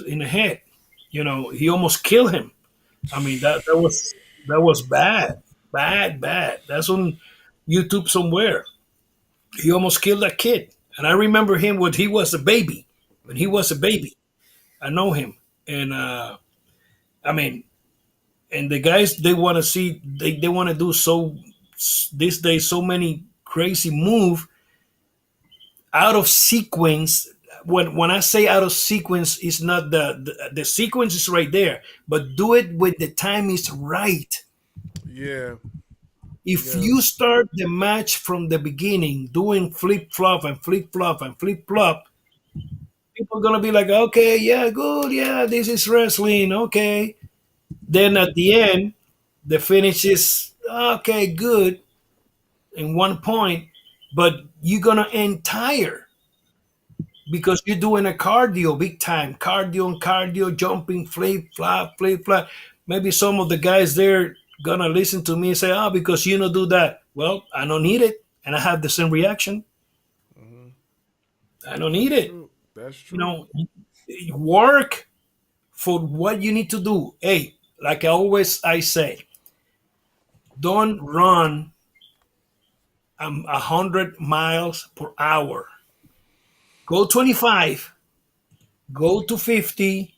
in the head. He almost killed him. I mean, that was bad, bad, bad. That's on YouTube somewhere. He almost killed that kid, and I remember him when he was a baby. When he was a baby, I know him, and I mean, and the guys they want to see, they want to do so these days so many crazy move. out of sequence. When I say out of sequence, it's not the sequence is right there, but do it when the time is right. Yeah. If Yeah. you start the match from the beginning doing flip flop and flip flop and flip flop, people are gonna be like, okay, yeah, good, yeah, this is wrestling, okay. Then at the end, the finish is okay, good in one point, but you're gonna end tired because you're doing a cardio, big time cardio and cardio, jumping, flip flop, flip flop. Maybe some of the guys there gonna listen to me and say, "Oh, because you don't do that." Well, I don't need it, and I have the same reaction. Hmm. I don't need That's it. true. That's You true. know, work for what you need to do. Hey, like I say, don't run 100 miles per hour. Go 25. Go to 50.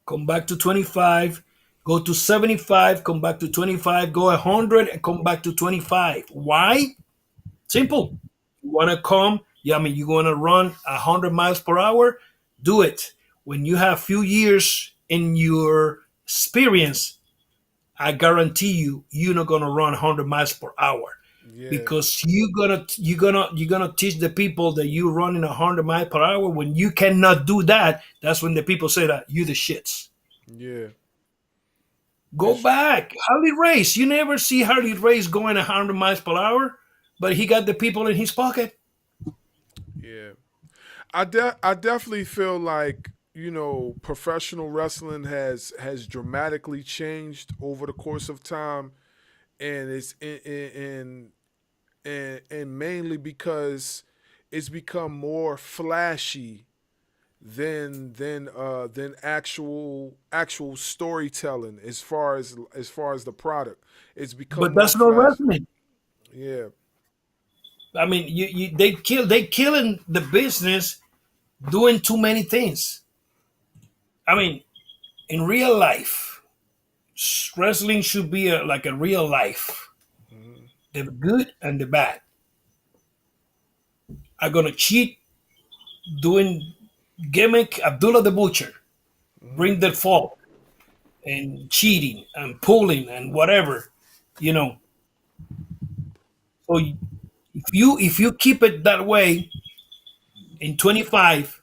Come back to 25. Go to 75. Come back to 25. Go 100 and come back to 25. Why? Simple. You want to come? Yeah, I mean, you want to run 100 miles per hour? Do it. When you have few years in your experience, I guarantee you, you're not gonna run 100 miles per hour Yeah. because you're gonna teach the people that you running 100 miles per hour. When you cannot do that, that's when the people say that you the shits. Yeah. Go It's back, Harley Race. You never see Harley Race going 100 miles per hour, but he got the people in his pocket. yeah. I definitely feel like professional wrestling has dramatically changed over the course of time, and it's and mainly because it's become more flashy than actual storytelling as far as the product. It's become But more that's not flashy. wrestling. Yeah. I mean, they killing the business doing too many things. I mean, in real life, wrestling should be like a real life. Hmm. The good and the bad are gonna cheat, doing gimmick Abdullah the Butcher, Hmm. bring their fault and cheating and pulling and whatever, you know. So if you keep it that way in 25,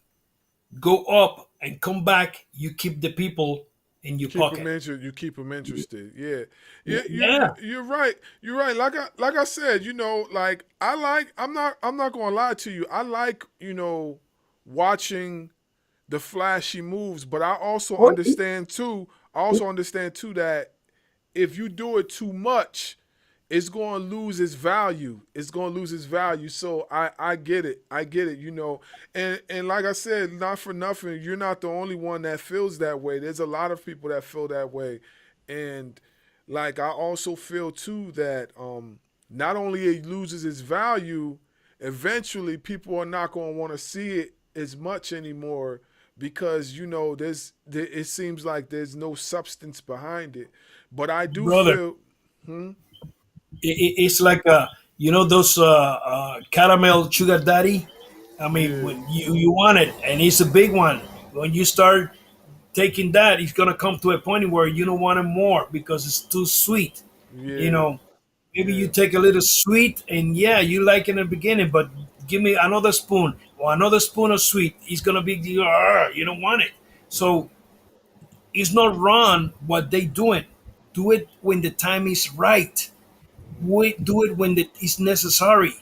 go up and come back, you keep the people in your Keep them pocket. interested. You keep them interested. Yeah, yeah. Yeah. You're right. You're right. Like I said, like I like. I'm not gonna lie to you. I like watching the flashy moves, but I also Oh, understand too. I also understand too that if you do it too much, it's going to lose its value. It's going to lose its value. So I get it. I get it. And like I said, not for nothing, you're not the only one that feels that way. There's a lot of people that feel that way, and like I also feel too that not only it loses its value, eventually people are not going to want to see it as much anymore because it seems like there's no substance behind it. But I do brother, feel. Hmm? it's like those caramel sugar daddy. I mean, Yeah, when you want it, and it's a big one. When you start taking that, it's gonna come to a point where you don't want it more because it's too sweet. You yeah, know, maybe you yeah. take a little sweet, and yeah, you like it in the beginning, but give me another spoon or another spoon of sweet. It's gonna be you don't want it. So it's not wrong what they doing. Do it when the time is right. Do it when it's necessary.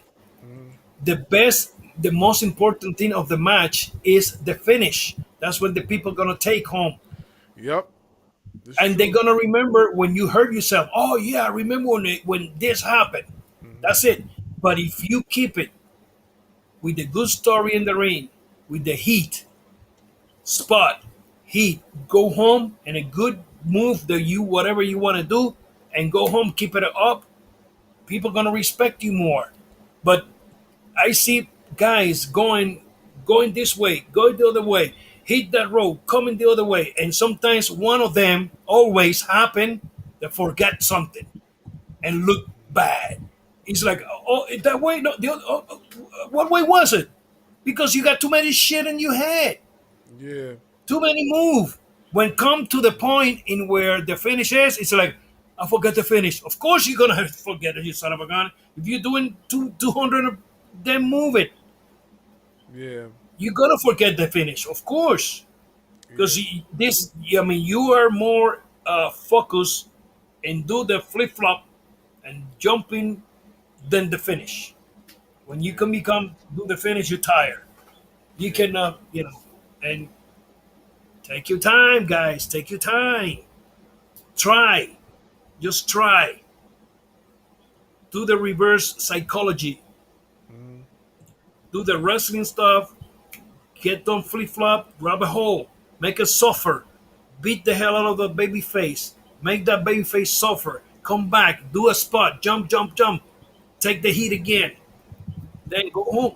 Mhm. The most important thing of the match is the finish. That's when the people gonna take home, Yep, that's and they're true. gonna remember when you hurt yourself. Oh yeah, I remember when this happened. Hmm. That's it. But if you keep it with the good story in the ring, with the heat, spot, heat, go home and a good move that you whatever you want to do, and go home, keep it up. People gonna respect you more. But I see guys going this way, going the other way, hit that road, coming the other way, and sometimes one of them always happen to forget something and look bad. It's like, oh, that way, no, what way was it? because you got too many shit in your head, Yeah. too many move. When come to the point in where the finish is, it's like, I forgot the finish. Of course you're gonna forget it, you son of a gun. If you're doing 200, then move it. Yeah. You're gonna forget the finish, of course, because this. I mean, you are more focused and do the flip flop and jumping than the finish. When you can become do the finish, you're tired. You cannot, and take your time, guys. Take your time. Try, just try. Do the reverse psychology. Do the wrestling stuff. Get them flip flop. Grab a hole. Make it suffer. Beat the hell out of the baby face. Make that baby face suffer. Come back. Do a spot. Jump, jump, jump. Take the heat again. Then go home.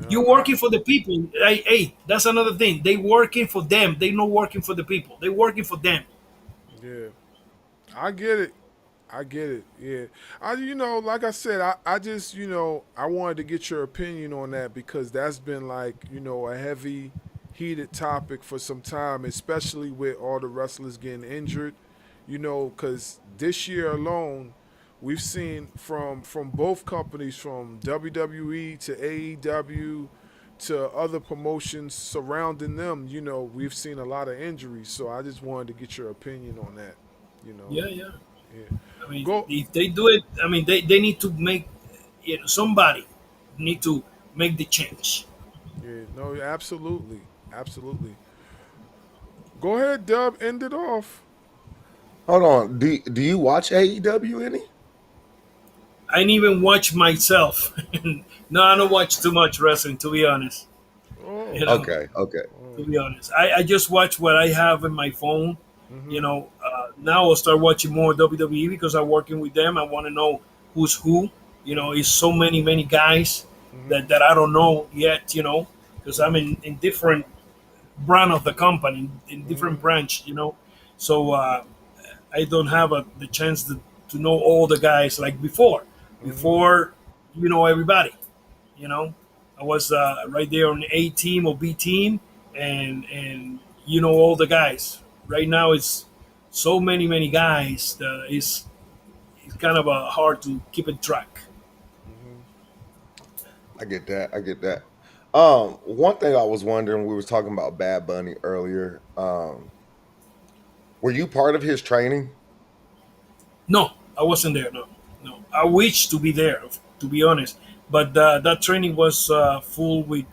You're working for the people. Hey, that's another thing. They working for them. They not working for the people. They working for them. Yeah. I get it. I get it. Yeah. Like I said, I just, I wanted to get your opinion on that because that's been like, a heavy, heated topic for some time, especially with all the wrestlers getting injured, because this year alone, we've seen from both companies, from WWE to AEW to other promotions surrounding them, we've seen a lot of injuries. So I just wanted to get your opinion on that, Yeah. Yeah. I mean, Go. if they do it, I mean, they need to make, somebody need to make the change. Yeah, no, absolutely. Absolutely. Go ahead, Dub, end it off. Hold on. Do you watch AEW any? I didn't even watch myself. No, I don't watch too much wrestling, to be honest. Oh. Okay. To be honest, I just watch what I have in my phone. Now I'll start watching more WWE because I'm working with them. I want to know who's who. It's so many guys that I don't know yet. Because I'm in different brand of the company, in different branch. So I don't have the chance to know all the guys like before. Before, everybody. I was right there on A team or B team, and all the guys. Right now, it's so many guys that it's kind of hard to keep it track. I get that. One thing I was wondering, we was talking about Bad Bunny earlier. Were you part of his training? No, I wasn't there. No. I wish to be there, to be honest. But that training was full with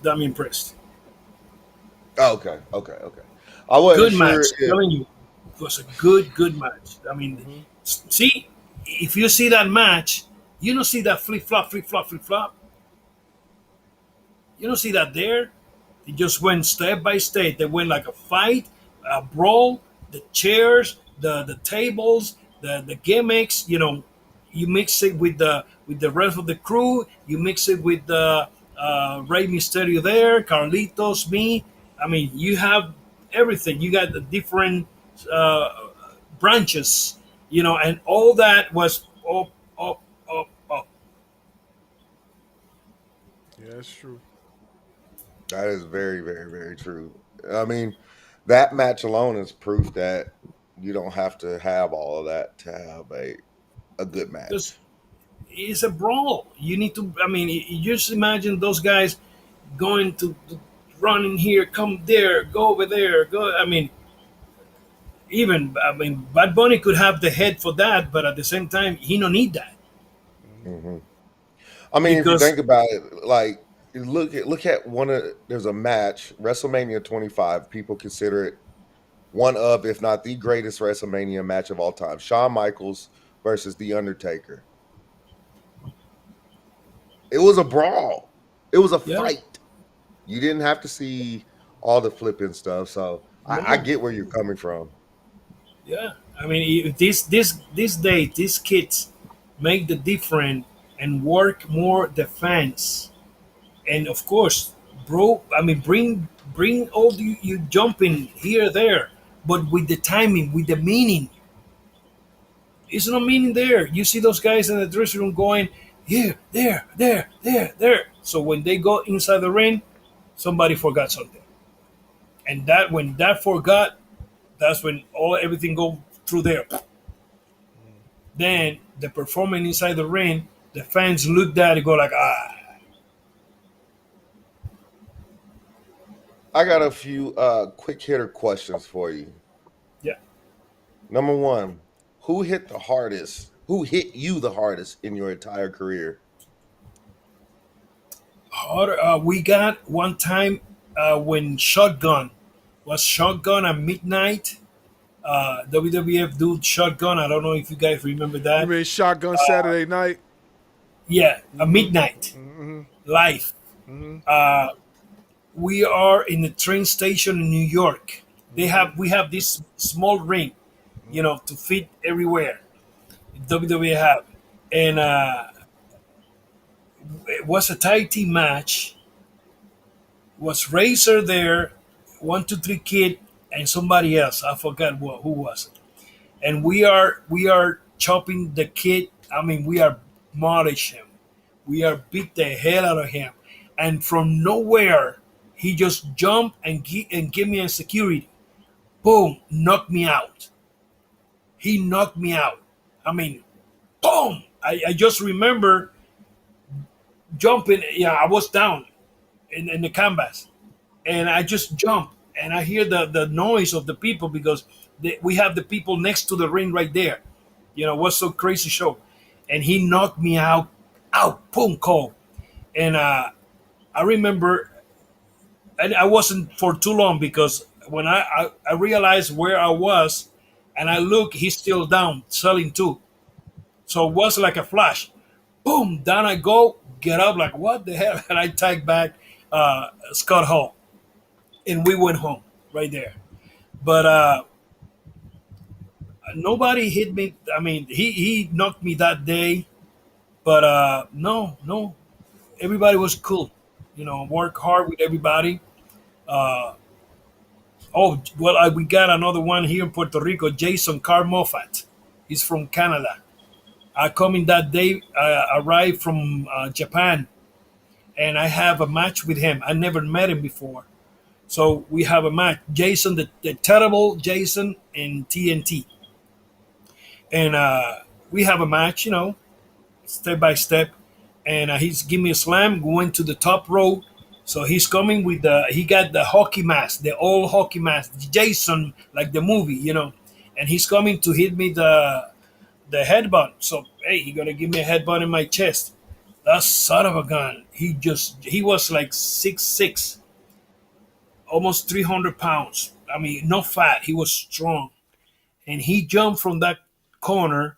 Damien Priest. Oh, okay. I wasn't Good sure. match, telling you, it was a good match. I mean, see, if you see that match, you don't see that flip flop. You don't see that there. It just went step by step. They went like a fight, a brawl, the chairs, the tables, the gimmicks. You mix it with the rest of the crew. You mix it with the Rey Mysterio there, Carlitos, me. I mean, you have everything. You got the different branches, and all that was up. Yeah, that's true. That is very, very, very true. I mean, that match alone is proof that you don't have to have all of that to have a good match. Because it's a brawl. You need to. I mean, you just imagine those guys going to run in here, come there, go over there, go. I mean, Bad Bunny could have the head for that, but at the same time, he don't need that. Mm-hmm. I mean, if you think about it, like look at there's a match, WrestleMania 25. People consider it one of, if not the greatest WrestleMania match of all time. Shawn Michaels versus The Undertaker. It was a brawl. It was a fight. You didn't have to see all the flipping stuff. So I get where you're coming from. Yeah, I mean, this day, these kids make the difference and work more defense, and of course, bro. I mean, bring all you jumping here there, but with the timing, with the meaning. It's no meaning there. You see those guys in the dressing room going, here, there. So when they go inside the ring, somebody forgot something, and that when that forgot, that's when everything go through there. Then the performance inside the ring, the fans looked at it, go like, ah. I got a few quick hitter questions for you. Yeah. Number one, who hit the hardest? Who hit you the hardest in your entire career? We got one time when Shotgun at midnight. WWF dude Shotgun. I don't know if you guys remember You that. mean Shotgun Saturday Night? Yeah, at midnight, live. We are in the train station in New York. We have this small ring, to fit everywhere. WWE have, and it was a tag team match. Was Razor there, 1, 2, 3 Kid, and somebody else. I forgot who was it. And we are chopping the Kid. I mean, we are demolish him. We are beat the hell out of him, and from nowhere he just jumped and give me a security. Boom, knocked me out. He knocked me out. I mean, boom. I just remember jumping. Yeah, I was down in the canvas, and I just jumped, and I hear the noise of the people because we have the people next to the ring right there. What's so crazy show, and he knocked me out, boom, cold, and I remember, and I wasn't for too long because when I realized where I was, and I look, he's still down, selling too. So it was like a flash. Boom, down I go, get up, like, what the hell? And I tag back Scott Hall. And we went home right there. But nobody hit me. I mean, he knocked me that day. But no. Everybody was cool. Work hard with everybody. We got another one here in Puerto Rico, Jason Carl Moffat. He's from Canada. I come in that day, arrived from Japan, and I have a match with him. I never met him before. So we have a match. Jason, the terrible Jason in TNT. And we have a match, step by step. And he's giving me a slam, going to the top rope. So he's coming with he got the hockey mask, the old hockey mask, Jason, like the movie, and he's coming to hit me the headbutt. So, hey, he gonna give me a headbutt in my chest. That son of a gun. He was like 6'6", almost 300 pounds. I mean, not fat. He was strong. And he jumped from that corner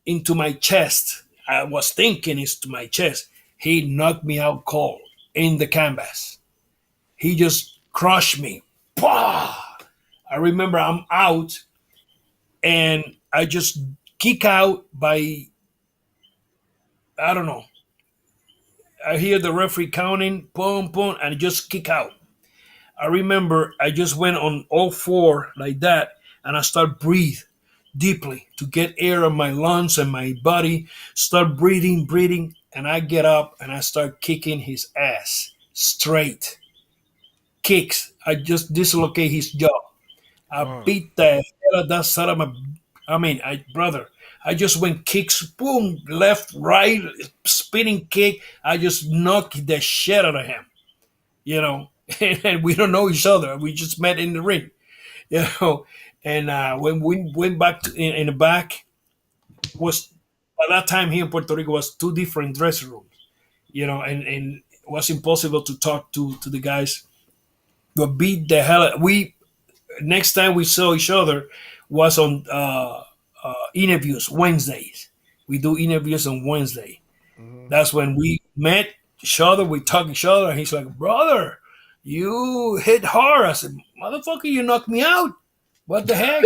into my chest. I was thinking it's to my chest. He knocked me out cold in the canvas. He just crushed me. Bah! I remember I'm out and I just kick out by, I don't know. I hear the referee counting, boom, boom, and I just kick out. I remember I just went on all four like that, and I start breathe deeply to get air in my lungs and my body. Start breathing, and I get up and I start kicking his ass straight. Kicks. I just dislocate his jaw. I beat the hell out of that son of a. I just went kicks, boom, left, right, spinning kick. I just knocked the shit out of him, and we don't know each other. We just met in the ring, And when we went back in the back, was by that time here in Puerto Rico was 2 different dressing rooms, and it was impossible to talk to the guys. But beat the hell out. Next time we saw each other was on interviews Wednesdays. We do interviews on Wednesday. That's when we met each other. We talk each other, and he's like, "Brother, you hit hard." I said, "Motherfucker, you knocked me out. What the heck?"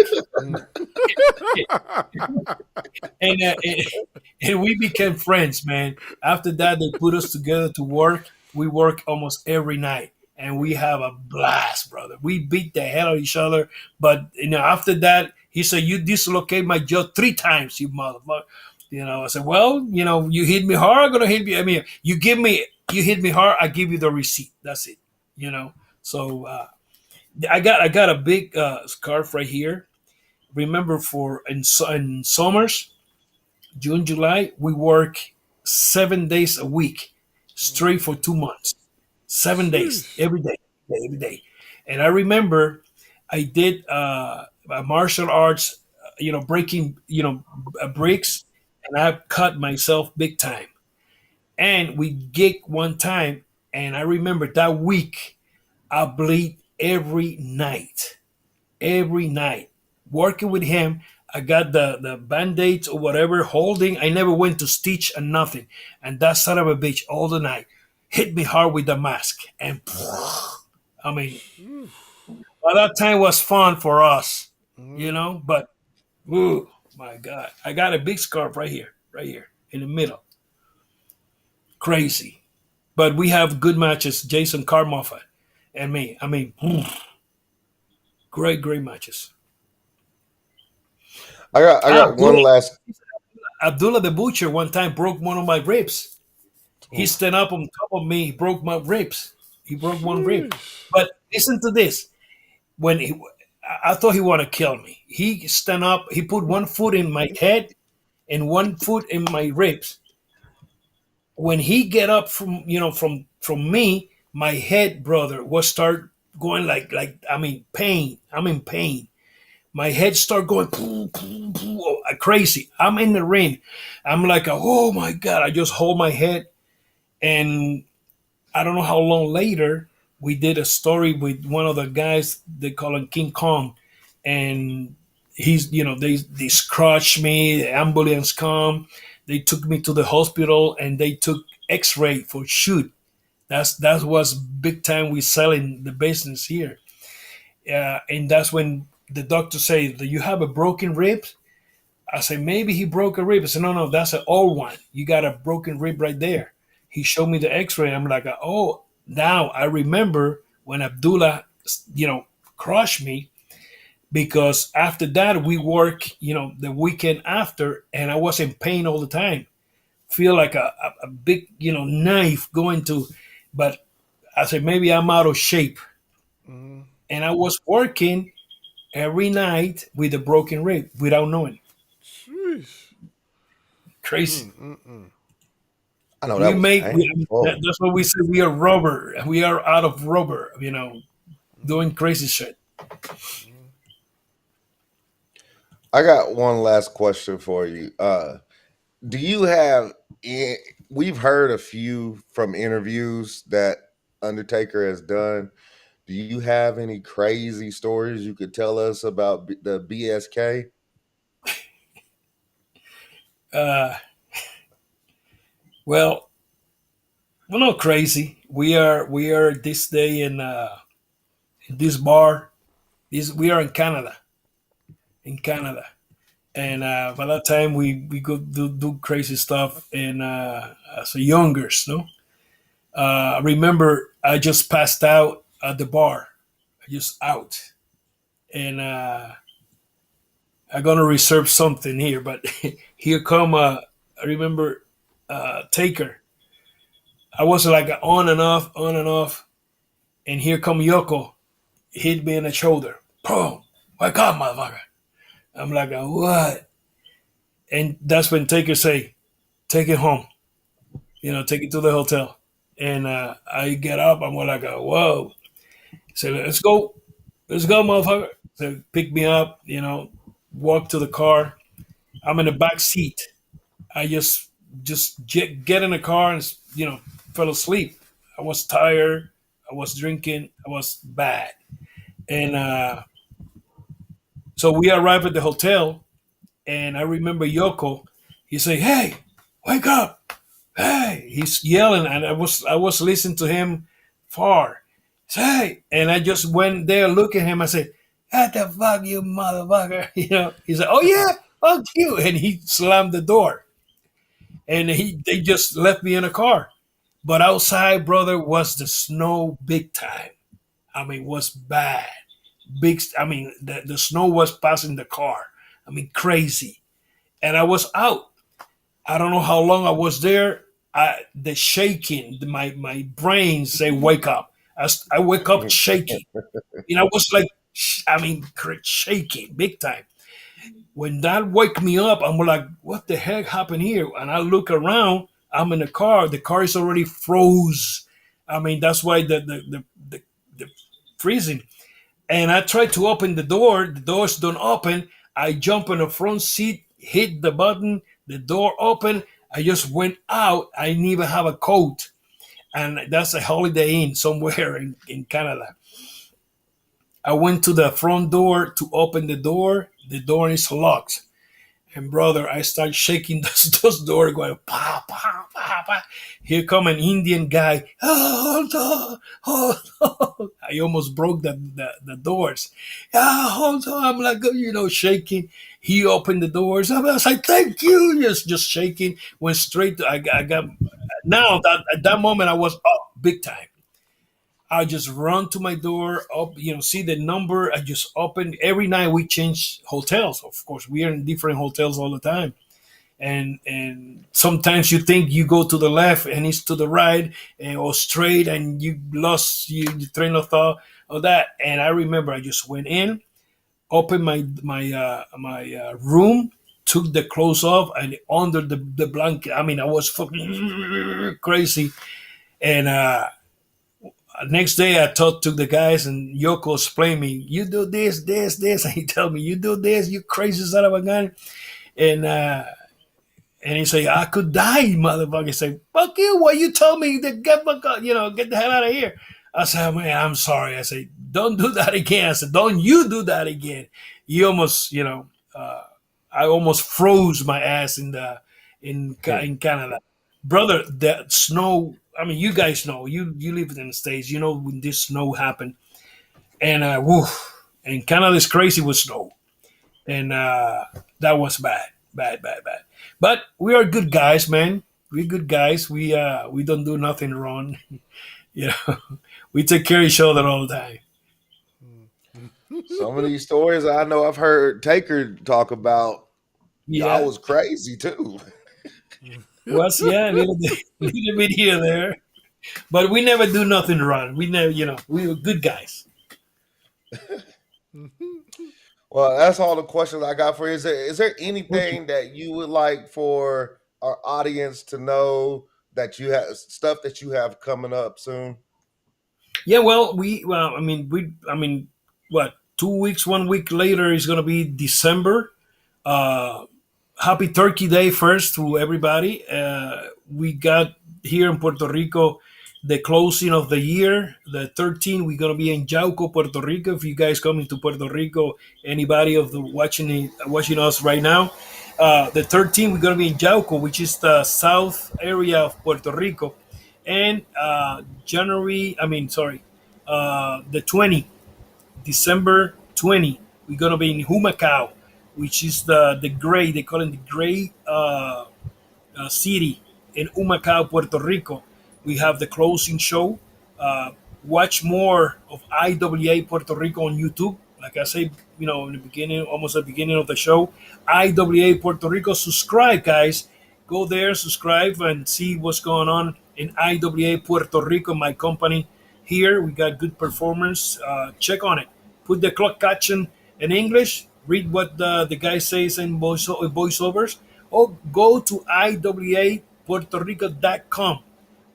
and we became friends, man. After that, they put us together to work. We work almost every night, and we have a blast, brother. We beat the hell out of each other. But after that, he said, "You dislocate my jaw 3 times, you motherfucker." I said, well, you hit me hard, I'm gonna hit you. I mean, you hit me hard, I give you the receipt. That's it. You know. So I got a big scarf right here. Remember, for in summers, June, July, we work 7 days a week, straight for 2 months. 7 days, Sheesh. every day. And I remember I did a martial arts, breaking, bricks, and I cut myself big time. And we gig one time, and I remember that week I bleed every night. Working with him, I got the band-aids or whatever holding. I never went to stitch and nothing. And that son of a bitch all the night hit me hard with the mask. And I mean, well, that time was fun for us, but ooh, my God. I got a big scarf right here in the middle. Crazy. But we have good matches, Jason Carmoffa and me. I mean, great matches. I got one Abdullah, last. Abdullah the Butcher one time broke one of my ribs. He stand up on top of me, he broke my ribs. He broke one rib. Sheesh. But listen to this. When I thought he want to kill me. He stand up, he put one foot in my head and one foot in my ribs. When he get up from me, my head, brother, was start going like I mean pain. I'm in pain. My head start going poo, poo, poo, crazy. I'm in the ring. I'm like, oh my God. I just hold my head. And I don't know how long later, we did a story with one of the guys, they call him King Kong. And they scratched me, the ambulance come. They took me to the hospital and they took x-ray for shoot. That was big time we selling the business here. And that's when the doctor say, do you have a broken rib? I say, maybe he broke a rib. I said, no, that's an old one. You got a broken rib right there. He showed me the x-ray. I'm like, oh, now I remember when Abdullah, crushed me, because after that we work, the weekend after, and I was in pain all the time. Feel like a big, knife going to, but I said, maybe I'm out of shape. And I was working every night with a broken rib without knowing. Sheesh. Crazy. I know We that was make painful. that's what we say. We are rubber. We are out of rubber. Doing crazy shit. I got one last question for you. Do you have? We've heard a few from interviews that Undertaker has done. Do you have any crazy stories you could tell us about the BSK? Uh, well, we're not crazy. We are this day in this bar. We are in Canada. In Canada. And by that time we go do crazy stuff. And as a youngers, no. I remember I just passed out at the bar. I just out, and I'm gonna reserve something here. But here come. I remember Taker. I was like on and off, and here come Yoko. Hit me in the shoulder. Boom! Wake up, motherfucker! I'm like, what? And that's when Taker say, take it home. Take it to the hotel. And I get up. I'm like, whoa. Say, let's go, motherfucker. So pick me up. Walk to the car. I'm in the back seat. I just get in the car and fell asleep. I was tired. I was drinking. I was bad. And so we arrived at the hotel, and I remember Yoko. He said, "Hey, wake up! Hey!" He's yelling, and I was listening to him far. Hey, and I just went there, look at him. I said, "What the fuck, you motherfucker!" He said, "Oh yeah, fuck you!" And he slammed the door, and they just left me in a car. But outside, brother, was the snow big time. I mean, was bad. Big. I mean, the snow was passing the car. I mean, crazy. And I was out. I don't know how long I was there. The shaking, my brain say wake up. I wake up shaking, and I was like, shaking big time. When that wake me up, I'm like, what the heck happened here? And I look around. I'm in the car. The car is already froze. I mean, that's why the freezing. And I tried to open the door. The doors don't open. I jump in the front seat, hit the button. The door opened. I just went out. I didn't even have a coat. And that's a Holiday Inn somewhere in Canada. I went to the front door to open the door. The door is locked. And brother, I start shaking those doors, going pa pa pa pa. Here come an Indian guy. Oh, hold on, hold on. I almost broke the doors. Hold on. I'm like, shaking. He opened the doors. I was like, thank you. Just shaking. Went straight to, I got, now that at that moment I was up big time. I just run to my door, up, see the number. I just open. Every night we change hotels. Of course, we are in different hotels all the time. And sometimes you think you go to the left and it's to the right or straight, and you lost your train of thought of that. And I remember I just went in, opened my room, took the clothes off, and under the blanket. I mean, I was fucking crazy. And next day, I talked to the guys, and Yoko explained me, you do this, this, this. And he tell me, you do this, you crazy son of a gun. And he say, I could die, motherfucker. He say, fuck you, why you told me to get the hell out of here. I said, man, I'm sorry. I say, don't do that again. I said, don't you do that again. He almost, I almost froze my ass in Canada. Brother, the snow, I mean, you guys know, you live in the States, when this snow happened. And and Canada is crazy with snow. And that was bad. But we are good guys, man. We're good guys. We don't do nothing wrong. We take care of each other all the time. Some of these stories I know I've heard Taker talk about. Yeah, Y'all was crazy too. was a little bit here there, but we never do nothing wrong. We never, we were good guys. Well, that's all the questions I got for you. Is there anything that you would like for our audience to know that you have stuff that you have coming up soon? Yeah, well, what, 2 weeks, 1 week later is gonna be December. Uh, Happy Turkey Day first to everybody. We got here in Puerto Rico the closing of the year, the 13th. We're gonna be in Yauco, Puerto Rico. If you guys coming to Puerto Rico, anybody of the watching us right now, the 13th we're gonna be in Yauco, which is the south area of Puerto Rico, and the 20th. December 20, we're gonna be in Humacao, which is the gray. They call it the gray city in Humacao, Puerto Rico. We have the closing show. Uh, Watch more of IWA Puerto Rico on YouTube. Like I say, in the beginning, almost at the beginning of the show, IWA Puerto Rico. Subscribe, guys. Go there, subscribe, and see what's going on in IWA Puerto Rico, my company here. We got good performance. Check on it. Put the clock caption in English. Read what the guy says in voiceovers. Or go to iwapuertorico.com.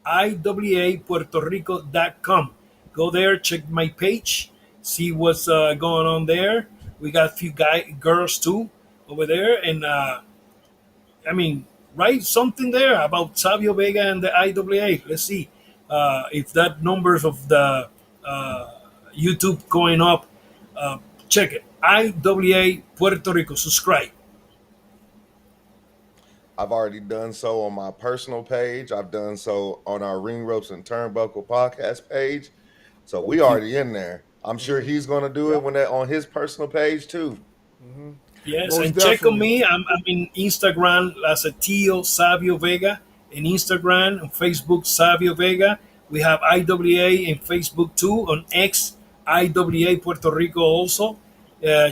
iwapuertorico.com. Go there, check my page, see what's going on there. We got a few girls too over there. And write something there about Savio Vega and the IWA. Let's see if that numbers of the YouTube going up. Check it. IWA Puerto Rico. Subscribe. I've already done so on my personal page. I've done so on our Ring Ropes and Turnbuckle podcast page. So we already in there. I'm sure he's going to do it when they're on his personal page too. Yes, Most and check on definitely. me. I'm in Instagram as a Tio Savio Vega. In Instagram, on Facebook, Savio Vega. We have IWA in Facebook too. On X, IWA Puerto Rico also.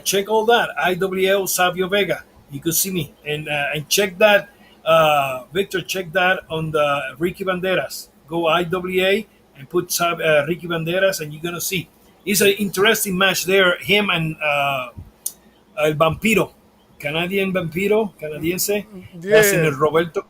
Check all that. IWA Savio Vega. You could see me and check that Victor, check that on the Ricky Banderas. Go IWA and put Ricky Banderas, and you're gonna see. It's an interesting match there. Him and El Vampiro, Canadian Vampiro, Canadiense. That's in the Yeah. Roberto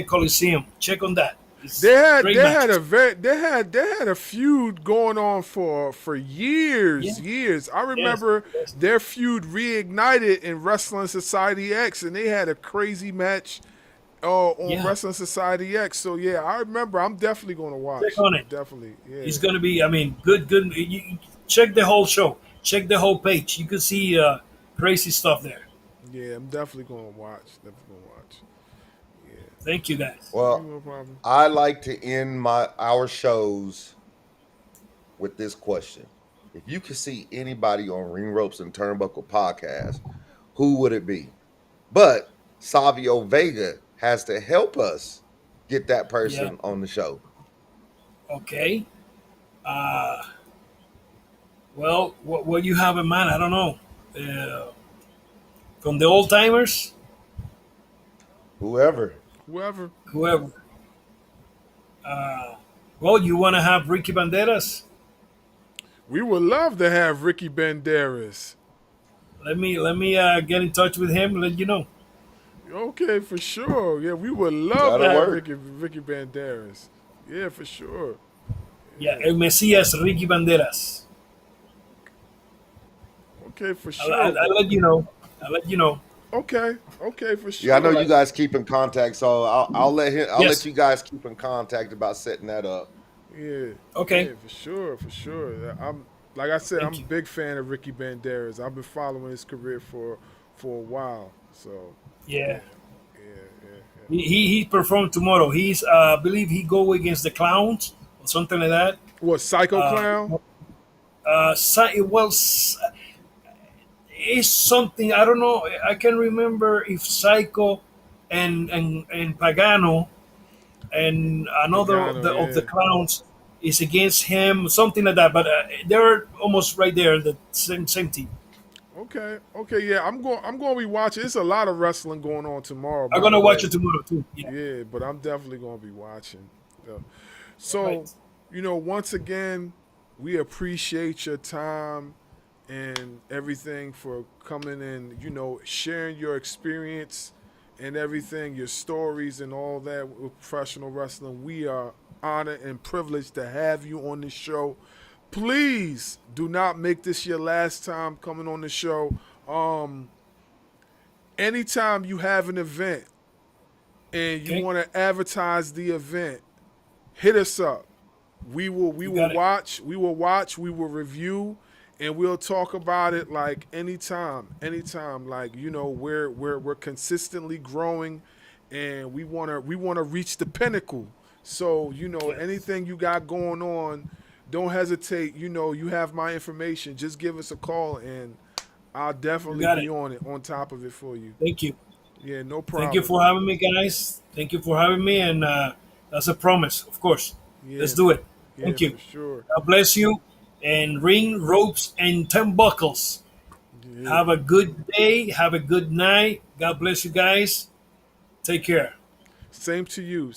Coliseum. Check on that. It's They had great they match. had a very they had a feud going on for years, Yeah. years. I remember Yes. their feud reignited in Wrestling Society X, and they had a crazy match on Yeah. Wrestling Society X. So yeah, I remember. I'm definitely going to watch. Check on it. Definitely, yeah. It's gonna be. I mean, good. You check the whole show. Check the whole page. You can see crazy stuff there. Yeah, I'm definitely going to watch. Definitely going to watch. Thank you, guys. Well, No problem. I like to end our shows with this question. If you could see anybody on Ring Ropes and Turnbuckle Podcast, who would it be? But Savio Vega has to help us get that person on the show. Okay. Well, what you have in mind? I don't know. From the old timers, Whoever. Whoever. whoever. Well, you want to have Ricky Banderas? We would love to have Ricky Banderas. Let me get in touch with him and let you know. Okay, for sure. Yeah, we would love to That'll have work. Ricky Banderas. Yeah, for sure. Yeah, El Mesías Ricky Banderas. Okay, for sure. I'll let you know. I'll let you know. Okay, for sure. Yeah, I know you guys keep in contact, so I'll let him. I'll Yes. let you guys keep in contact about setting that up. Yeah. Okay. Yeah, for sure. I'm like I said, Thank I'm you. a big fan of Ricky Banderas. I've been following his career for a while. So Yeah. yeah. He performed tomorrow. He's I believe he go against the Clowns or something like that. What, Psycho Clown? It's something I don't know. I can remember if Psycho and Pagano and another Pagano, of the yeah. Clowns is against him, something like that. But they're almost right there, the same team. Okay, yeah. I'm going to be watching. It's a lot of wrestling going on tomorrow. I'm gonna watch it tomorrow too. Yeah. Yeah, but I'm definitely going to be watching. Yeah. So, Right. once again, we appreciate your time and everything for coming and, sharing your experience and everything, your stories and all that with professional wrestling. We are honored and privileged to have you on the show. Please do not make this your last time coming on the show. Anytime you have an event and you Okay. want to advertise the event, hit us up. We will got it. watch, we will review, and we'll talk about it like anytime. Like, we're consistently growing, and we wanna reach the pinnacle. So, anything you got going on, don't hesitate. You have my information. Just give us a call, and I'll definitely got be it. on top of it for you. Thank you. Yeah, no problem. Thank you for having me, guys. Thank you for having me, and that's a promise, of course. Yeah, Let's do it. yeah, Thank you. for sure. God bless you, and Ring Ropes and Turnbuckles. Yeah. Have a good day. Have a good night. God bless you guys. Take care. Same to you.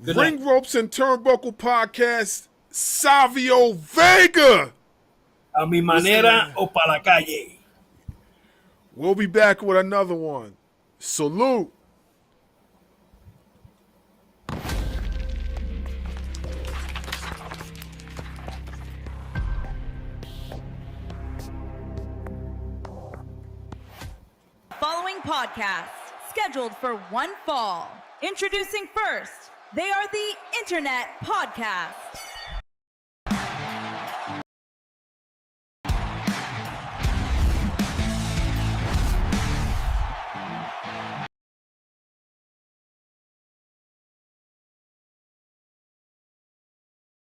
Good Ring night. Ropes and Turnbuckle Podcast, Savio Vega. A mi manera o para la calle. We'll be back with another one. Salute. Following podcast scheduled for one fall. Introducing first, they are the Internet Podcast.